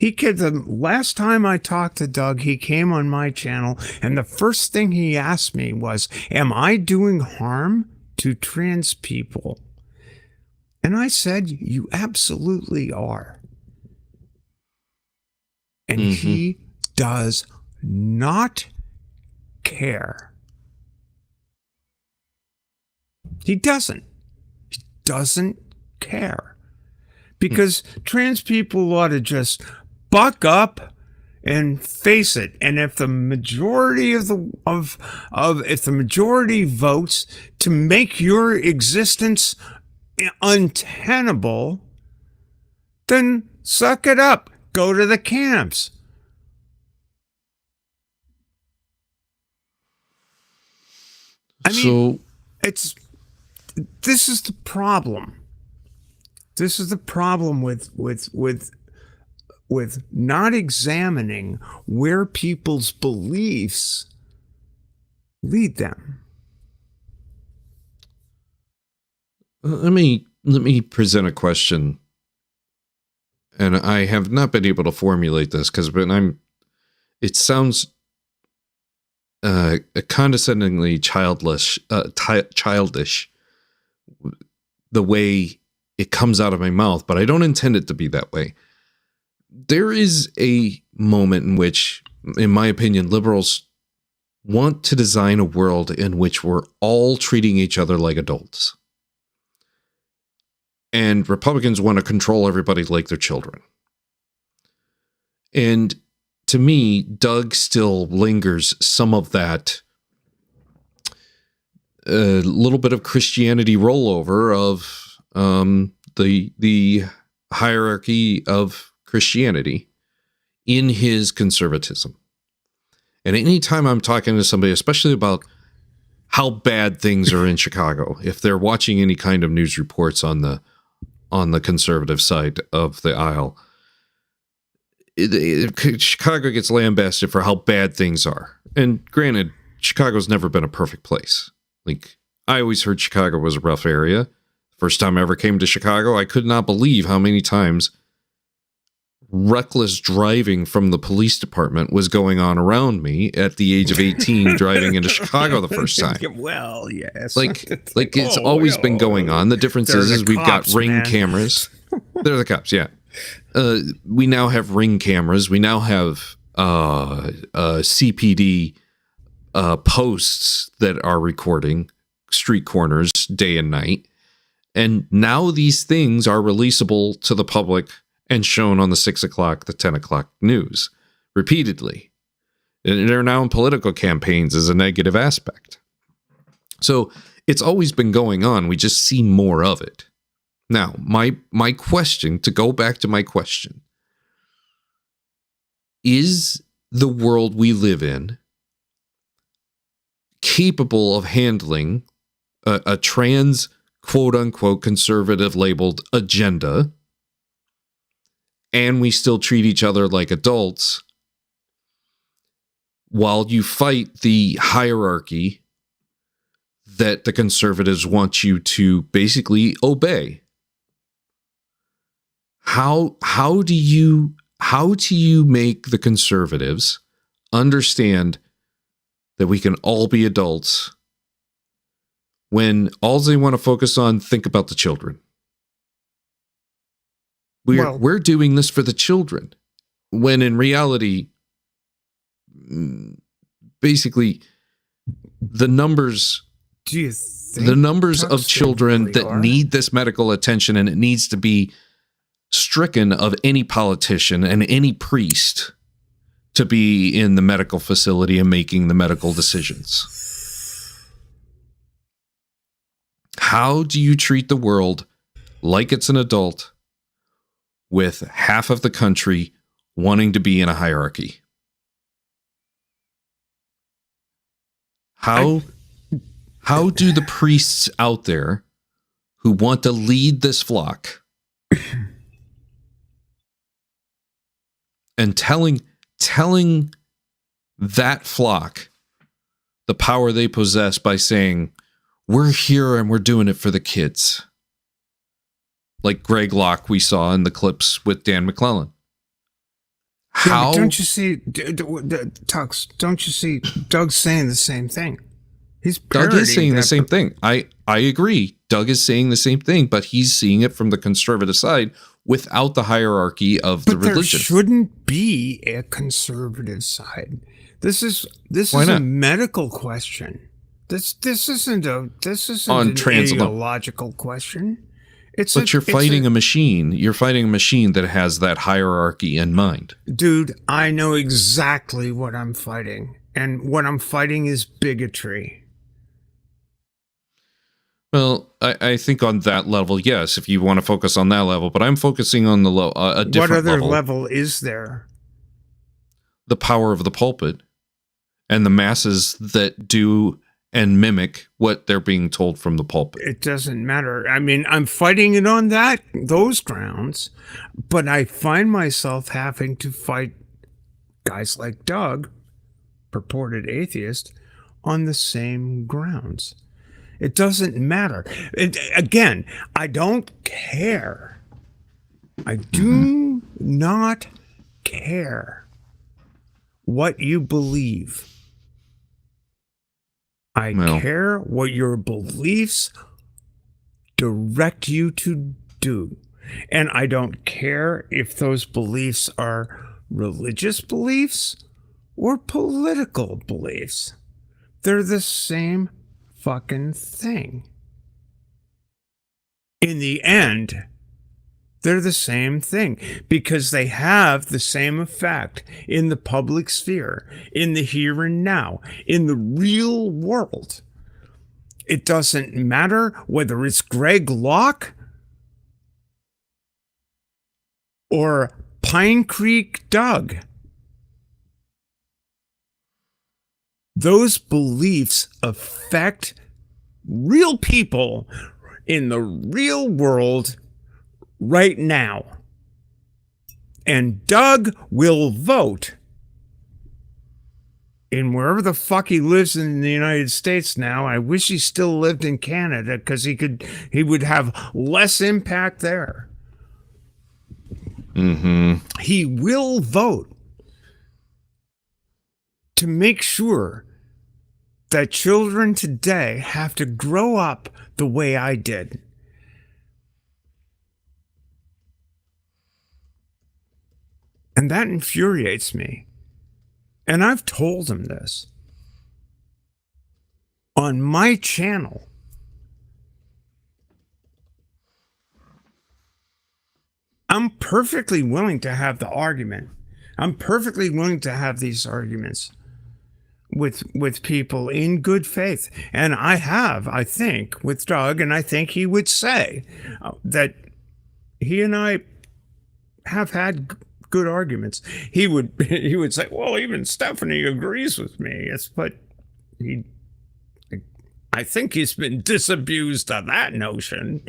The last time I talked to Doug, he came on my channel, and the first thing he asked me was, am I doing harm to trans people? And I said, you absolutely are. And he does not care. He doesn't. He doesn't care. Because trans people ought to just buck up and face it. And if the majority if the majority votes to make your existence untenable, then suck it up. Go to the camps. I mean, this is the problem. This is the problem with not examining where people's beliefs lead them. Let me present a question, and I have not been able to formulate this because it sounds condescendingly childish the way it comes out of my mouth, but I don't intend it to be that way. There is a moment in which, in my opinion, liberals want to design a world in which we're all treating each other like adults. And Republicans want to control everybody like their children. And to me, Doug still lingers some of that little bit of Christianity rollover of the hierarchy of Christianity in his conservatism. And anytime I'm talking to somebody, especially about how bad things are in Chicago, if they're watching any kind of news reports on the conservative side of the aisle, Chicago gets lambasted for how bad things are. And granted, Chicago's never been a perfect place. Like, I always heard Chicago was a rough area. First time I ever came to Chicago, I could not believe how many times reckless driving from the police department was going on around me at the age of 18 driving into Chicago the first time. Well, yes. Like it's always been going on. The difference is we've got ring cameras. They're the cops, yeah. We now have ring cameras. We now have CPD posts that are recording street corners day and night. And now these things are releasable to the public and shown on the 6 o'clock, the 10 o'clock news repeatedly. And they're now in political campaigns as a negative aspect. So it's always been going on. We just see more of it. Now, my question, to go back to my question, is the world we live in capable of handling a trans, quote-unquote, conservative labeled agenda, and we still treat each other like adults while you fight the hierarchy that the conservatives want you to basically obey? How do you make the conservatives understand that we can all be adults when all they want to focus on, think about the children? We're doing this for the children, when in reality, basically, the numbers of children that need this medical attention, and it needs to be stricken of any politician and any priest to be in the medical facility and making the medical decisions. How do you treat the world like it's an adult with half of the country wanting to be in a hierarchy? How do the priests out there who want to lead this flock and telling that flock the power they possess by saying, we're here and we're doing it for the kids, like Greg Locke we saw in the clips with Dan McClellan? How? Don't you see, Tux, don't you see Doug's saying the same thing? Doug is saying the same thing. I agree. Doug is saying the same thing, but he's seeing it from the conservative side without the hierarchy of the religion. There shouldn't be a conservative side. This is Why a not? medical question. This isn't an ideological question. You're fighting a machine. You're fighting a machine that has that hierarchy in mind. Dude, I know exactly what I'm fighting. And what I'm fighting is bigotry. Well, I think on that level, yes, if you want to focus on that level, but I'm focusing on the a different What other level. level is there? The power of the pulpit and the masses that do and mimic what they're being told from the pulpit. It doesn't matter. I mean, I'm fighting it on those grounds, but I find myself having to fight guys like Doug, purported atheist, on the same grounds. It doesn't matter. Again, I don't care. I do not care what you believe. I care what your beliefs direct you to do. And I don't care if those beliefs are religious beliefs or political beliefs. They're the same fucking thing. In the end, they're the same thing because they have the same effect in the public sphere, in the here and now, in the real world. It doesn't matter whether it's Greg Locke or Pine Creek Doug. Those beliefs affect real people in the real world right now. And Doug will vote in wherever the fuck he lives in the United States now. I wish he still lived in Canada because he would have less impact there. He will vote to make sure that children today have to grow up the way I did. And that infuriates me. And I've told him this on my channel. I'm perfectly willing to have the argument. I'm perfectly willing to have these arguments with people in good faith. And I have, I think, with Doug, and I think he would say that he and I have had good arguments. He would say, well, even Stephanie agrees with me. But I think he's been disabused of that notion.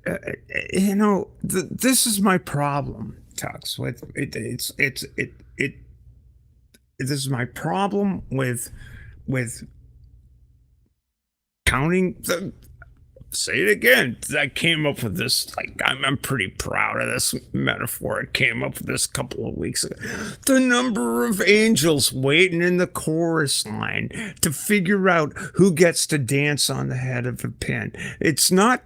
This is my problem, Tux. With this is my problem with counting. Say it again. I came up with this. I'm pretty proud of this metaphor. I came up with this a couple of weeks ago. The number of angels waiting in the chorus line to figure out who gets to dance on the head of a pin. It's not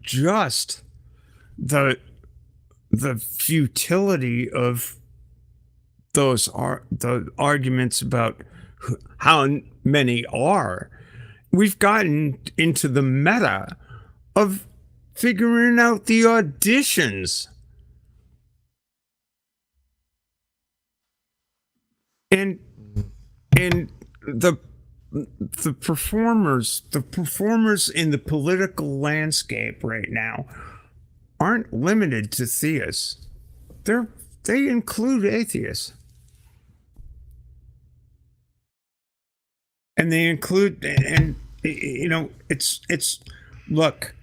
just the futility of the arguments about how many are. We've gotten into the meta of figuring out the auditions. And the performers in the political landscape right now aren't limited to theists. They include atheists. And they include, and it's look,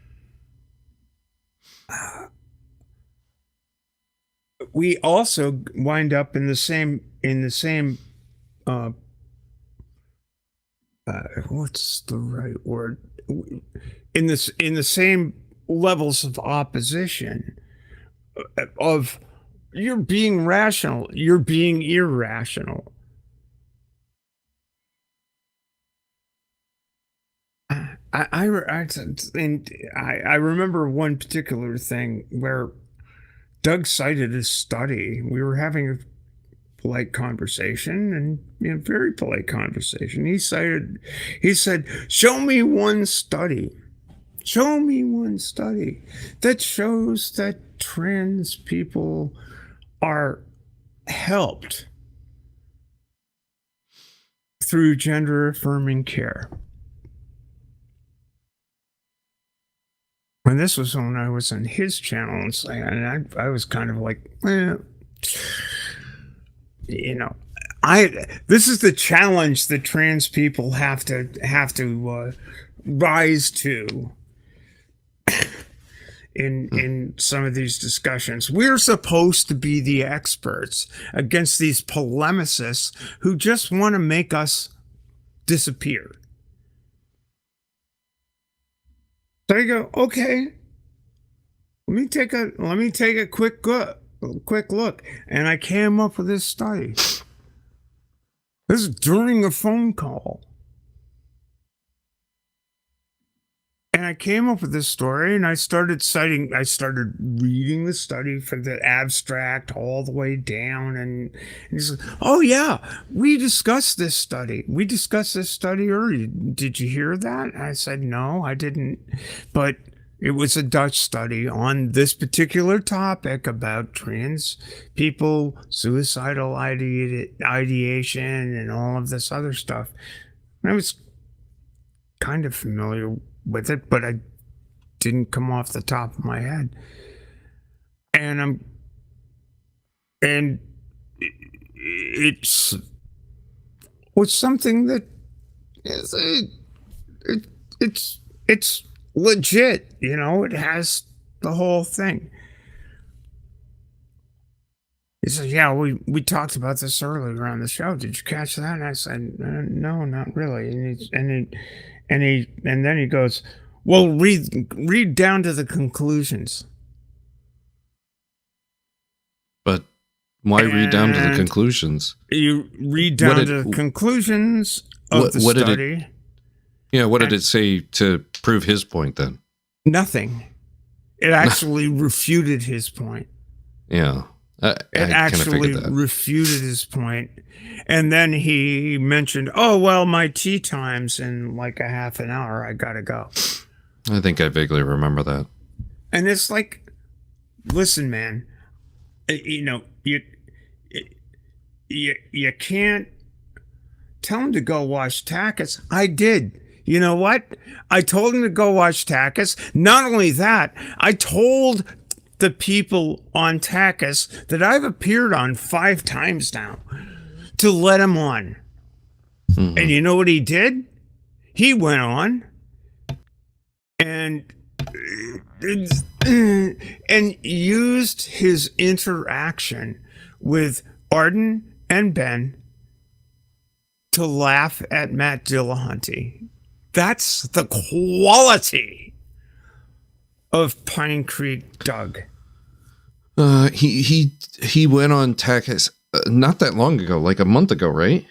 we also wind up in the same what's the right word, in the same levels of opposition of you're being rational, you're being irrational. I remember one particular thing where Doug cited his study. We were having a polite conversation, and very polite conversation. He said, "Show me one study. Show me one study that shows that trans people are helped through gender affirming care." And this was when I was on his channel, and I was kind of like, this is the challenge that trans people have to rise to in some of these discussions. We're supposed to be the experts against these polemicists who just want to make us disappear. So you go, okay, let me take a quick look, and I came up with this study. This is during a phone call. And I came up with this story, and I started reading the study from the abstract all the way down. And he said, "Oh yeah, we discussed this study. We discussed this study earlier. Did you hear that?" I said, "No, I didn't." But it was a Dutch study on this particular topic about trans people, suicidal ideation, and all of this other stuff. And I was kind of familiar with it, but I didn't come off the top of my head. And it was something that is it's legit, it has the whole thing. He said, "Yeah, we talked about this earlier on the show. Did you catch that?" And I said, "No, not really." And then he goes, "Well, read down to the conclusions." But why read down to the conclusions? You read down to the conclusions of the study. What did it say to prove his point then? Nothing. It actually refuted his point. Yeah. It actually refuted his point. And then he mentioned, "Oh, well, my tea time's in like a half an hour. I gotta go." I think I vaguely remember that. And it's like, listen, man, you can't tell him to go watch Takis. I did. You know what? I told him to go watch Takis. Not only that, I told the people on Takis that I've appeared on 5 times now to let him on. Mm-hmm. And you know what he did? He went on and used his interaction with Arden and Ben to laugh at Matt Dillahunty. That's the quality of Pine Creek Doug. He went on Takis not that long ago, like a month ago, right?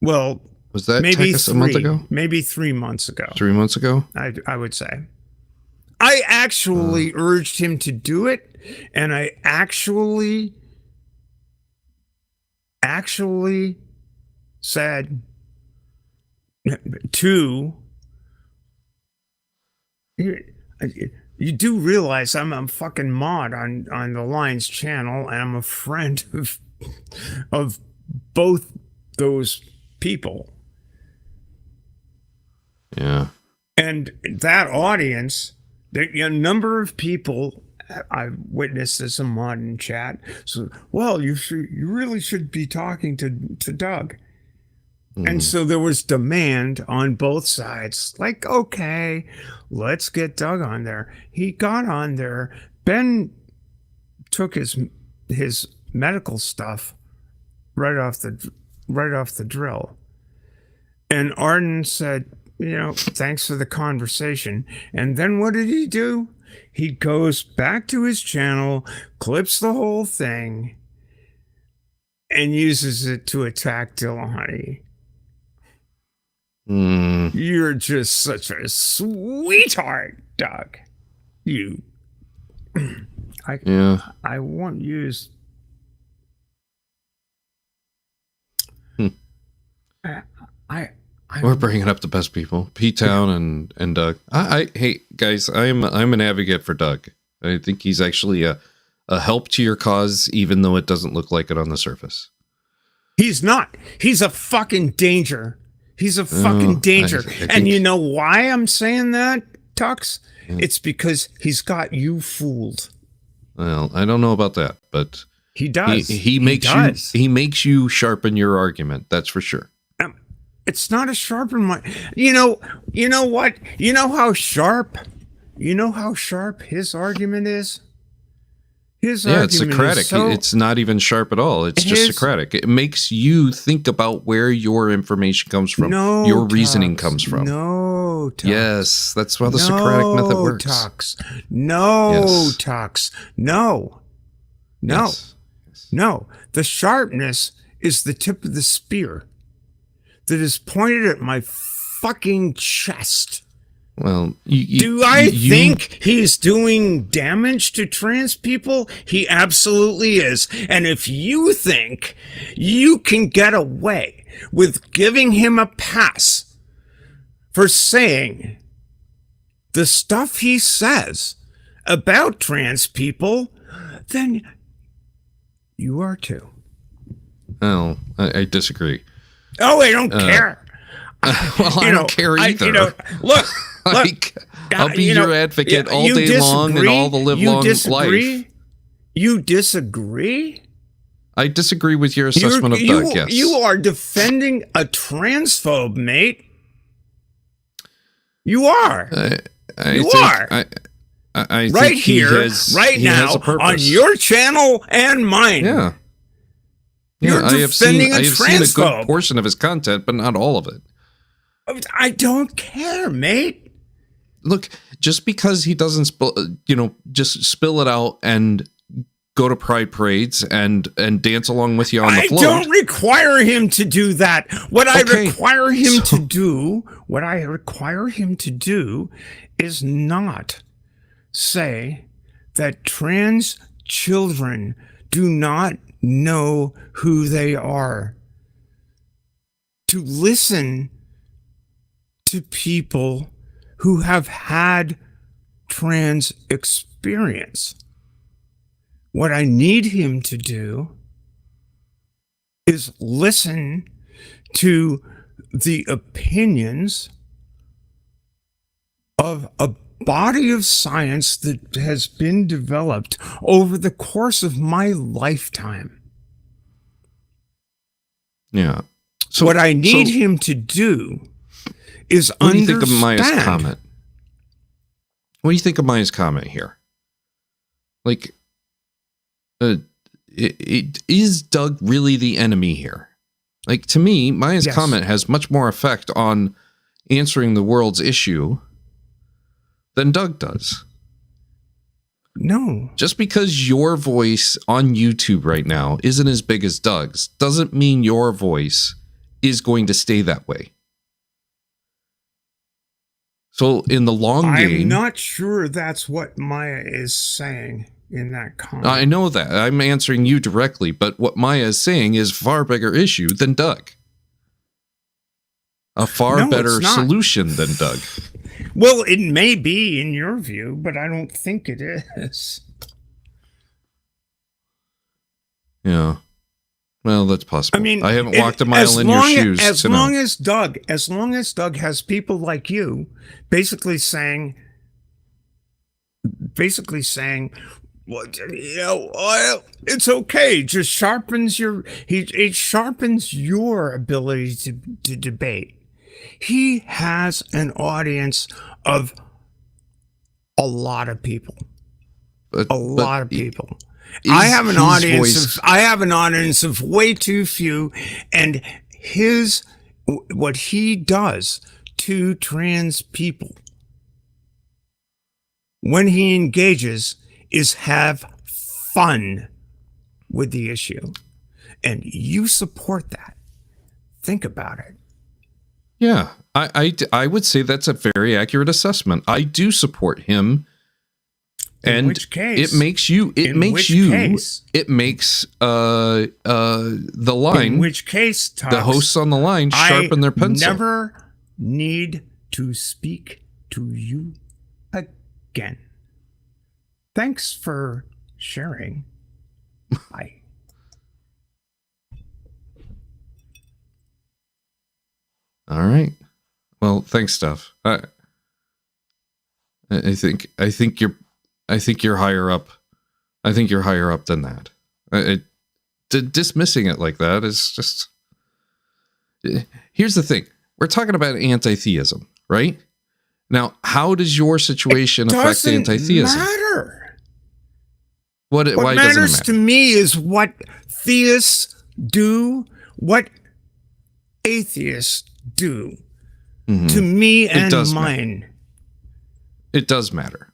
Well, was that maybe Takis a month ago? Maybe 3 months ago. 3 months ago? I would say. I actually urged him to do it, and I actually said to you do realize I'm a fucking mod on the Lions channel, and I'm a friend of both those people. Yeah. And that audience, a number of people I've witnessed as a mod in chat. So, well, you really should be talking to Doug. And so there was demand on both sides. Like, okay, let's get Doug on there. He got on there. Ben took his medical stuff right off the drill. And Arden said, thanks for the conversation. And then what did he do? He goes back to his channel, clips the whole thing, and uses it to attack Dillahunty. You're just such a sweetheart, Doug. I won't use. We're bringing up the best people, P-Town and Doug. Hey guys, I'm an advocate for Doug. I think he's actually a help to your cause, even though it doesn't look like it on the surface. He's not. He's a fucking danger. He's a fucking danger. I think, and you know why I'm saying that, Tux? Yeah. It's because he's got you fooled. Well, I don't know about that, but he does. He makes you sharpen your argument. That's for sure. It's not a sharpen my. You know what? You know how sharp his argument is. It's Socratic. It's not even sharp at all. It's just Socratic. It makes you think about where your information comes from, your reasoning comes from. No, Tux. Yes, that's how the Socratic method works. Tux. Tux. No. Yes. No. The sharpness is the tip of the spear that is pointed at my fucking chest. Well, do I think he's doing damage to trans people? He absolutely is. And if you think you can get away with giving him a pass for saying the stuff he says about trans people, then you are too. Oh, I disagree. Oh, I don't care. Well, I don't care either. Look, I'll be your advocate all day long and all the live long life. You disagree? I disagree with your assessment of Doug, yes. You are defending a transphobe, mate. You are. I right here, right now, on your channel and mine. Yeah. You're I have seen a transphobe. good portion of his content, but not all of it. I don't care, mate. Look, just because he doesn't just spill it out and go to pride parades and dance along with you on the float. I don't require him to do that. What I require him to do is not say that trans children do not know who they are. To listen to people who have had trans experience. What I need him to do is listen to the opinions of a body of science that has been developed over the course of my lifetime. Yeah. So what I need him to do is what do you understand. think of Maya's comment? What do you think of Maya's comment here? Like, is Doug really the enemy here? Like, to me, Maya's comment has much more effect on answering the world's issue than Doug does. No. Just because your voice on YouTube right now isn't as big as Doug's doesn't mean your voice is going to stay that way. So in the long game... I'm not sure that's what Maya is saying in that comment. I know that. I'm answering you directly, but what Maya is saying is a far bigger issue than Doug. A far better solution than Doug. Well, it may be in your view, but I don't think it is. Yeah. Well, that's possible. I mean, I haven't walked a mile in your shoes. As long as Doug has people like you basically saying, well, it's okay. Just sharpens it sharpens your ability to debate. He has an audience of a lot of people. A lot of people. I have an audience of way too few, and what he does to trans people when he engages is have fun with the issue. And you support that. Think about it. Yeah, I would say that's a very accurate assessment. I do support him. And which case, it makes the line. In which case, Tux, the hosts on the line sharpen their pencil. I never need to speak to you again. Thanks for sharing. Bye. All right. Well, thanks, Steph. I think you're higher up. I think you're higher up than that. Dismissing it like that is just. Here's the thing: we're talking about anti-theism, right? Now, how does your situation affect anti-theism? Matter. What why matters doesn't it matter? To me is what theists do, what atheists do. Mm-hmm. To me and mine. Matter. It does matter.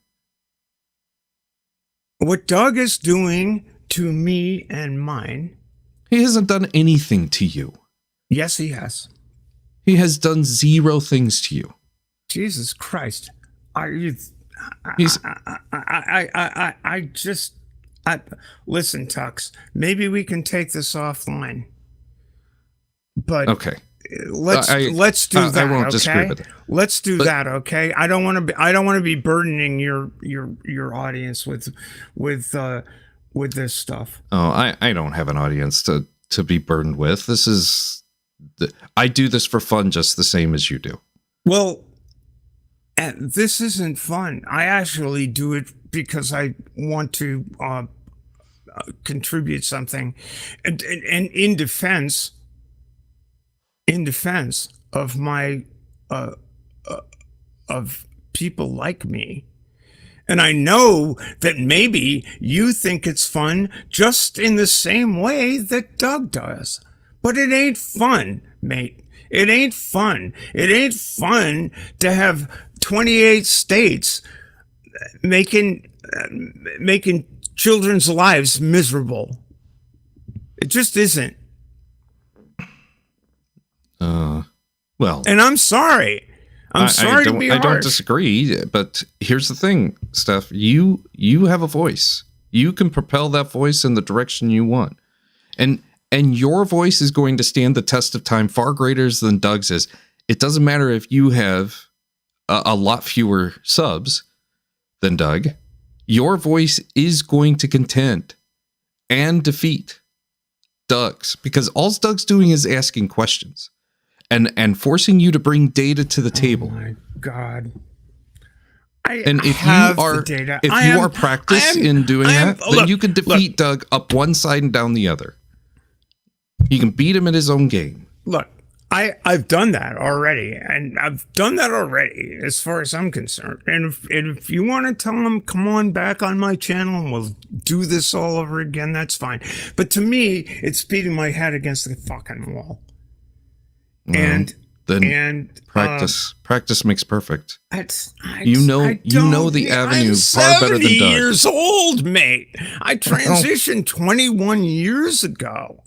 What Doug is doing to me and mine. He hasn't done anything to you. Yes, he has. He has done 0 things to you. Jesus Christ. Listen, Tux, maybe we can take this offline. But okay. Let's do that. I won't disagree with it. Let's do that, okay? I don't want to be burdening your audience with this stuff. Oh, I don't have an audience to be burdened with. I do this for fun just the same as you do. Well, this isn't fun. I actually do it because I want to contribute something, and in defense of my of people like me. And I know that maybe you think it's fun just in the same way that Doug does. But it ain't fun, mate. It ain't fun. It ain't fun to have 28 states making children's lives miserable. It just isn't. Well, and I'm sorry. I'm sorry to be harsh. I don't disagree, but here's the thing, Steph. You have a voice. You can propel that voice in the direction you want, and your voice is going to stand the test of time far greater than Doug's is. It doesn't matter if you have a lot fewer subs than Doug. Your voice is going to contend and defeat Doug's, because all Doug's doing is asking questions. And forcing you to bring data to the table. Oh my God! If you are practiced in doing that, then you can defeat Doug up one side and down the other. You can beat him at his own game. Look, I've done that already, as far as I'm concerned. And if you want to tell him, come on back on my channel and we'll do this all over again, that's fine. But to me, it's beating my head against the fucking wall. And practice makes perfect. You know the avenue I'm far better than Doug. 70 years old, mate. I transitioned 21 years ago.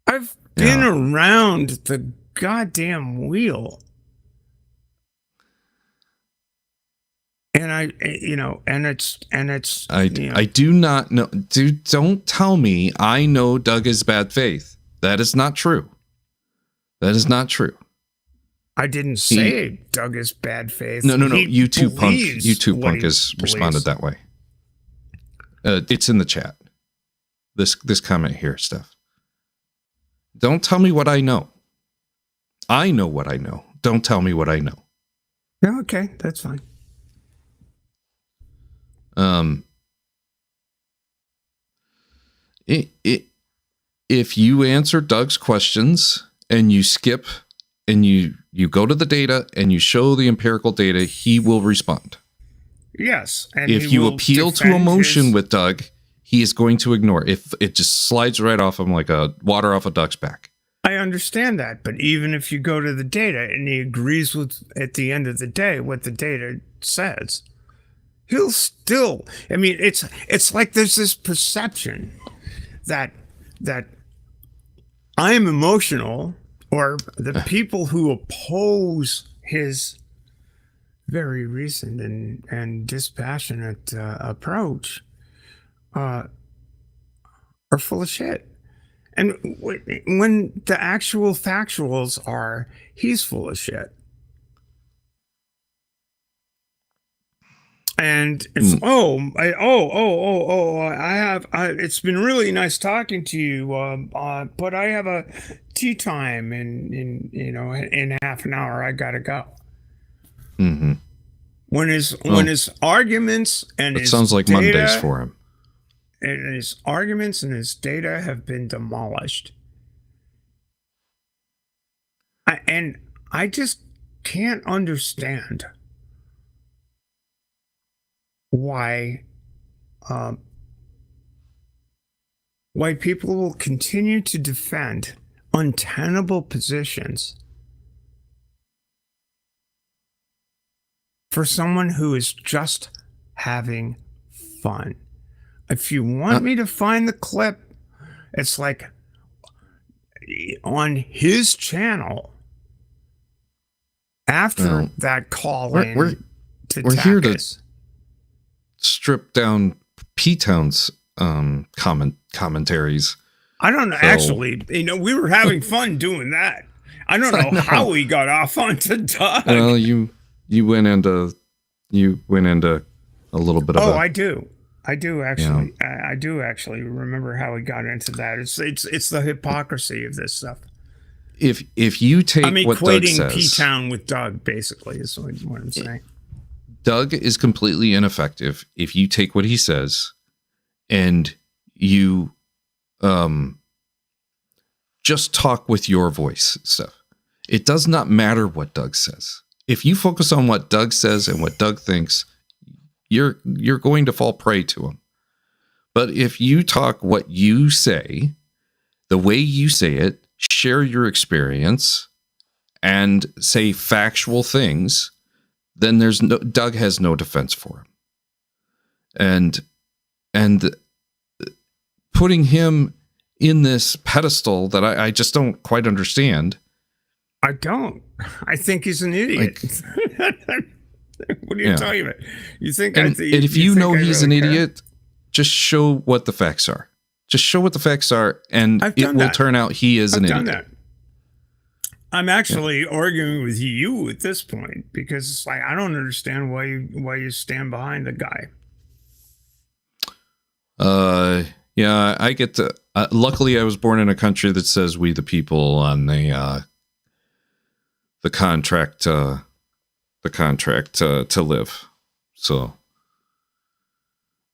I've been around the goddamn wheel. And I do not know. Dude, don't tell me I know Doug is bad faith. That is not true. That is not true. I didn't say Doug is bad faith. No. YouTube Punk has responded that way. It's in the chat. This comment here, Steph. Don't tell me what I know. I know what I know. Don't tell me what I know. Yeah, okay, that's fine. If you answer Doug's questions and you skip and you go to the data and you show the empirical data, he will respond. Yes. And if you appeal to emotion with Doug, he is going to ignore. If it just slides right off him like a water off a duck's back. I understand that, but even if you go to the data and he agrees with, at the end of the day, what the data says, he'll still, I mean, it's like there's this perception that I'm emotional or the people who oppose his very recent and dispassionate approach are full of shit. And when the actual factuals are, he's full of shit. And it's it's been really nice talking to you, but I have a tea time in half an hour. I gotta go. Mm-hmm. When his arguments and it sounds like data, Mondays for him. And his arguments and his data have been demolished. I just can't understand why people will continue to defend untenable positions for someone who is just having fun. If you want me to find the clip, it's like on his channel after that call we're here to strip down P-Town's commentaries. I don't know. So, actually, we were having fun doing that. I don't know how we got off onto Doug. Well, you went into a little bit of. I do actually. Yeah. I do actually remember how we got into that. It's the hypocrisy of this stuff. If you take what Doug says, equating P-Town with Doug basically is what I'm saying. Doug is completely ineffective if you take what he says and you just talk with your voice stuff. It does not matter what Doug says. If you focus on what Doug says and what Doug thinks, you're going to fall prey to him. But if you talk what you say, the way you say it, share your experience, and say factual things, then Doug has no defense for him. And putting him in this pedestal that I just don't quite understand. I don't. I think he's an idiot. What are you talking about? You think? And if you know he's an idiot, just show what the facts are. Just show what the facts are, and it will turn out he is an idiot. That. I'm actually arguing with you at this point because it's like I don't understand why you stand behind the guy. Yeah, I get to. Luckily, I was born in a country that says "we the people" on the contract. The contract to live. So,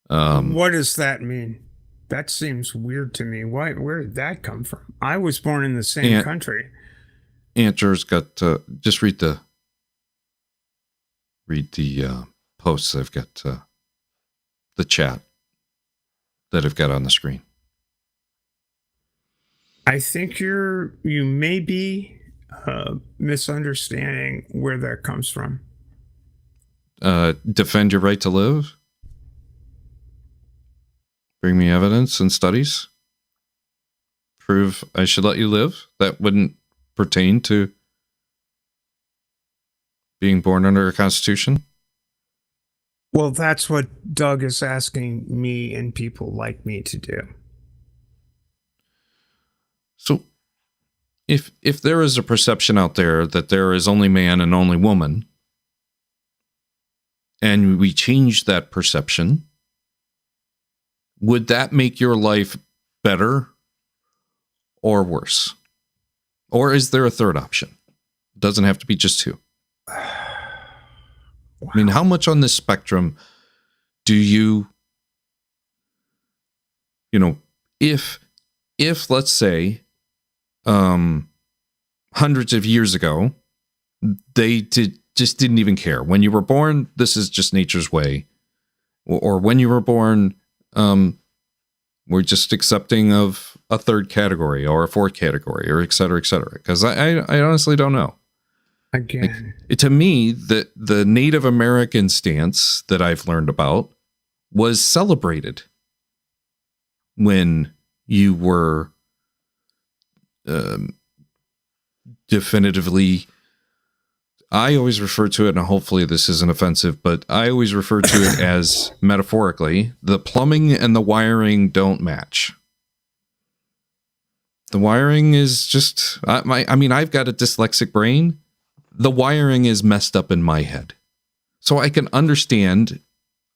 what does that mean? That seems weird to me. Where did that come from? I was born in the same country. Andrew's got just read the posts. I've got the chat that I've got on the screen. I think you may be misunderstanding where that comes from. Defend your right to live. Bring me evidence and studies. Prove I should let you live. That wouldn't pertain to being born under a constitution. Well, that's what Doug is asking me and people like me to do. So if there is a perception out there that there is only man and only woman, and we change that perception, would that make your life better or worse? Or is there a third option? It doesn't have to be just two. Wow. I mean, how much on this spectrum do you if let's say hundreds of years ago, they just didn't even care. When you were born, this is just nature's way. Or when you were born, we're just accepting of a third category or a fourth category or et cetera, because I honestly don't know. Again, to me, the Native American stance that I've learned about was celebrated when you were definitively, I always refer to it, and hopefully this isn't offensive, but I always refer to it as, metaphorically, the plumbing and the wiring don't match. The wiring is just, I've got a dyslexic brain. The wiring is messed up in my head. So I can understand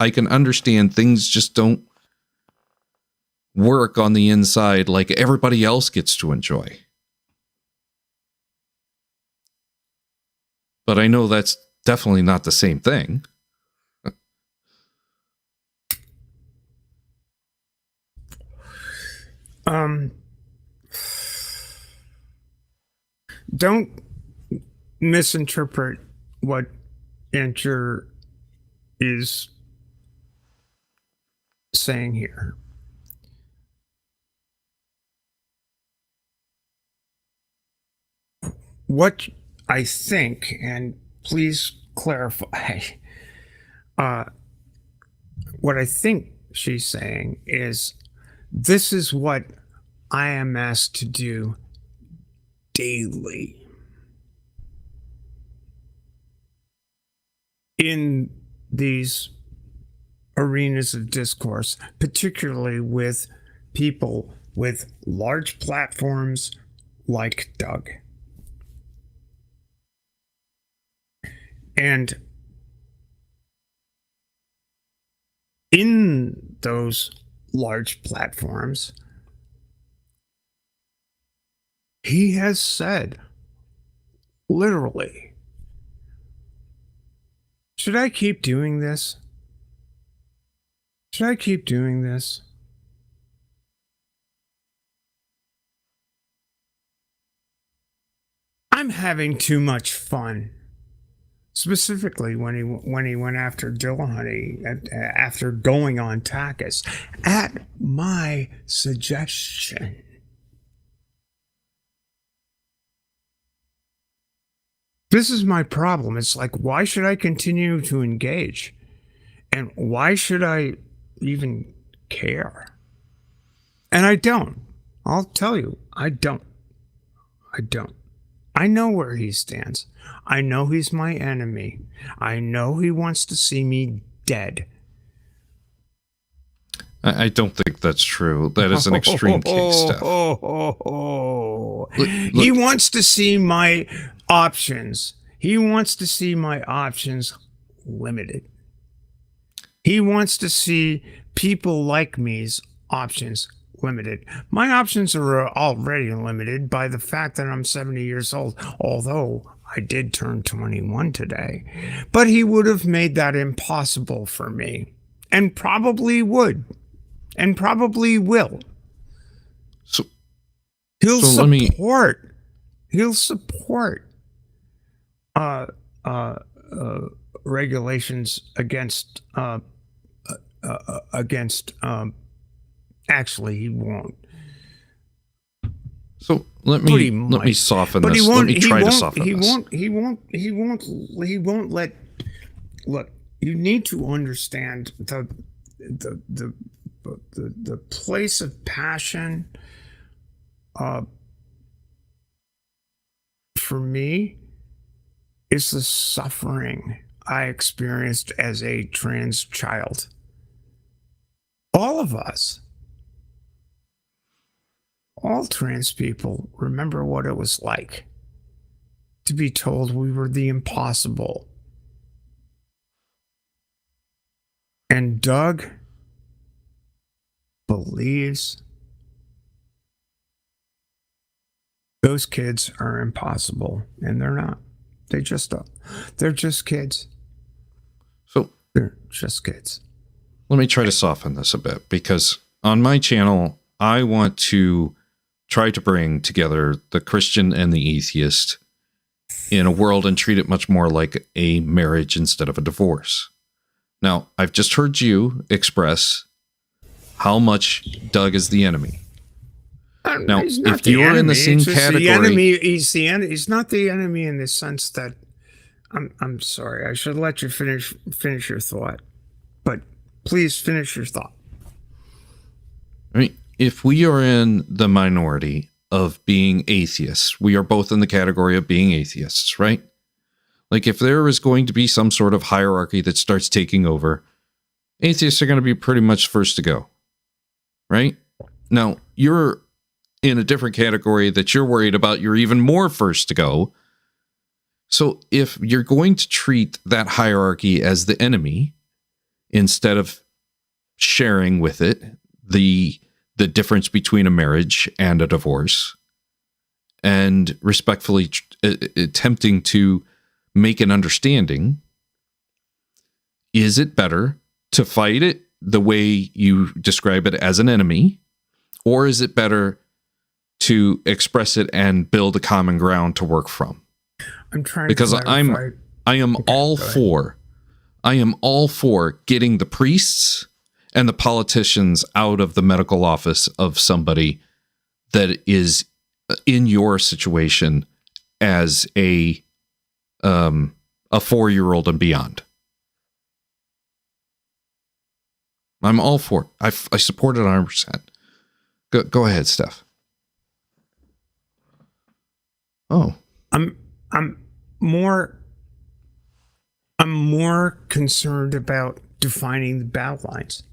things just don't work on the inside like everybody else gets to enjoy. But I know that's definitely not the same thing. Don't misinterpret what Enter is saying here. What I think, and please clarify, what I think she's saying is, this is what I am asked to do daily in these arenas of discourse, particularly with people with large platforms like Doug. And in those large platforms, he has said, literally, should I keep doing this? Should I keep doing this? I'm having too much fun. Specifically when he went after Dillahunty after going on Takis at my suggestion. This is my problem. It's like, why should I continue to engage? And why should I even care? And I don't. I'll tell you, I don't. I know where he stands. I know he's my enemy. I know he wants to see me dead. I don't think that's true. That is an extreme case, Steph. Look. He wants to see my options. He wants to see my options limited. He wants to see people like me's options limited. My options are already limited by the fact that I'm 70 years old, although I did turn 21 today. But he would have made that impossible for me, and probably would, and probably will. He'll support regulations against actually he won't. So let me soften this. Let me try to soften this. He won't let. Look, you need to understand the place of passion. For me, is the suffering I experienced as a trans child. All of us, all trans people, remember what it was like to be told we were the impossible. And Doug believes those kids are impossible, and they're not. They're just kids. So they're just kids. Let me try to soften this a bit, because on my channel, I want to try to bring together the Christian and the atheist in a world and treat it much more like a marriage instead of a divorce. Now, I've just heard you express how much Doug is the enemy. Now, if you are in the same category, he's not the enemy in the sense that I'm sorry. I should let you finish your thought, but please finish your thought. I mean, if we are in the minority of being atheists. We are both in the category of being atheists, right? Like if there is going to be some sort of hierarchy that starts taking over, atheists are going to be pretty much first to go, right? Now, you're in a different category that you're worried about. You're even more first to go. So if you're going to treat that hierarchy as the enemy, instead of sharing with it the difference between a marriage and a divorce, and respectfully attempting to make an understanding, is it better to fight it the way you describe it as an enemy, or is it better to express it and build a common ground to work from? I'm trying because to clarify. I am all for getting the priests and the politicians out of the medical office of somebody that is in your situation as a 4-year-old and beyond. I'm all for it. I support it 100%. Go ahead, Steph. Oh, I'm more concerned about defining the battle lines.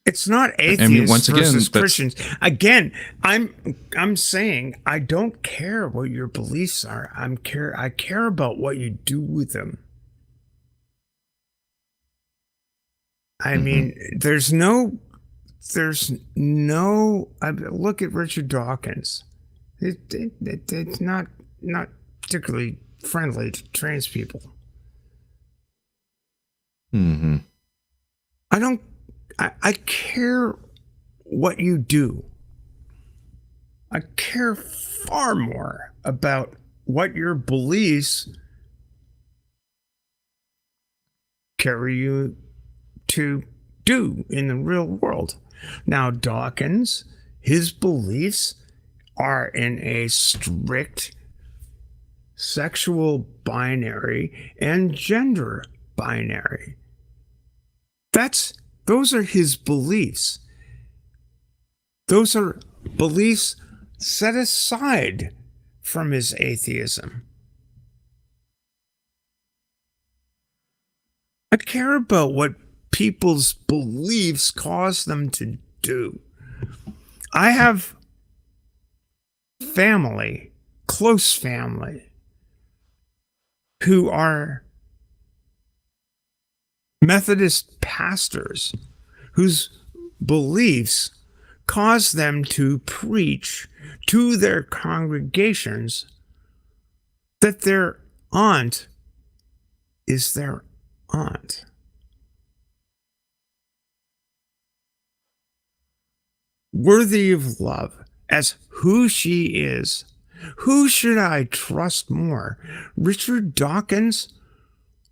It's not atheists versus Christians. Again, I'm saying I don't care what your beliefs are. I care about what you do with them. I mean, there's no. I look at Richard Dawkins. It's not particularly friendly to trans people. Mm-hmm. I care what you do. I care far more about what your beliefs carry you to do in the real world. Now, Dawkins, his beliefs are in a strict sexual binary and gender binary. Those are his beliefs. Those are beliefs set aside from his atheism. I care about what people's beliefs cause them to do. I have family, close family, who are Methodist pastors whose beliefs cause them to preach to their congregations that their aunt is their aunt. Worthy of love as who she is. Who should I trust more, Richard Dawkins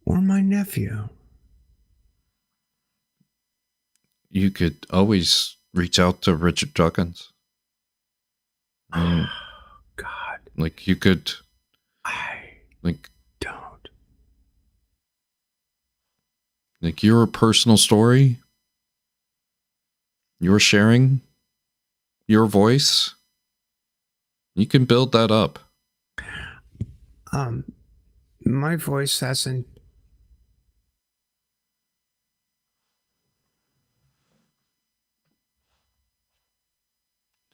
or my nephew? You could always reach out to Richard Dawkins. God. Like you could. Like don't. Like your personal story, your sharing, your voice, you can build that up. My voice hasn't.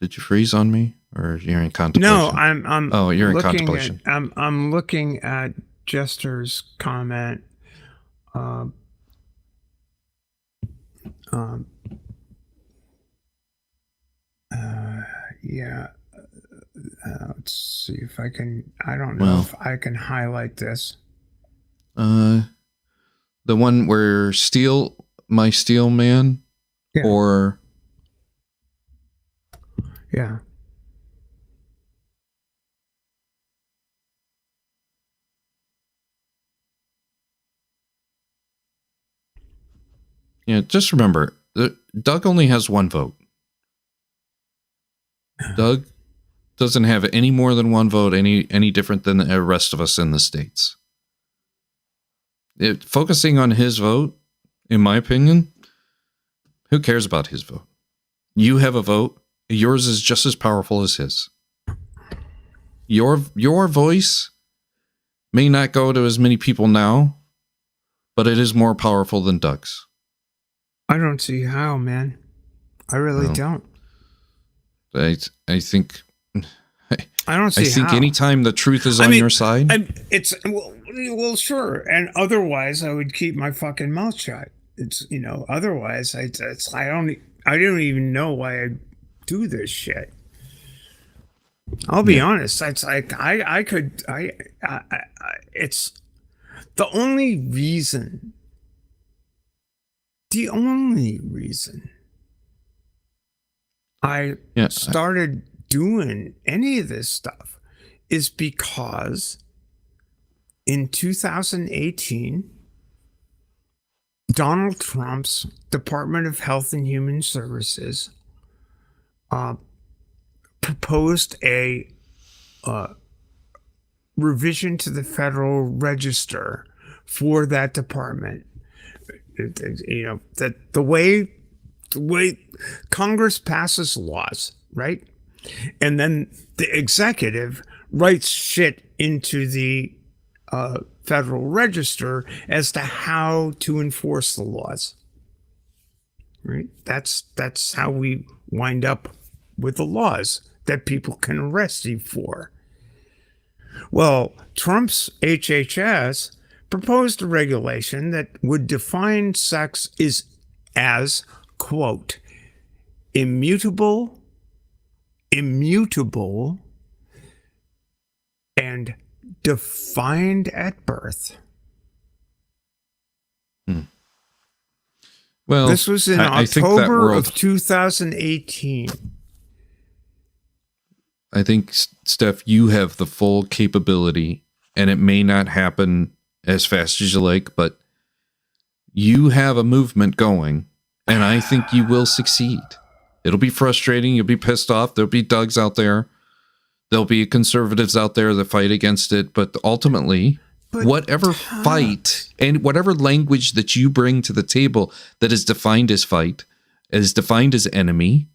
Did you freeze on me, or you're in contemplation? No, I'm. Oh, you're in contemplation. I'm looking at Jester's comment. Yeah. Let's see if I can. I don't know if I can highlight this. The one where my steel man, or yeah. Yeah, just remember, Doug only has one vote. Doug doesn't have any more than one vote, any different than the rest of us in the States. Focusing on his vote, in my opinion, who cares about his vote? You have a vote. yours is just as powerful as his. Your voice may not go to as many people now, but it is more powerful than Doug's. I don't see how, man. I really don't. I think. I don't see. I think how. anytime the truth is on your side, it's well, sure. And otherwise, I would keep my fucking mouth shut. It's otherwise, I don't even know why I do this shit. I'll be honest. It's like it's the only reason. The only reason I started doing any of this stuff is because in 2018, Donald Trump's Department of Health and Human Services proposed a revision to the Federal Register for that department. That the way Congress passes laws, right? And then the executive writes shit into the Federal Register as to how to enforce the laws. Right? That's how we wind up with the laws that people can arrest you for. Well, Trump's HHS proposed a regulation that would define sex as, quote, immutable, and defined at birth. Well, this was in October of 2018. I think, Steph, you have the full capability, and it may not happen as fast as you like, but you have a movement going, and I think you will succeed. It'll be frustrating. You'll be pissed off. There'll be Dougs out there. There'll be conservatives out there that fight against it. But ultimately, whatever fight and whatever language that you bring to the table that is defined as fight, is defined as enemy,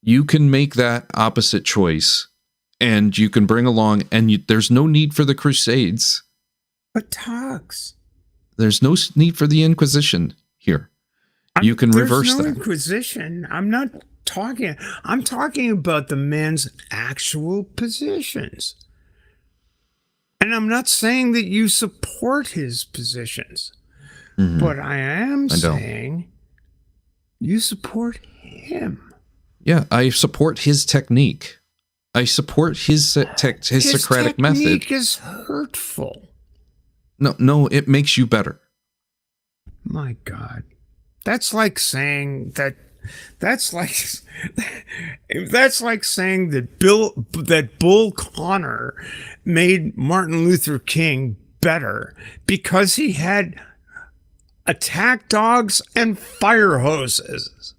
you can make that opposite choice, and you can bring along, and there's no need for the Crusades. But Tux, there's no need for the Inquisition here. You can reverse that. Inquisition. I'm talking about the man's actual positions. And I'm not saying that you support his positions. Mm-hmm. But I am saying you support him. Yeah, I support his technique. I support his Socratic method. His technique is hurtful. No, it makes you better. My God. That's like saying that Bull Connor made Martin Luther King better because he had attack dogs and fire hoses.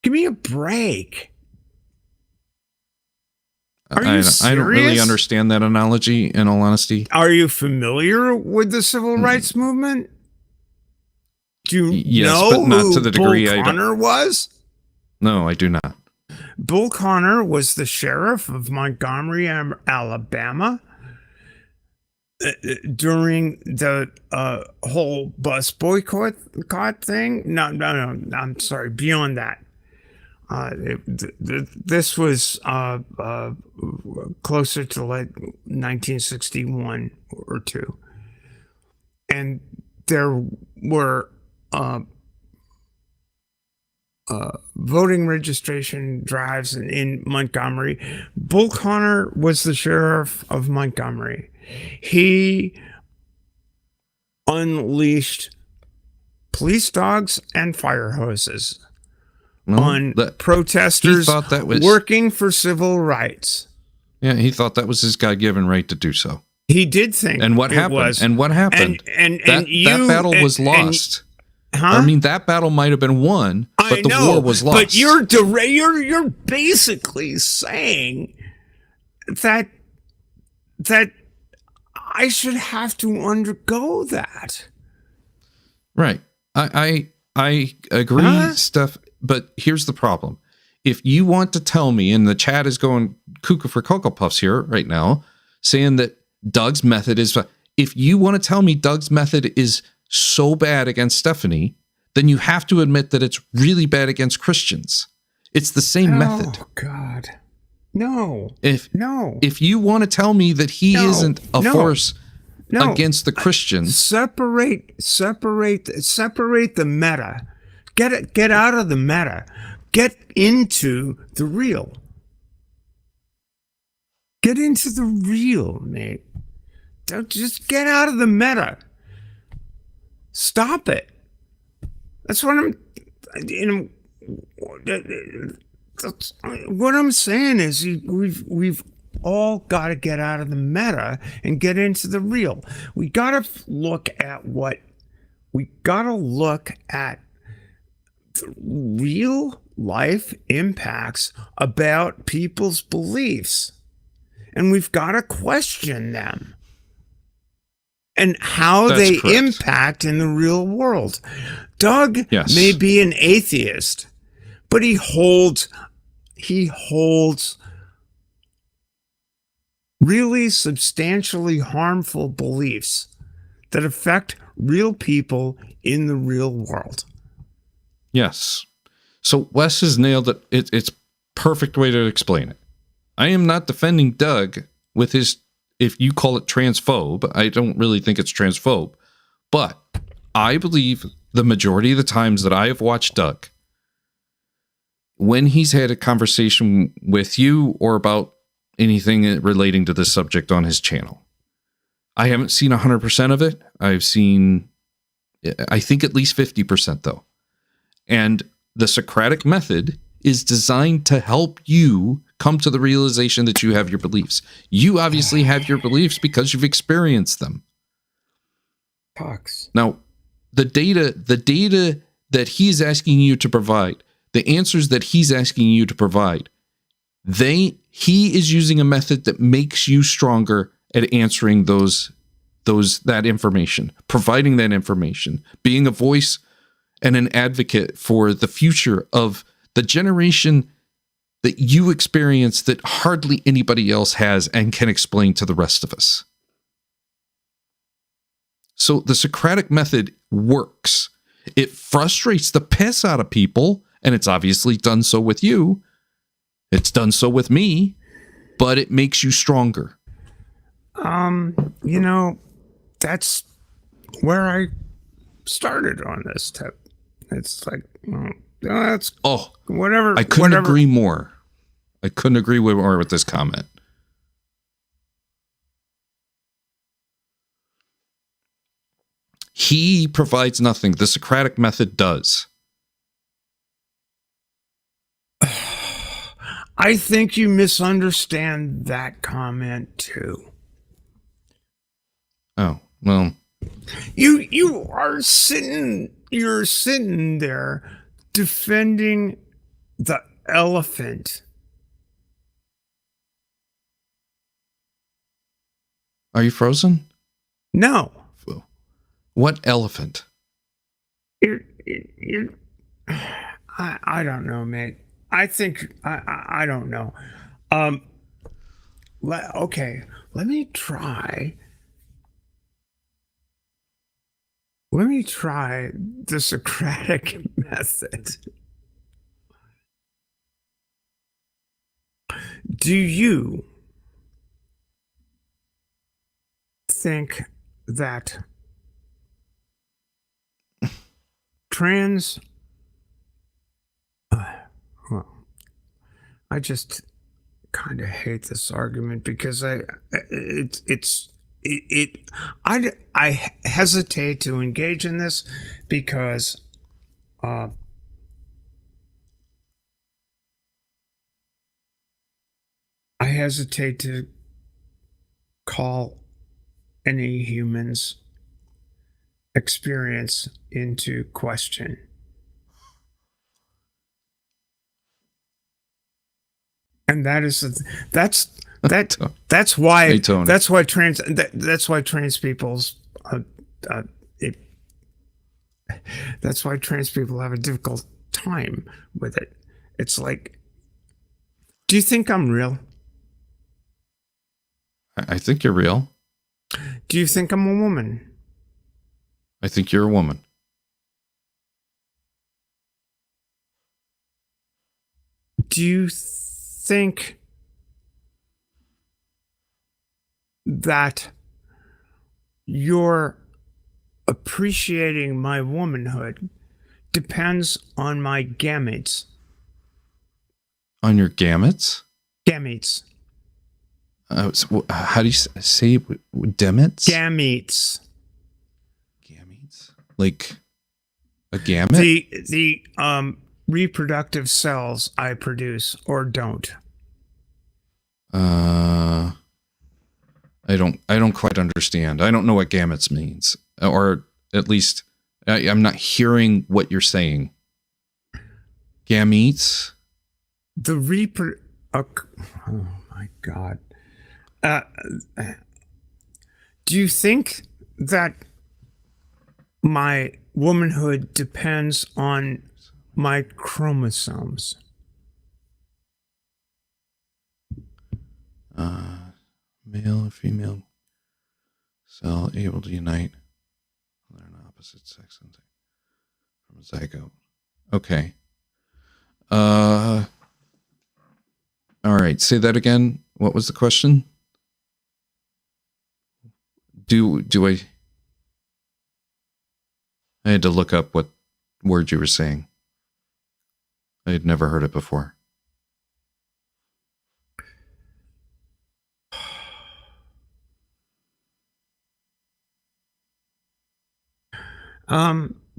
Give me a break. Are you serious? I don't really understand that analogy, in all honesty. Are you familiar with the civil rights movement? Do you know but not to the degree Bull Connor was? No, I do not. Bull Connor was the sheriff of Montgomery, Alabama, during the whole bus boycott thing. No, I'm sorry. Beyond that, this was closer to like 1961 or two, and there were voting registration drives in Montgomery. Bull Connor was the sheriff of Montgomery. He unleashed police dogs and fire hoses on protesters working for civil rights. Yeah, he thought that was his God-given right to do so. He did think. And what happened? And what happened? That battle was lost. I mean, that battle might have been won, but the war was lost. But you're basically saying that I should have to undergo that. Right. I agree, Steph. but here's the problem. If you want to tell me, and the chat is going cuckoo for Cocoa Puffs here right now, saying that Doug's method is, if you want to tell me Doug's method is so bad against Stephanie, then you have to admit that it's really bad against Christians. It's the same method. Oh God, no. If you want to tell me that he isn't a force against the Christians, separate the meta. Get out of the meta. Get into the real. Get into the real, mate. Don't just get out of the meta. Stop it. That's what what I'm saying is we've all got to get out of the meta and get into the real. We got to look at the real life impacts about people's beliefs, and we've got to question them and how they impact in the real world. Doug may be an atheist, but he holds really substantially harmful beliefs that affect real people in the real world. Yes. So Wes has nailed it. It's perfect way to explain it. I am not defending Doug with his, if you call it transphobe, I don't really think it's transphobe, but I believe the majority of the times that I have watched Doug, when he's had a conversation with you or about anything relating to this subject on his channel, I haven't seen 100% of it. I've seen, I think, at least 50% though. And the Socratic method is designed to help you come to the realization that you have your beliefs. You obviously have your beliefs because you've experienced them. Fox. Now, the data that he's asking you to provide, the answers that he's asking you to provide, he is using a method that makes you stronger at answering that information, providing that information, being a voice and an advocate for the future of the generation that you experience that hardly anybody else has and can explain to the rest of us. So the Socratic method works. It frustrates the piss out of people, and it's obviously done so with you. It's done so with me, but it makes you stronger. That's where I started on this tip. It's like, that's whatever. I couldn't agree more. I couldn't agree more with this comment. He provides nothing. The Socratic method does. I think you misunderstand that comment too. Oh, well. You're sitting there defending the elephant. Are you frozen? No. What elephant? I don't know, mate. I think I don't know. Okay, let me try the Socratic method. Do you think that I just kind of hate this argument because I hesitate to engage in this because I hesitate to call any human's experience into question. And that's why trans people's that's why trans people have a difficult time with it. It's like, do you think I'm real? I think you're real. Do you think I'm a woman? I think you're a woman. Do you think that your appreciating my womanhood depends on my gametes? On your gametes? Gametes. How do you say demets? Gametes. Gametes? Like a gamete? The reproductive cells I produce or don't. I don't quite understand. I don't know what gametes means, or at least I'm not hearing what you're saying. Gametes? Oh my God. Do you think that my womanhood depends on my chromosomes? Male or female cell able to unite an opposite sex from a zygote. Okay. All right. Say that again. What was the question? Do I had to look up what word you were saying. I had never heard it before.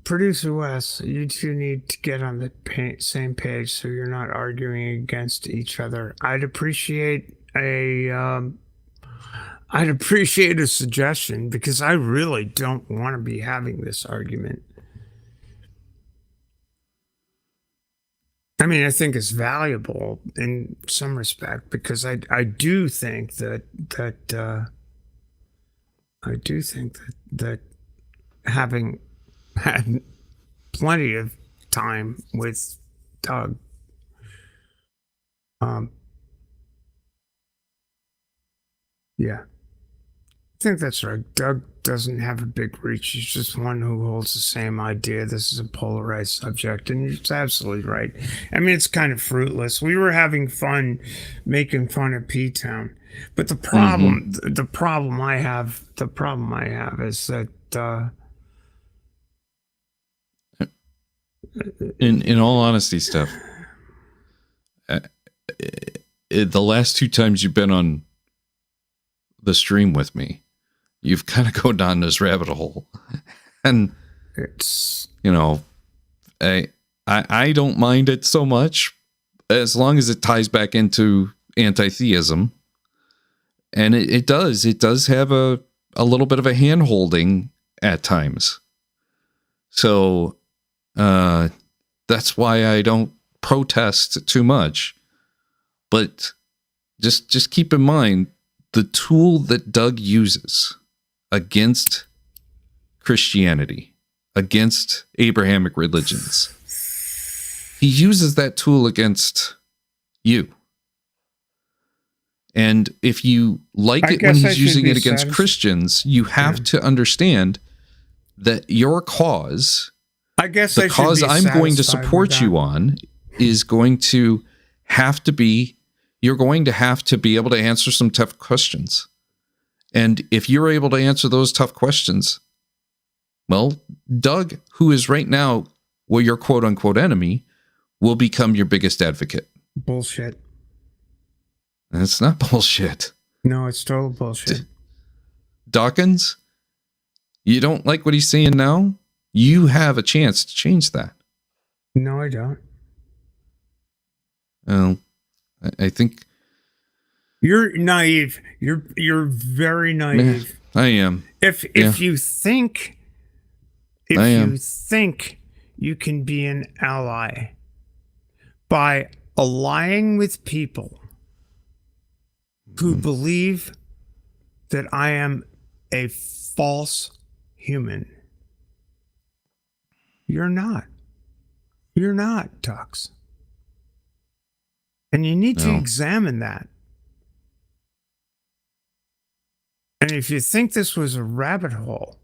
Producer Wes, you two need to get on the same page so you're not arguing against each other. I'd appreciate a suggestion because I really don't want to be having this argument. I mean, I think it's valuable in some respect because I do think that having had plenty of time with Doug, yeah, I think that's right. Doug doesn't have a big reach. He's just one who holds the same idea. This is a polarized subject, and it's absolutely right. I mean, it's kind of fruitless. We were having fun making fun of P-Town, but the problem, the problem I have is that in all honesty, Steph, the last two times you've been on the stream with me, you've kind of gone down this rabbit hole, and it's, you know, I don't mind it so much as long as it ties back into anti-theism, and it does have a little bit of a hand holding at times. So that's why I don't protest too much. But just keep in mind the tool that Doug uses against Christianity, against Abrahamic religions. He uses that tool against you. And if you like it when he's using it against Christians, you have to understand that your cause, the cause I'm going to support you on, is going to have to be, you're going to have to be able to answer some tough questions. And if you're able to answer those tough questions, well, Doug, who is right now, well, your quote unquote enemy, will become your biggest advocate. Bullshit. And it's not bullshit. No, it's total bullshit. Dawkins, you don't like what he's saying now? You have a chance to change that. No, I don't. Well, I think you're naive. You're very naive. I am. If you think you can be an ally by allying with people who believe that I am a false human, you're not. You're not, Tux. And you need to No. examine that. And if you think this was a rabbit hole,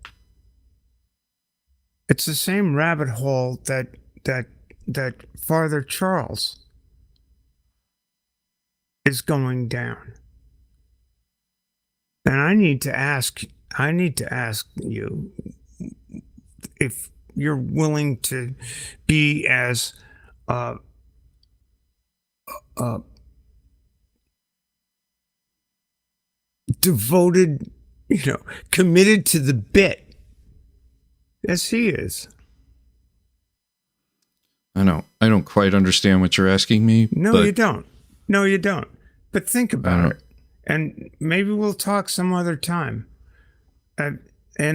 it's the same rabbit hole that Father Charles is going down. And I need to ask you if you're willing to be as devoted, committed to the bit as he is. I don't quite understand what you're asking me. No, you don't. No, you don't. But think about it. And maybe we'll talk some other time. And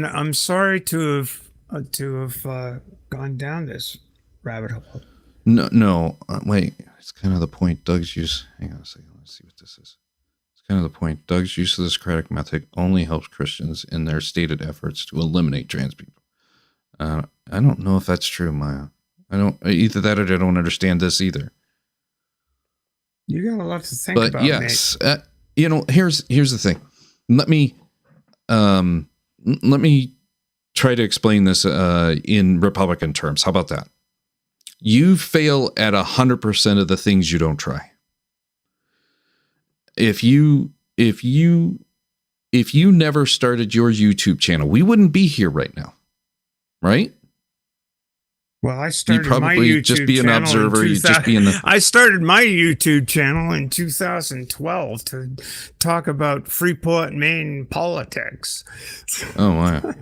I'm sorry to have gone down this rabbit hole. No. Wait. It's kind of the point. Doug's use. Hang on a second. Let's see what this is. It's kind of the point. Doug's use of the Socratic method only helps Christians in their stated efforts to eliminate trans people. I don't know if that's true, Maya. I don't either that or I don't understand this either. You got a lot to think about. But yes, here's the thing. Let me try to explain this in Republican terms. How about that? You fail at 100% of the things you don't try. If you never started your YouTube channel, we wouldn't be here right now, right? Well, I started You'd my probably YouTube just be an channel observer. You'd just be in the. I started my YouTube channel in 2012 to talk about Freeport, Maine politics. Oh wow!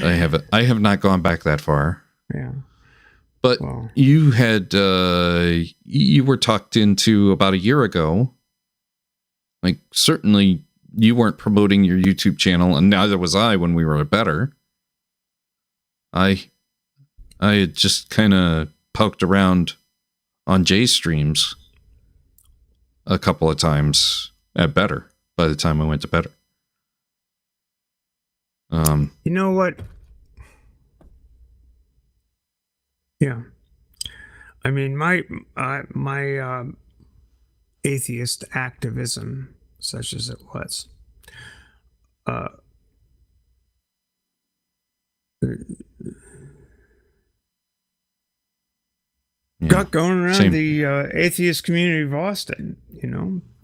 I have not gone back that far. Yeah, but you had you were tucked into about a year ago. Like certainly you weren't promoting your YouTube channel, and neither was I when we were better. I had just kind of poked around on Jay's streams a couple of times at better by the time I went to better. You know what? Yeah. I mean, my atheist activism, such as it was, got going around the atheist community of Austin,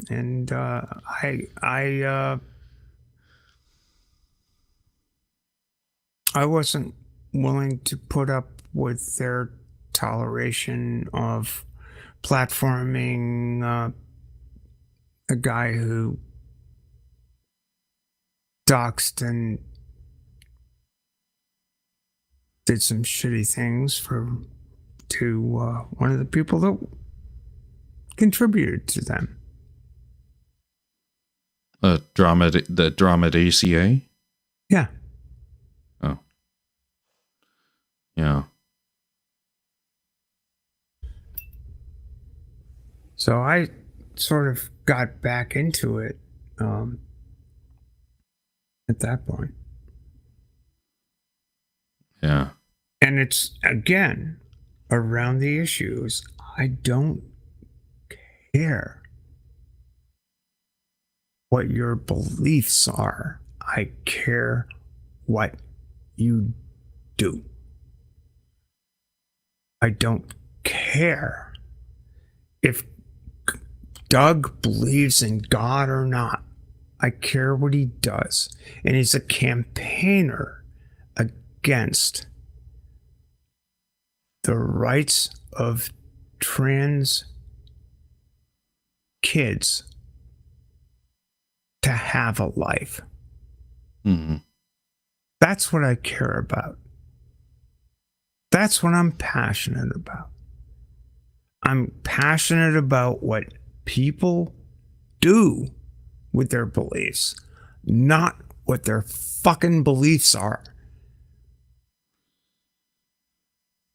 and I wasn't willing to put up with their toleration of platforming a guy who doxed and did some shitty things to one of the people that contributed to them. The drama at ACA? Yeah. Oh. Yeah. So I sort of got back into it at that point. Yeah. And it's, again, around the issues. I don't care what your beliefs are. I care what you do. I don't care if Doug believes in God or not. I care what he does. And he's a campaigner against the rights of trans kids to have a life. Mm-hmm. That's what I care about. That's what I'm passionate about. I'm passionate about what people do with their beliefs, not what their fucking beliefs are.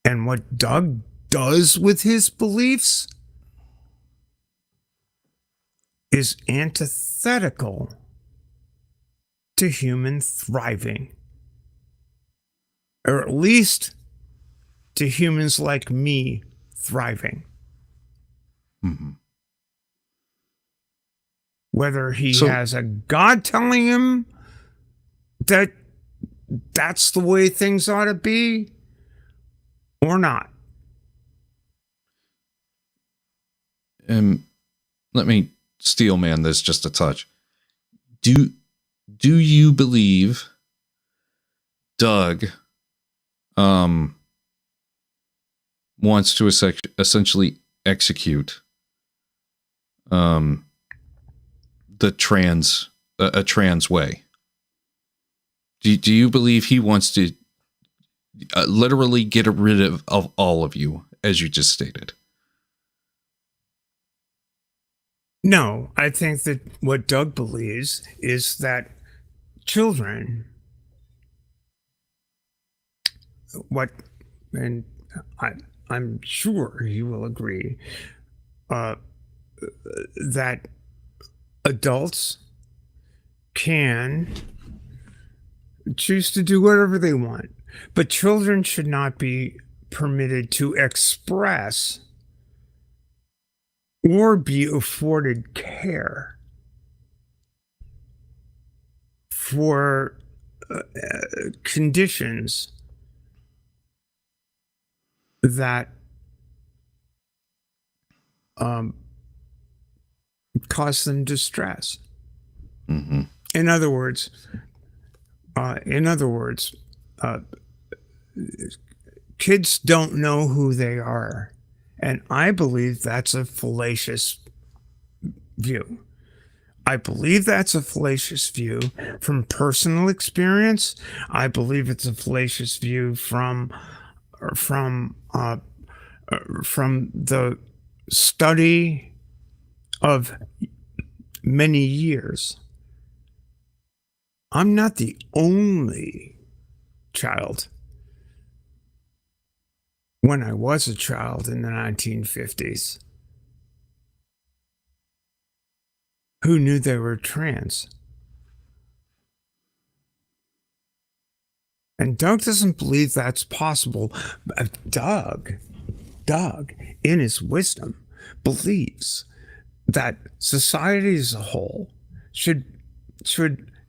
And what Doug does with his beliefs is antithetical to human thriving, or at least to humans like me thriving. Mm-hmm. Whether he has a God telling him that that's the way things ought to be or not. Let me steel man this just a touch. Do you believe Doug wants to essentially execute a trans way? Do you believe he wants to literally get rid of all of you, as you just stated? No, I think that what Doug believes is that children, and I'm sure he will agree, that adults can choose to do whatever they want, but children should not be permitted to express or be afforded care for conditions that cause them distress. Mm-hmm. In other words, kids don't know who they are. And I believe that's a fallacious view. I believe that's a fallacious view from personal experience. I believe it's a fallacious view from the study of many years. I'm not the only child. When I was a child in the 1950s, who knew they were trans? And Doug doesn't believe that's possible. Doug, in his wisdom, believes that society as a whole should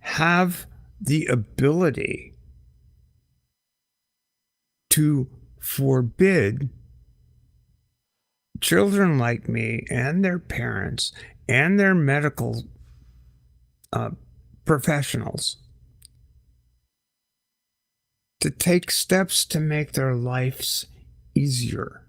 have the ability to forbid children like me and their parents and their medical professionals to take steps to make their lives easier.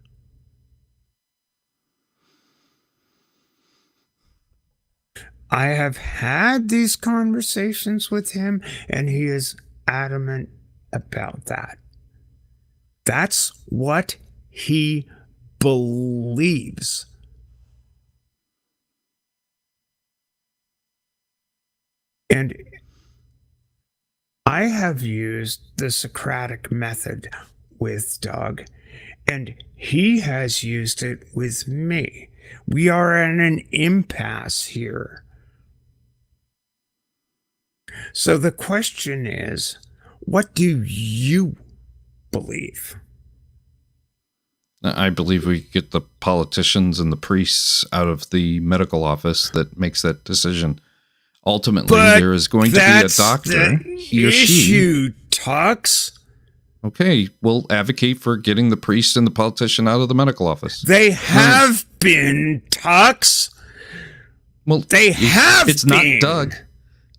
I have had these conversations with him, and he is adamant about that. That's what he believes. And I have used the Socratic method with Doug, and he has used it with me. We are at an impasse here. So the question is, what do you believe? I believe we get the politicians and the priests out of the medical office that makes that decision. Ultimately, there is going to be a doctor, he or she. Tux. Okay, we'll advocate for getting the priest and the politician out of the medical office. They have been, Tux. Well, it's not Doug.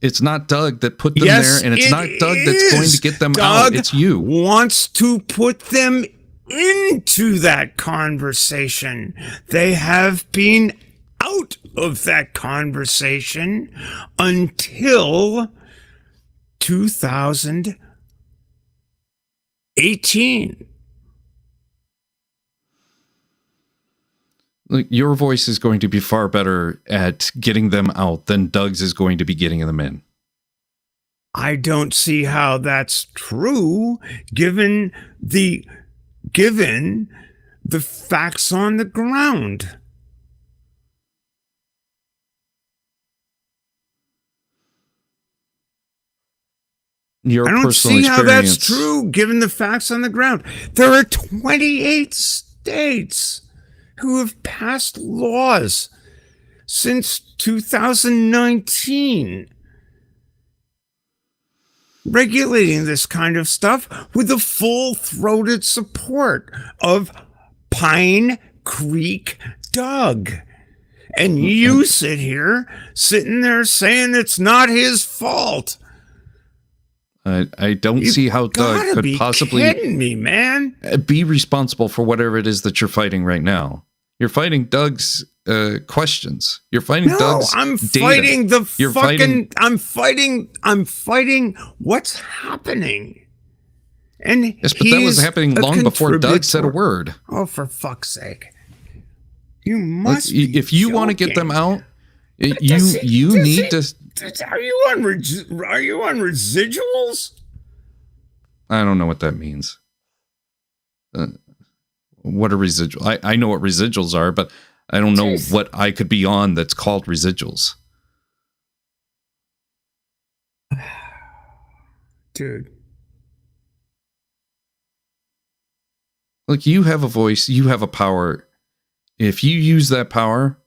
It's not Doug that put them there, and it's not Doug that's going to get them out. It's you. Wants to put them into that conversation. They have been out of that conversation until 2018. Like, your voice is going to be far better at getting them out than Doug's is going to be getting them in. I don't see how that's true, given the facts on the ground. your I don't personal see how experience. that's true, given the facts on the ground. There are 28 states who have passed laws since 2019 regulating this kind of stuff with the full-throated support of Pine Creek Doug. And you sitting there saying it's not his fault. I don't see how Doug could possibly kidding me, man. Be responsible for whatever it is that you're fighting right now. You're fighting Doug's questions. You're fighting Doug's I'm data. fighting the You're fucking. I'm fighting what's happening. And yes, but that was happening long before Doug said a word. Oh, for fuck's sake! You must. If you want to get them out, you need to. Are you on residuals? I don't know what that means. What are residuals? I know what residuals are, but I don't know what I could be on that's called residuals. Dude. Look, you have a voice, you have a power. If you use that power,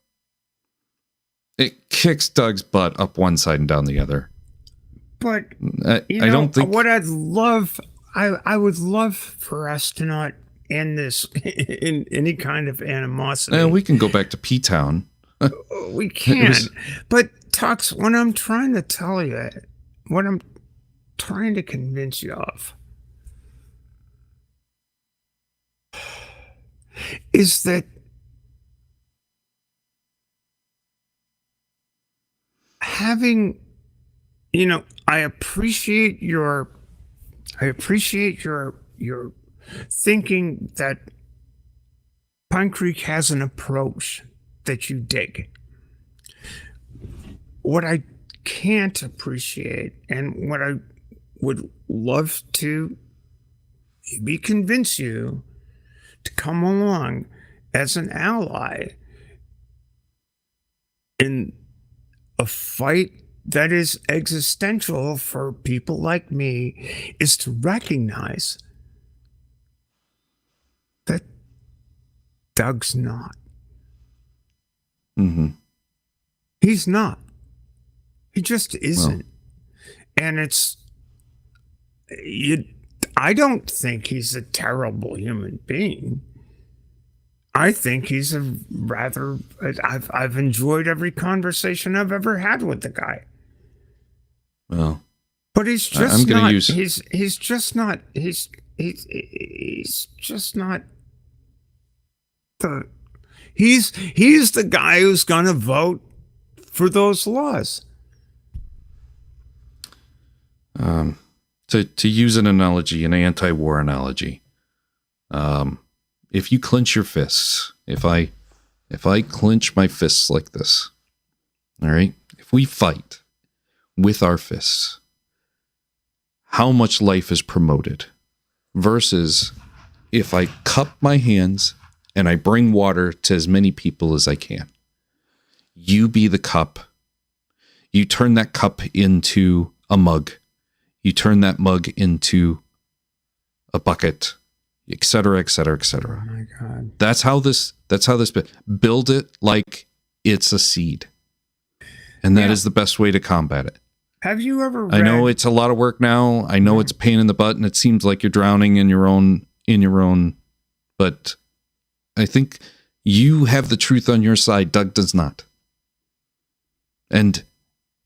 it kicks Doug's butt up one side and down the other. But I don't think what I'd love, I would love for us to not end this in any kind of animosity. We can go back to P-Town. We can. But Tux, what I'm trying to tell you, what I'm trying to convince you of, is that having, I appreciate your thinking that Pine Creek has an approach that you dig. What I can't appreciate, and what I would love to maybe convince you to come along as an ally in a fight that is existential for people like me, is to recognize that Doug's not. Mm-hmm. He's not. He just isn't. And I don't think he's a terrible human being. I think he's I've enjoyed every conversation I've ever had with the guy. Well, but he's just not. He's just not. He's just not the. He's the guy who's going to vote for those laws. To use an analogy, an anti-war analogy, if you clench your fists, if I clench my fists like this, all right, if we fight with our fists, how much life is promoted versus if I cup my hands and I bring water to as many people as I can. You be the cup. You turn that cup into a mug. You turn that mug into a bucket, et cetera, et cetera, et cetera. Oh my God. That's how this build it like it's a seed. And that is the best way to combat it. Have you ever read... I know it's a lot of work now. I know it's a pain in the butt and it seems like you're drowning in your own, but I think you have the truth on your side. Doug does not. And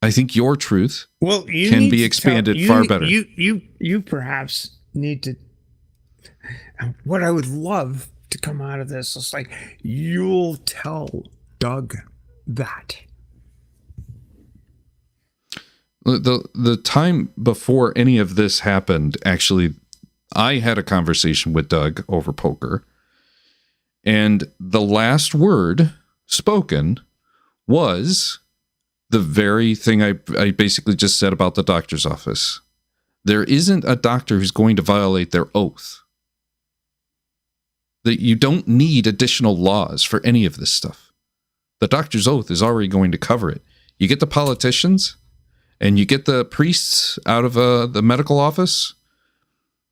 I think your truth can be expanded far better. You perhaps need to. What I would love to come out of this is like, you'll tell Doug that. The time before any of this happened, actually, I had a conversation with Doug over poker, and the last word spoken was the very thing I basically just said about the doctor's office. There isn't a doctor who's going to violate their oath. That you don't need additional laws for any of this stuff. The doctor's oath is already going to cover it. You get the politicians, and you get the priests out of the medical office,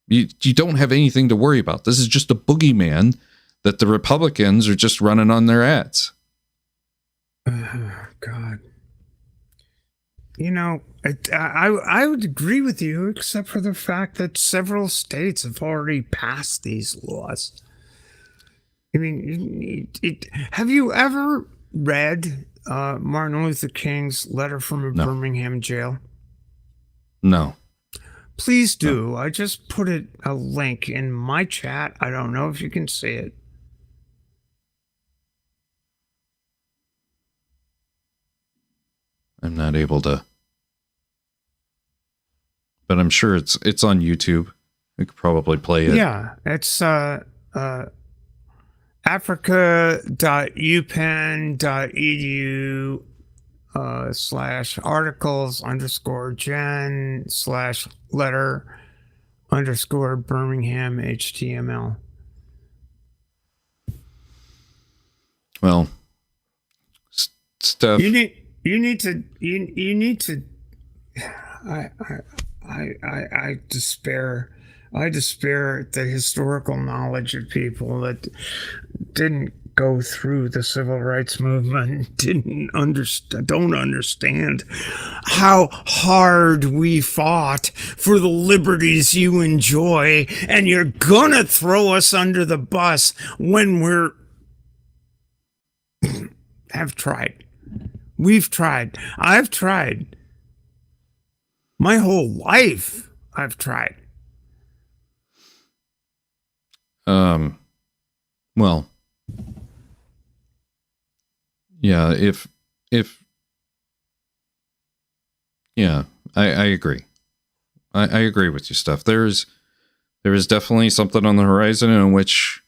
you don't have anything to worry about. This is just a boogeyman that the Republicans are just running on their ads. God. You know, I would agree with you, except for the fact that several states have already passed these laws. I mean, have you ever read Martin Luther King's letter from a Birmingham jail? No. Please do. No. I just put a link in my chat. I don't know if you can see it. I'm not able to, but I'm sure it's on YouTube. We could probably play it. Yeah, it's africa.upenn.edu /articles_gen/letter_Birmingham HTML. Well, Steph, you need to. I despair. I despair at the historical knowledge of people that didn't go through the civil rights movement, don't understand how hard we fought for the liberties you enjoy, and you're gonna throw us under the bus when have tried. We've tried. I've tried. My whole life, I've tried. Well, yeah, yeah, I agree. I agree with you, Steph. There is definitely something on the horizon in which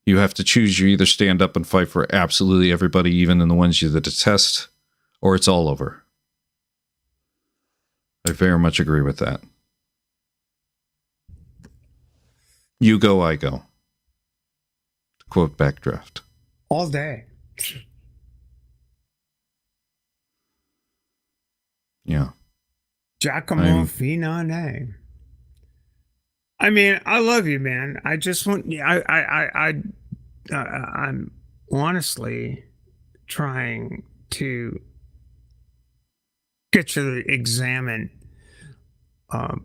you have to choose. You either stand up and fight for absolutely everybody, even in the ones you detest, or it's all over. I very much agree with that. You go, I go. To quote Backdraft. All day. Yeah. Giacomo Finane. I mean, I love you, man. I just want. I'm honestly trying to get you to examine a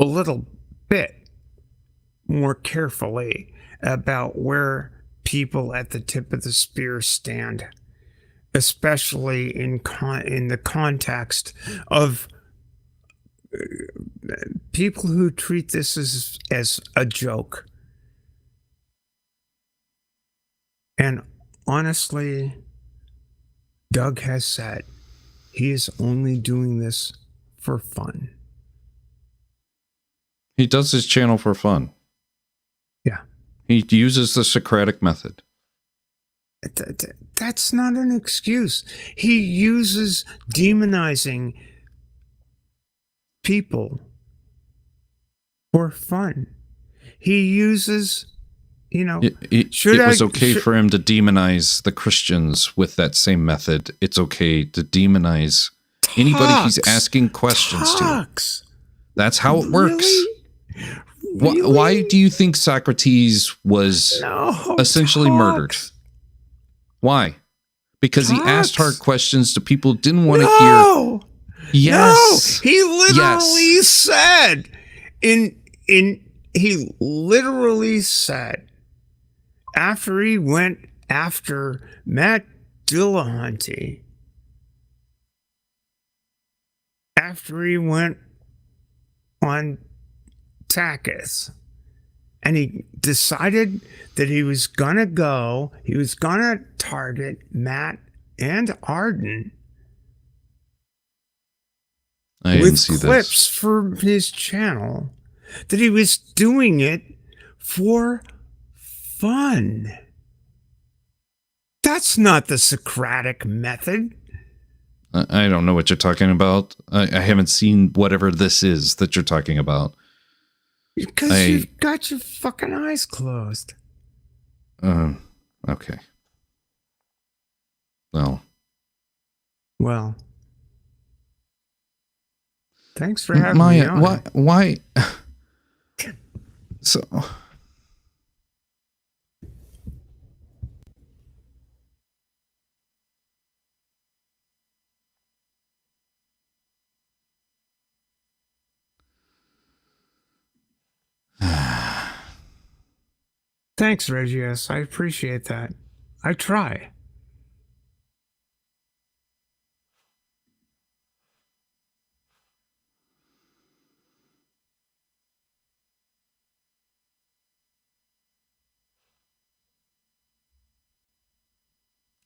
little bit more carefully about where people at the tip of the spear stand, especially in the context of people who treat this as a joke. And honestly, Doug has said he is only doing this for fun. He does his channel for fun. Yeah. He uses the Socratic method. That's not an excuse. He uses demonizing people for fun. He uses, it was okay for him to demonize the Christians with that same method. It's okay to demonize anybody he's asking questions to. That's how it works. Really? Why do you think Socrates was essentially murdered? Why? Because he asked hard questions to people who didn't want to hear. Yes. No, he literally said he literally said after he went after Matt Dillahunty, after he went on Takis, and he decided that he was gonna target Matt and Arden with clips for his channel, that he was doing it for fun. That's not the Socratic method. I don't know what you're talking about. I haven't seen whatever this is that you're talking about. Because you've got your fucking eyes closed. Okay. Well. Thanks for having me on. Why? So. Thanks, Regius. I appreciate that. I try.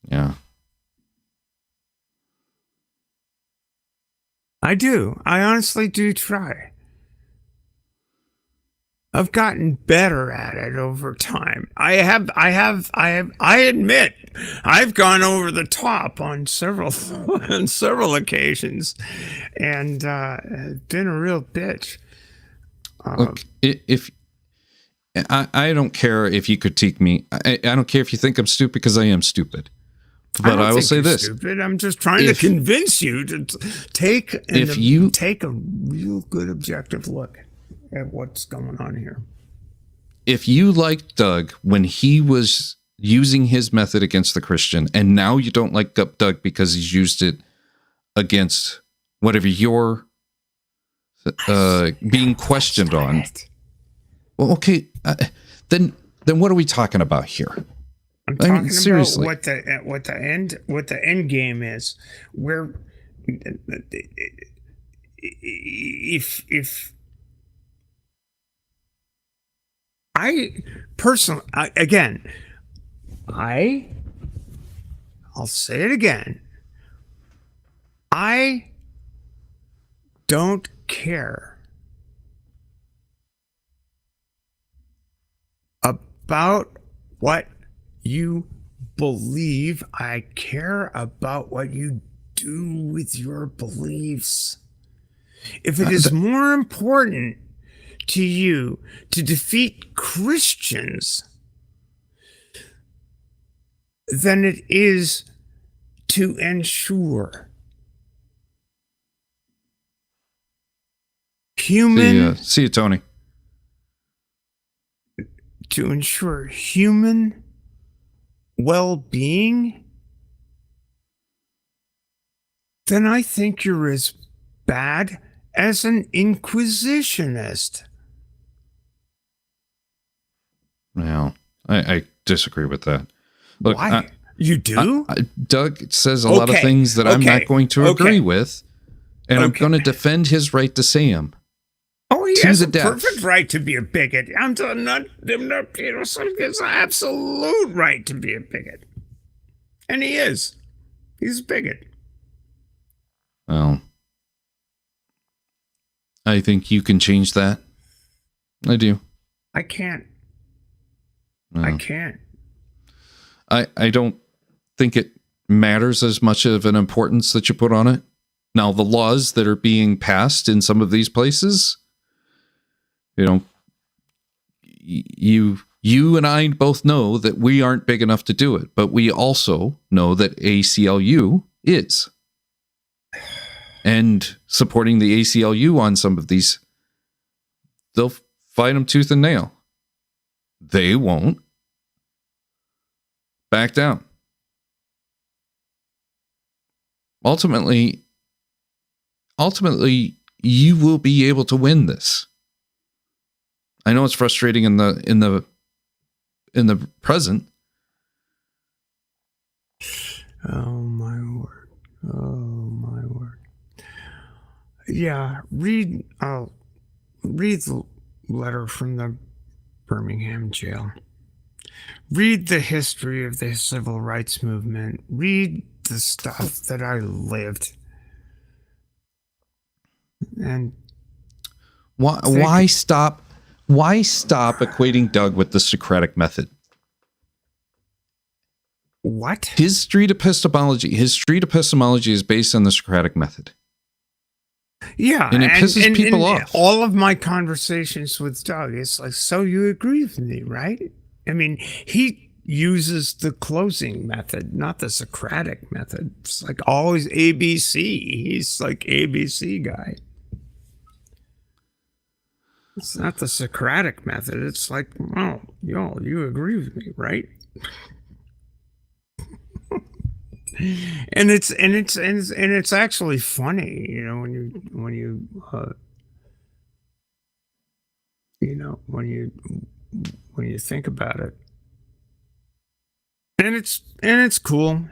Yeah. I do. I honestly do try. I've gotten better at it over time. I admit, I've gone over the top on several occasions, and been a real bitch. Look, if I don't care if you critique me, I don't care if you think I'm stupid, because I am stupid. But I will say this: stupid. I'm just trying to convince you to take a real good objective look at what's going on here. If you liked Doug when he was using his method against the Christian, and now you don't like Doug because he's used it against whatever you're being questioned on, well, okay, then what are we talking about here? I'm talking seriously about what the end game is. Where if I personally, I'll say it again. I don't care about what you believe. I care about what you do with your beliefs. If it is more important to you to defeat Christians than it is to ensure human see you, Tony. To ensure human well-being, then I think you're as bad as an inquisitionist. Well, I disagree with that. Look, why? You do? Doug says a lot of things that I'm not going to agree with, and I'm going to defend his right to say them. Oh, he has a perfect right to be a bigot. I'm not, it's an absolute right to be a bigot. And he is. He's a bigot. Well, I think you can change that. I do. I can't. I can't. I don't think it matters as much of an importance that you put on it. Now, the laws that are being passed in some of these places, you know, you and I both know that we aren't big enough to do it, but we also know that ACLU is. And supporting the ACLU on some of these, they'll fight them tooth and nail. They won't back down. Ultimately, you will be able to win this. I know it's frustrating in the present. Oh my word. Oh my word. Yeah, read the letter from the Birmingham jail. Read the history of the civil rights movement. Read the stuff that I lived. And why stop equating Doug with the Socratic method? What? His street epistemology is based on the Socratic method. Yeah, and it pisses people off. All of my conversations with Doug, it's like, so you agree with me, right? I mean, he uses the closing method, not the Socratic method. It's like always ABC. He's like ABC guy. It's not the Socratic method. It's like, well, you agree with me, right? and it's actually funny, when you think about it. And it's cool.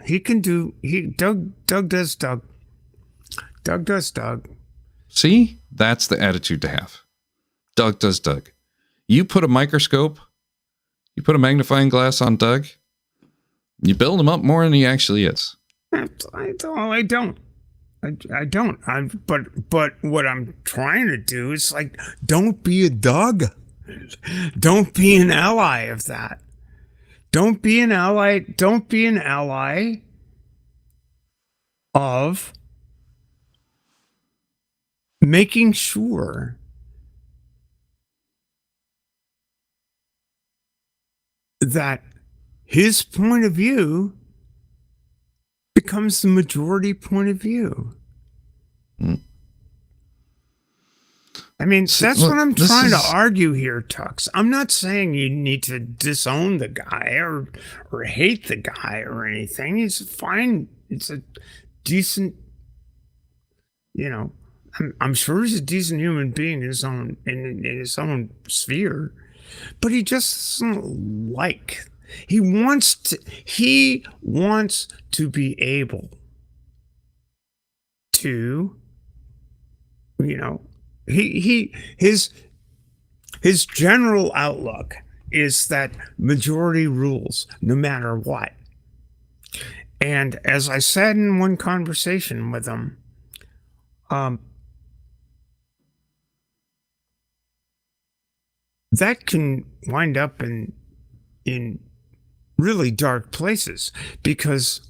Doug does Doug. Doug does Doug. See? That's the attitude to have. Doug does Doug. You put a microscope, you put a magnifying glass on Doug, you build him up more than he actually is. I don't. But what I'm trying to do is like, don't be a Doug. Don't be an ally of that. Don't be an ally. Don't be an ally of making sure that his point of view becomes the majority point of view. I mean, that's what I'm trying to argue here, Tux. I'm not saying you need to disown the guy or hate the guy or anything. He's fine. It's a decent, I'm sure he's a decent human being in his own sphere, but he just doesn't like. He wants to be able to, his general outlook is that majority rules no matter what. And as I said in one conversation with him, that can wind up in really dark places because,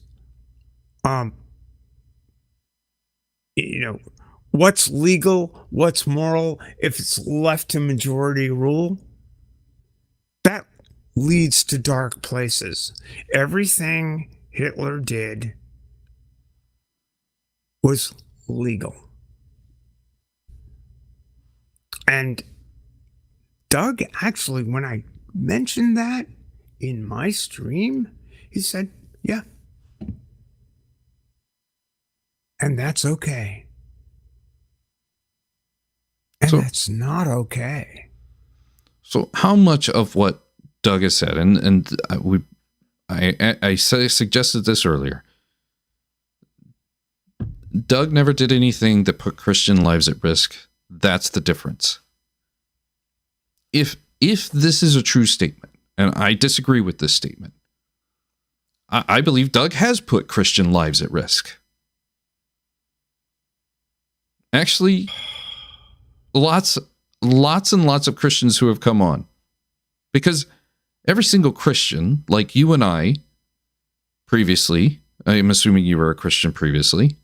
what's legal, what's moral, if it's left to majority rule, that leads to dark places. Everything Hitler did was legal. And Doug, actually, when I mentioned that in my stream, he said, yeah. And that's okay. And that's not okay. So how much of what Doug has said, and I suggested this earlier, Doug never did anything that put Christian lives at risk. That's the difference. If this is a true statement, and I disagree with this statement, I believe Doug has put Christian lives at risk. Actually, lots and lots of Christians who have come on. Because every single Christian, like you and I previously, I'm assuming you were a Christian previously,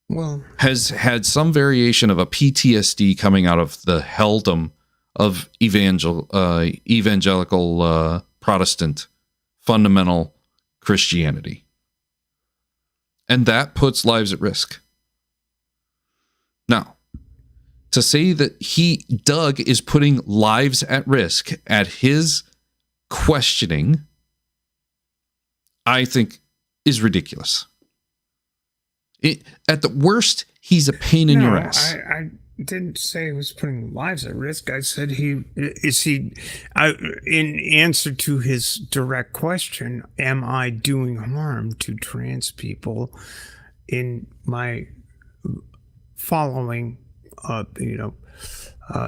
well, has had some variation of a PTSD coming out of the helldom of evangelical Protestant fundamental Christianity. And that puts lives at risk. Now, to say that Doug is putting lives at risk at his questioning, I think is ridiculous. At the worst, he's a pain in your ass. I didn't say he was putting lives at risk. I said in answer to his direct question, am I doing harm to trans people in my following,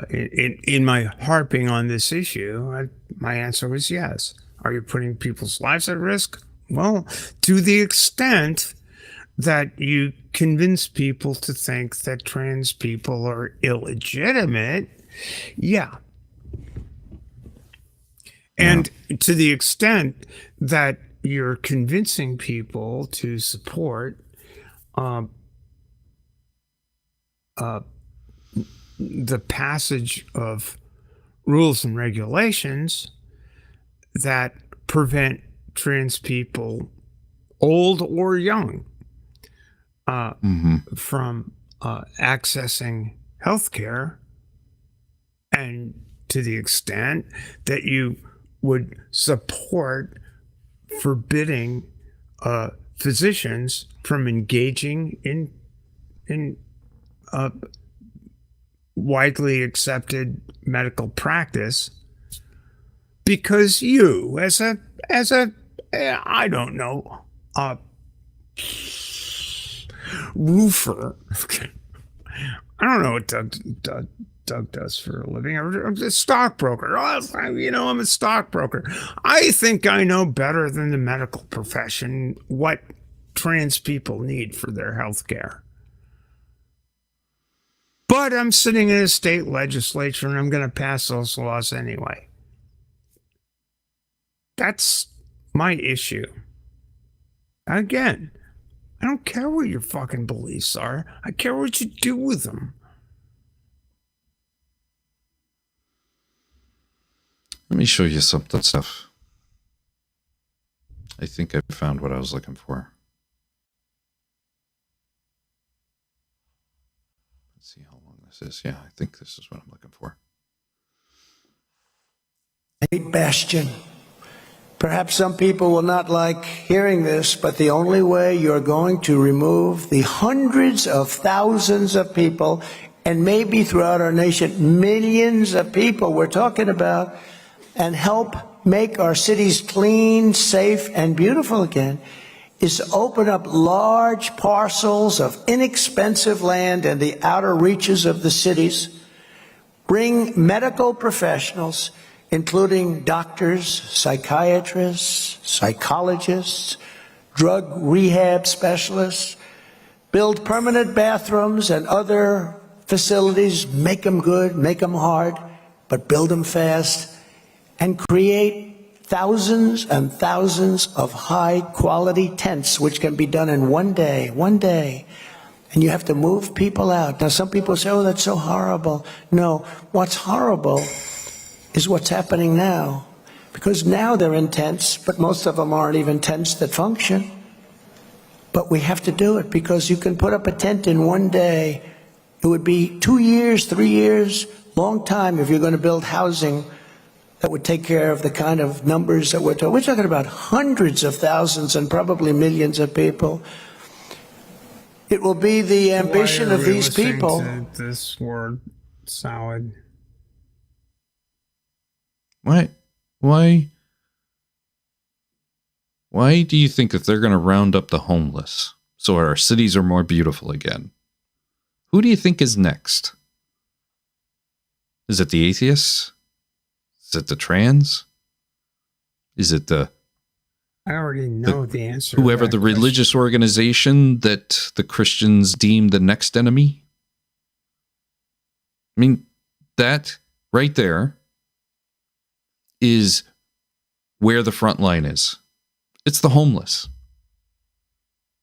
in my harping on this issue? My answer was yes. Are you putting people's lives at risk? Well, to the extent that you convince people to think that trans people are illegitimate, yeah. And to the extent that you're convincing people to support the passage of rules and regulations that prevent trans people, old or young, from accessing health care, And to the extent that you would support forbidding physicians from engaging in widely accepted medical practice, because you, as a I don't know, roofer. I don't know what Doug does for a living. I'm a stockbroker. I'm a stockbroker. I think I know better than the medical profession what trans people need for their health care. But I'm sitting in a state legislature and I'm going to pass those laws anyway. That's my issue. Again, I don't care what your fucking beliefs are. I care what you do with them. Let me show you something stuff. I think I found what I was looking for. Let's see how long this is. Yeah, I think this is what I'm looking for. Bastion. Perhaps some people will not like hearing this, but the only way you're going to remove the hundreds of thousands of people, and maybe throughout our nation, millions of people we're talking about, and help make our cities clean, safe, and beautiful again, is to open up large parcels of inexpensive land in the outer reaches of the cities, bring medical professionals, including doctors, psychiatrists, psychologists, drug rehab specialists, build permanent bathrooms and other facilities, make them good, make them hard, but build them fast, and create thousands and thousands of high-quality tents, which can be done in one day. And you have to move people out. Now, some people say, oh, that's so horrible. No, what's horrible is what's happening now. Because now they're in tents, but most of them aren't even tents that function. But we have to do it because you can put up a tent in one day. It would be 2 years, 3 years, long time if you're going to build housing that would take care of the kind of numbers that we're talking. We're talking about hundreds of thousands and probably millions of people. It will be the ambition of these people. To this word salad. Why do you think that they're going to round up the homeless so our cities are more beautiful again? Who do you think is next? Is it the atheists? Is it the trans? Is it I already know the answer. Whoever the religious organization that the Christians deem the next enemy? I mean, that right there is where the front line is. It's the homeless.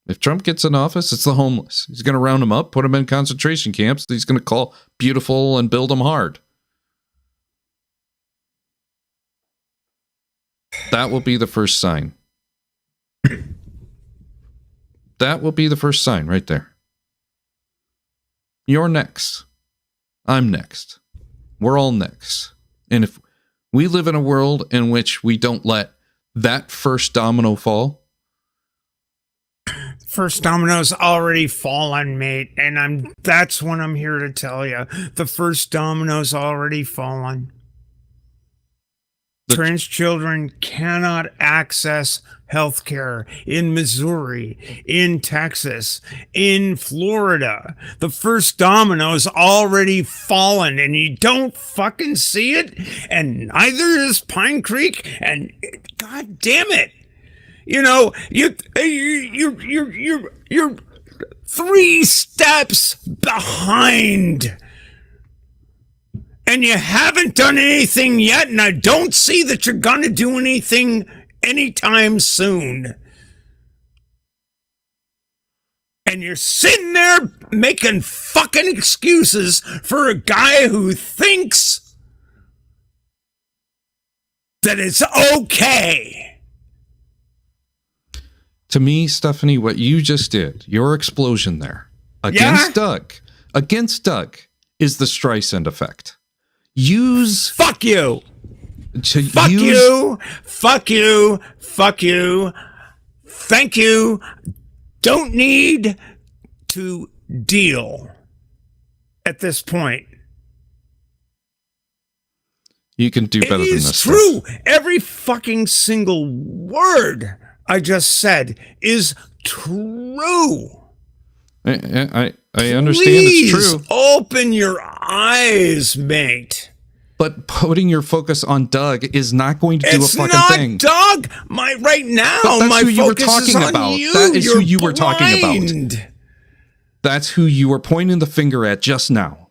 If Trump gets in office, it's the homeless. He's going to round them up, put them in concentration camps. He's going to call beautiful and build them hard. That will be the first sign. That will be the first sign right there. You're next. I'm next. We're all next. And if we live in a world in which we don't let that first domino fall. First domino's already fallen, mate, and that's what I'm here to tell you. The first domino's already fallen. Trans children cannot access health care in Missouri, in Texas, in Florida. The first domino's already fallen, and you don't fucking see it, and neither is Pine Creek, and God damn it. You know, you're 3 steps behind. And you haven't done anything yet, and I don't see that you're going to do anything anytime soon. And you're sitting there making fucking excuses for a guy who thinks that it's okay. To me, Stephanie, what you just did, your explosion there, against Doug, is the Streisand effect. use fuck you. Fuck you. Fuck you. Fuck you. Thank you. Don't need to deal at this point. You can do better than this. It's true. Every fucking single word I just said is true. I understand Please it's true. Open your eyes, mate. But putting your focus on Doug is not going to do It's a fucking not thing. Doug. Right now, But that's my who you were focus talking is on about. you. That is You're who you were talking about. blind. That's who you were pointing the finger at just now.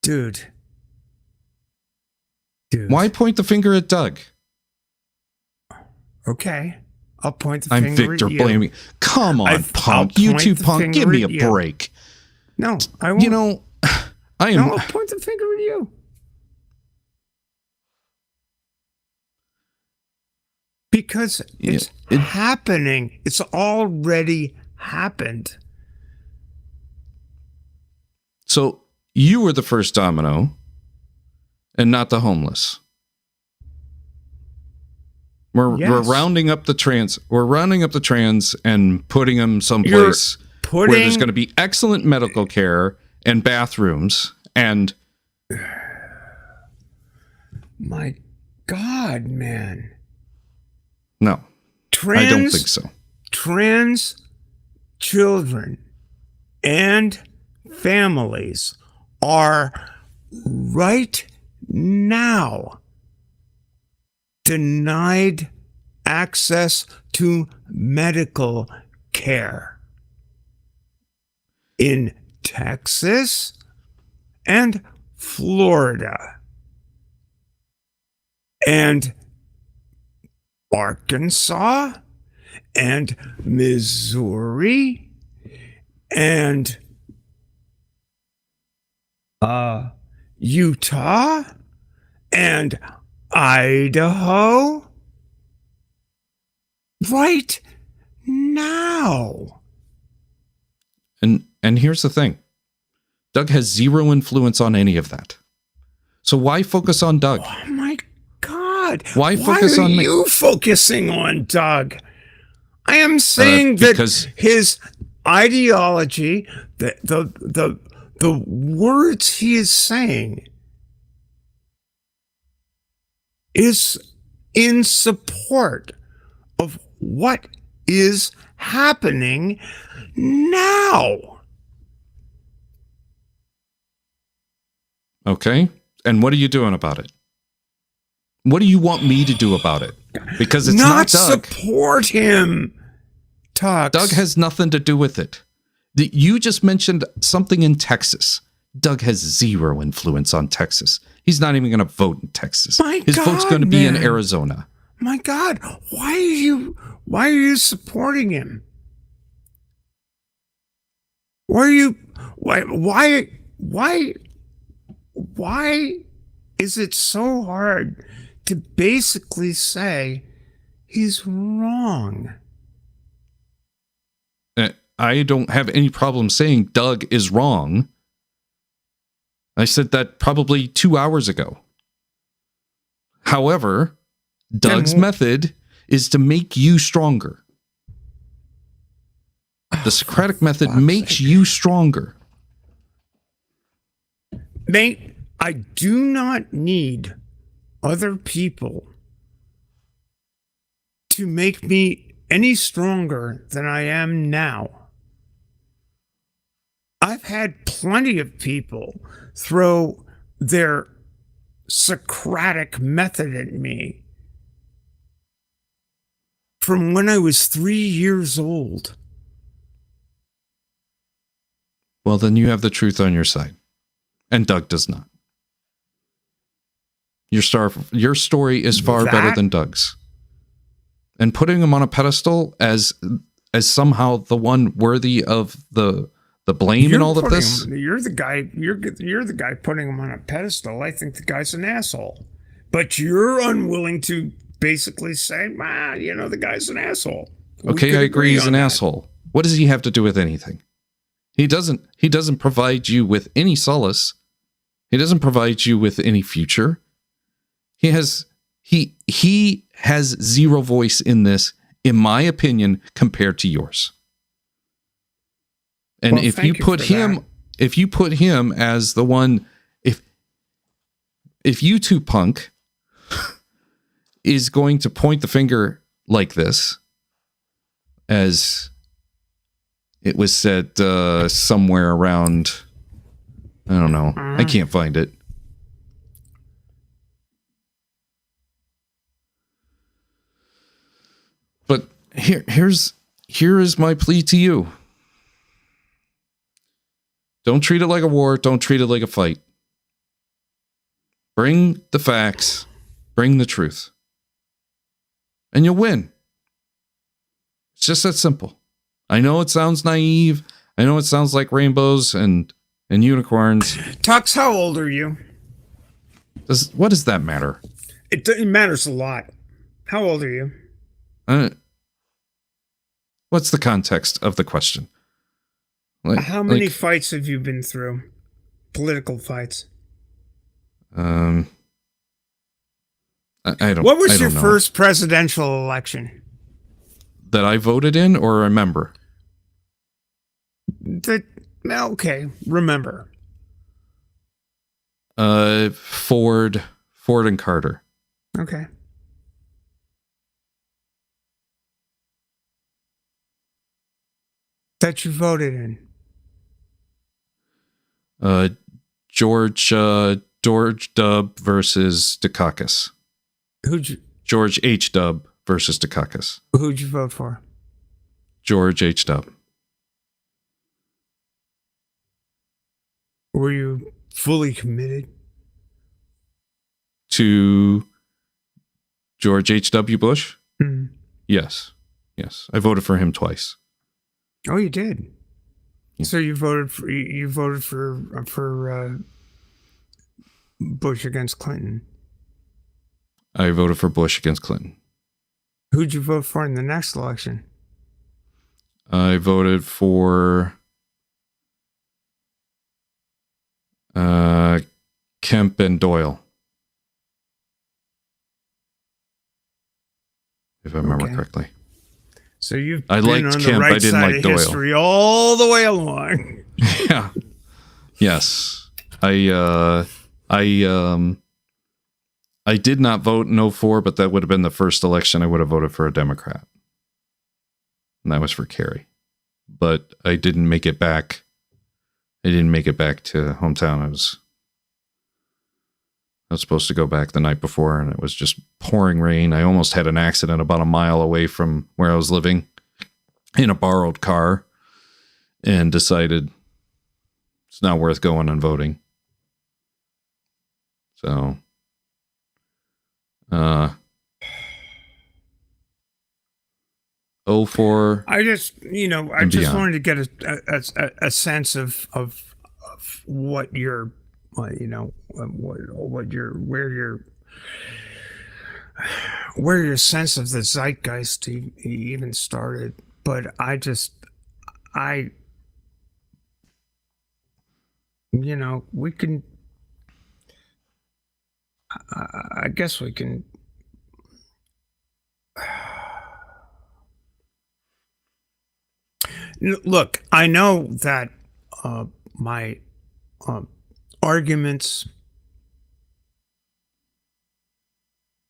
Dude. Why point the finger at Doug? Okay. I'll point the I'm finger Victor at you. blaming. Come on, I'll punk. You point two the punk. Give finger me a at you. break. No, I won't. You know, I am. No, I'll point the finger at you. Because it's happening. It's already happened. So you were the first domino and not the homeless. We're rounding up the trans. We're rounding up the trans and putting them someplace where there's going to be excellent medical care and bathrooms and. My God, man. No, I don't think so. Trans children and families are right now denied access to medical care in Texas and Florida and Arkansas and Missouri and Utah and Idaho right now. And here's the thing. Doug has zero influence on any of that. So why focus on Doug? Oh my God. Why focus on me? Why are you focusing on Doug? I am saying that his ideology, the words he is saying is in support of what is happening now. Okay. And what are you doing about it? What do you want me to do about it? Because it's not Doug. Support him, Tux. Doug has nothing to do with it. You just mentioned something in Texas. Doug has zero influence on Texas. He's not even going to vote in Texas. His vote's going to be in Arizona. My God, why are you supporting him? Why is it so hard to basically say he's wrong? I don't have any problem saying Doug is wrong. I said that probably 2 hours ago. However, Doug's method is to make you stronger. The Socratic method makes you stronger. Mate, I do not need other people to make me any stronger than I am now. I've had plenty of people throw their Socratic method at me from when I was 3 years old. Well, then you have the truth on your side. And Doug does not. Your story is far better than Doug's. And putting him on a pedestal as somehow the one worthy of the blame in all of this. You're the guy. You're the guy putting him on a pedestal. I think the guy's an asshole, but you're unwilling to basically say, the guy's an asshole. Okay, I agree he's an asshole. What does he have to do with anything? He doesn't provide you with any solace. He doesn't provide you with any future. He has zero voice in this, in my opinion, compared to yours. And Well, if thank you you put for him, that. if you put him as the one, if YouTube punk is going to point the finger like this, as it was said somewhere around, I don't know, I can't find it. But here is my plea to you. Don't treat it like a war. Don't treat it like a fight. Bring the facts. Bring the truth. And you'll win. It's just that simple. I know it sounds naive. I know it sounds like rainbows and unicorns. Tux, how old are you? What does that matter? It matters a lot. How old are you? What's the context of the question? How many fights have you been through? Political fights. I don't. What was I your don't know. first presidential election? That I voted in or remember? Okay, remember. Ford and Carter. Okay. That you voted in. George W. versus Dukakis. George H. W. versus Dukakis. Who'd you vote for? George H. W. Were you fully committed? To George H.W. Bush? Mhm. Yes. I voted for him twice. Oh, you did. So you voted for Bush against Clinton. I voted for Bush against Clinton. Who'd you vote for in the next election? I voted for Kemp and Doyle. If I remember correctly. So you've I been liked on Kemp, the right I didn't side like of Doyle. history all the way along. Yeah. Yes. I did not vote in 04, but that would have been the first election I would have voted for a Democrat. And that was for Kerry. But I didn't make it back. I didn't make it back to hometown. I was supposed to go back the night before, and it was just pouring rain. I almost had an accident about a mile away from where I was living in a borrowed car, and decided it's not worth going and voting. So, I just wanted to get a sense of what your, where your sense of the zeitgeist even started. But we can, I guess we can. Look, I know that my arguments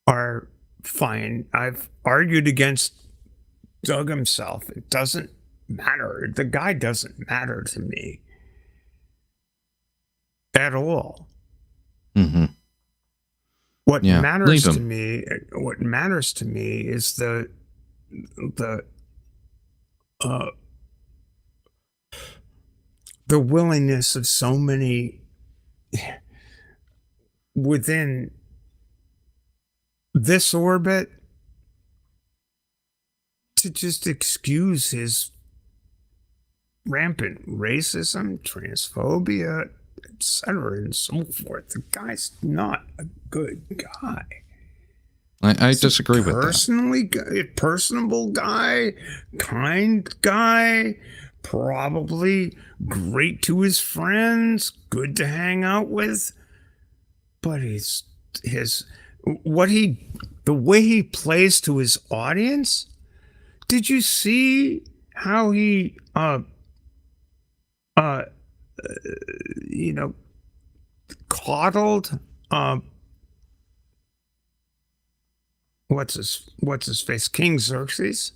are fine. I've argued against Doug himself. It doesn't matter. The guy doesn't matter to me at all. Mm-hmm. What matters to me is the willingness of so many within this orbit to just excuse his rampant racism, transphobia, etc., and so forth. The guy's not a good guy. I disagree with that. Personable guy, kind guy, probably great to his friends, good to hang out with, but the way he plays to his audience. Did you see how he coddled what's his face, King Xerxes?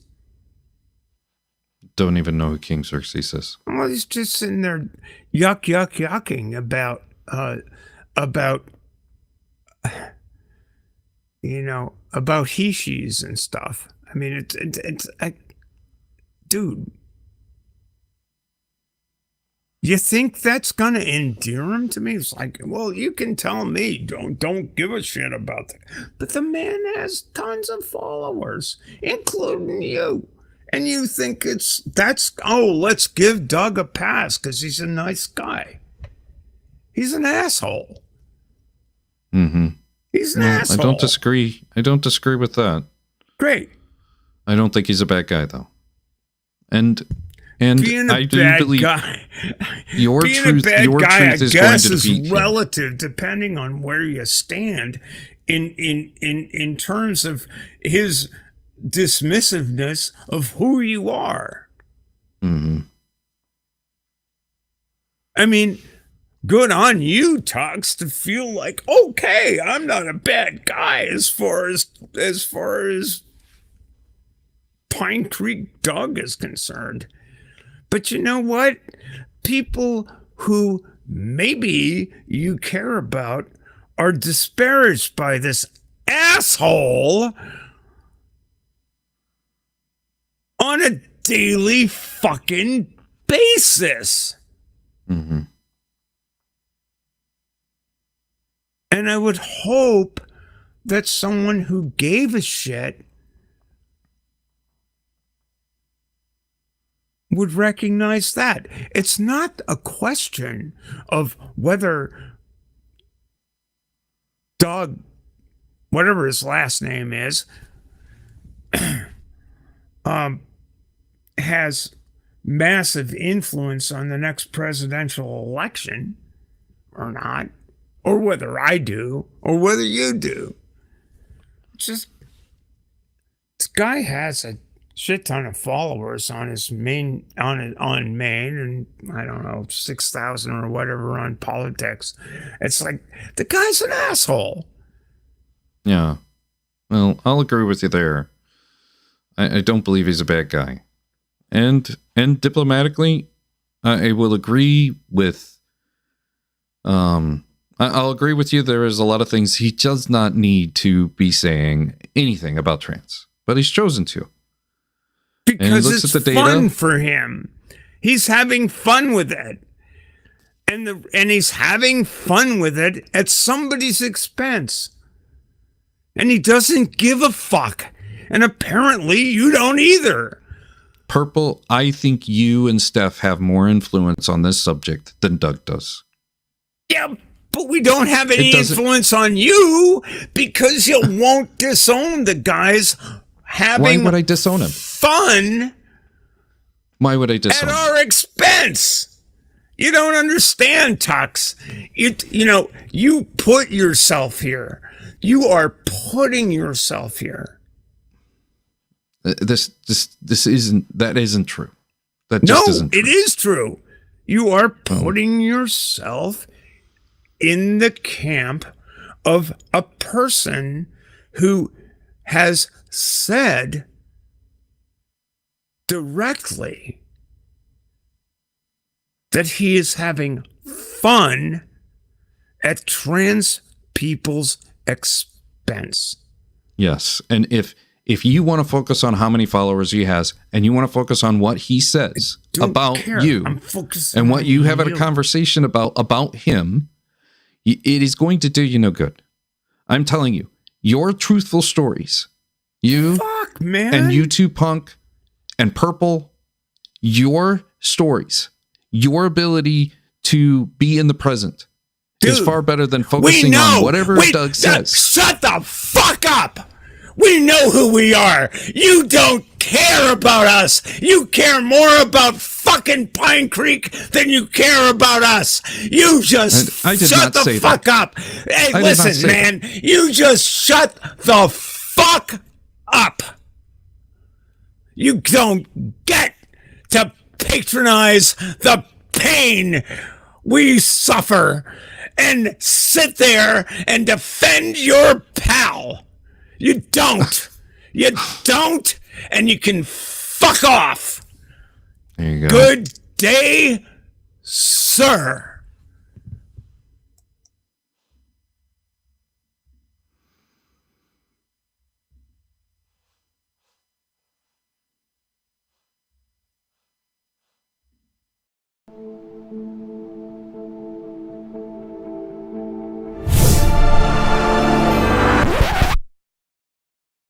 Don't even know who King Xerxes is. Well, he's just sitting there yucking about about he-she's and stuff. I mean, dude, you think that's gonna endear him to me? It's like, well, you can tell me, don't give a shit about that. But the man has tons of followers, including you. And you think let's give Doug a pass because he's a nice guy. He's an asshole. Mm-hmm. He's an asshole. I don't disagree. I don't disagree with that. Great. I don't think he's a bad guy, though. And being a I do bad believe guy, your being truth, a bad your guy, truth is I guess, going to defeat is him. relative depending on where you stand in terms of his dismissiveness of who you are. Mm-hmm. I mean, good on you, Tux, to feel like, okay, I'm not a bad guy as far as Pine Creek Doug is concerned. But you know what? People who maybe you care about are disparaged by this asshole on a daily fucking basis. Mm-hmm. And I would hope that someone who gave a shit would recognize that. It's not a question of whether Doug, whatever his last name is, has massive influence on the next presidential election or not, or whether I do, or whether you do. Just, this guy has a shit ton of followers on his main, on Maine, and I don't know, 6,000 or whatever on politics. It's like, the guy's an asshole. Yeah. Well, I'll agree with you there. I don't believe he's a bad guy. And diplomatically, I will agree with, I'll agree with you. There is a lot of things he does not need to be saying anything about trans, but he's chosen to. Because it's fun for him. He's having fun with it. And he's having fun with it at somebody's expense. And he doesn't give a fuck. And apparently you don't either. Purple, I think you and Steph have more influence on this subject than Doug does. Yeah, but we don't have any influence on you because you won't disown the guys having Why would I disown him? Fun. Why would I disown at him? our expense? You don't understand, Tux. You put yourself here. You are putting yourself here. This isn't true. That just isn't true. It is true. You are putting yourself in the camp of a person who has said directly that he is having fun at trans people's expense. Yes. And if you want to focus on how many followers he has and you want to focus on what he says about you and what you have a conversation about him, it is going to do you no good. I'm telling you, your truthful stories, and you two, Punk and Purple, your stories, your ability to be in the present is far better than focusing on whatever Doug says. Shut the fuck up! We know who we are. You don't care about us. You care more about fucking Pine Creek than you care about us. You just I did shut not the say fuck that. up. Hey, I did not listen, say man. You just shut the fuck up. You don't get to patronize the pain we suffer and sit there and defend your pal. You don't. You don't, and you can fuck off. There you go. Good day, sir.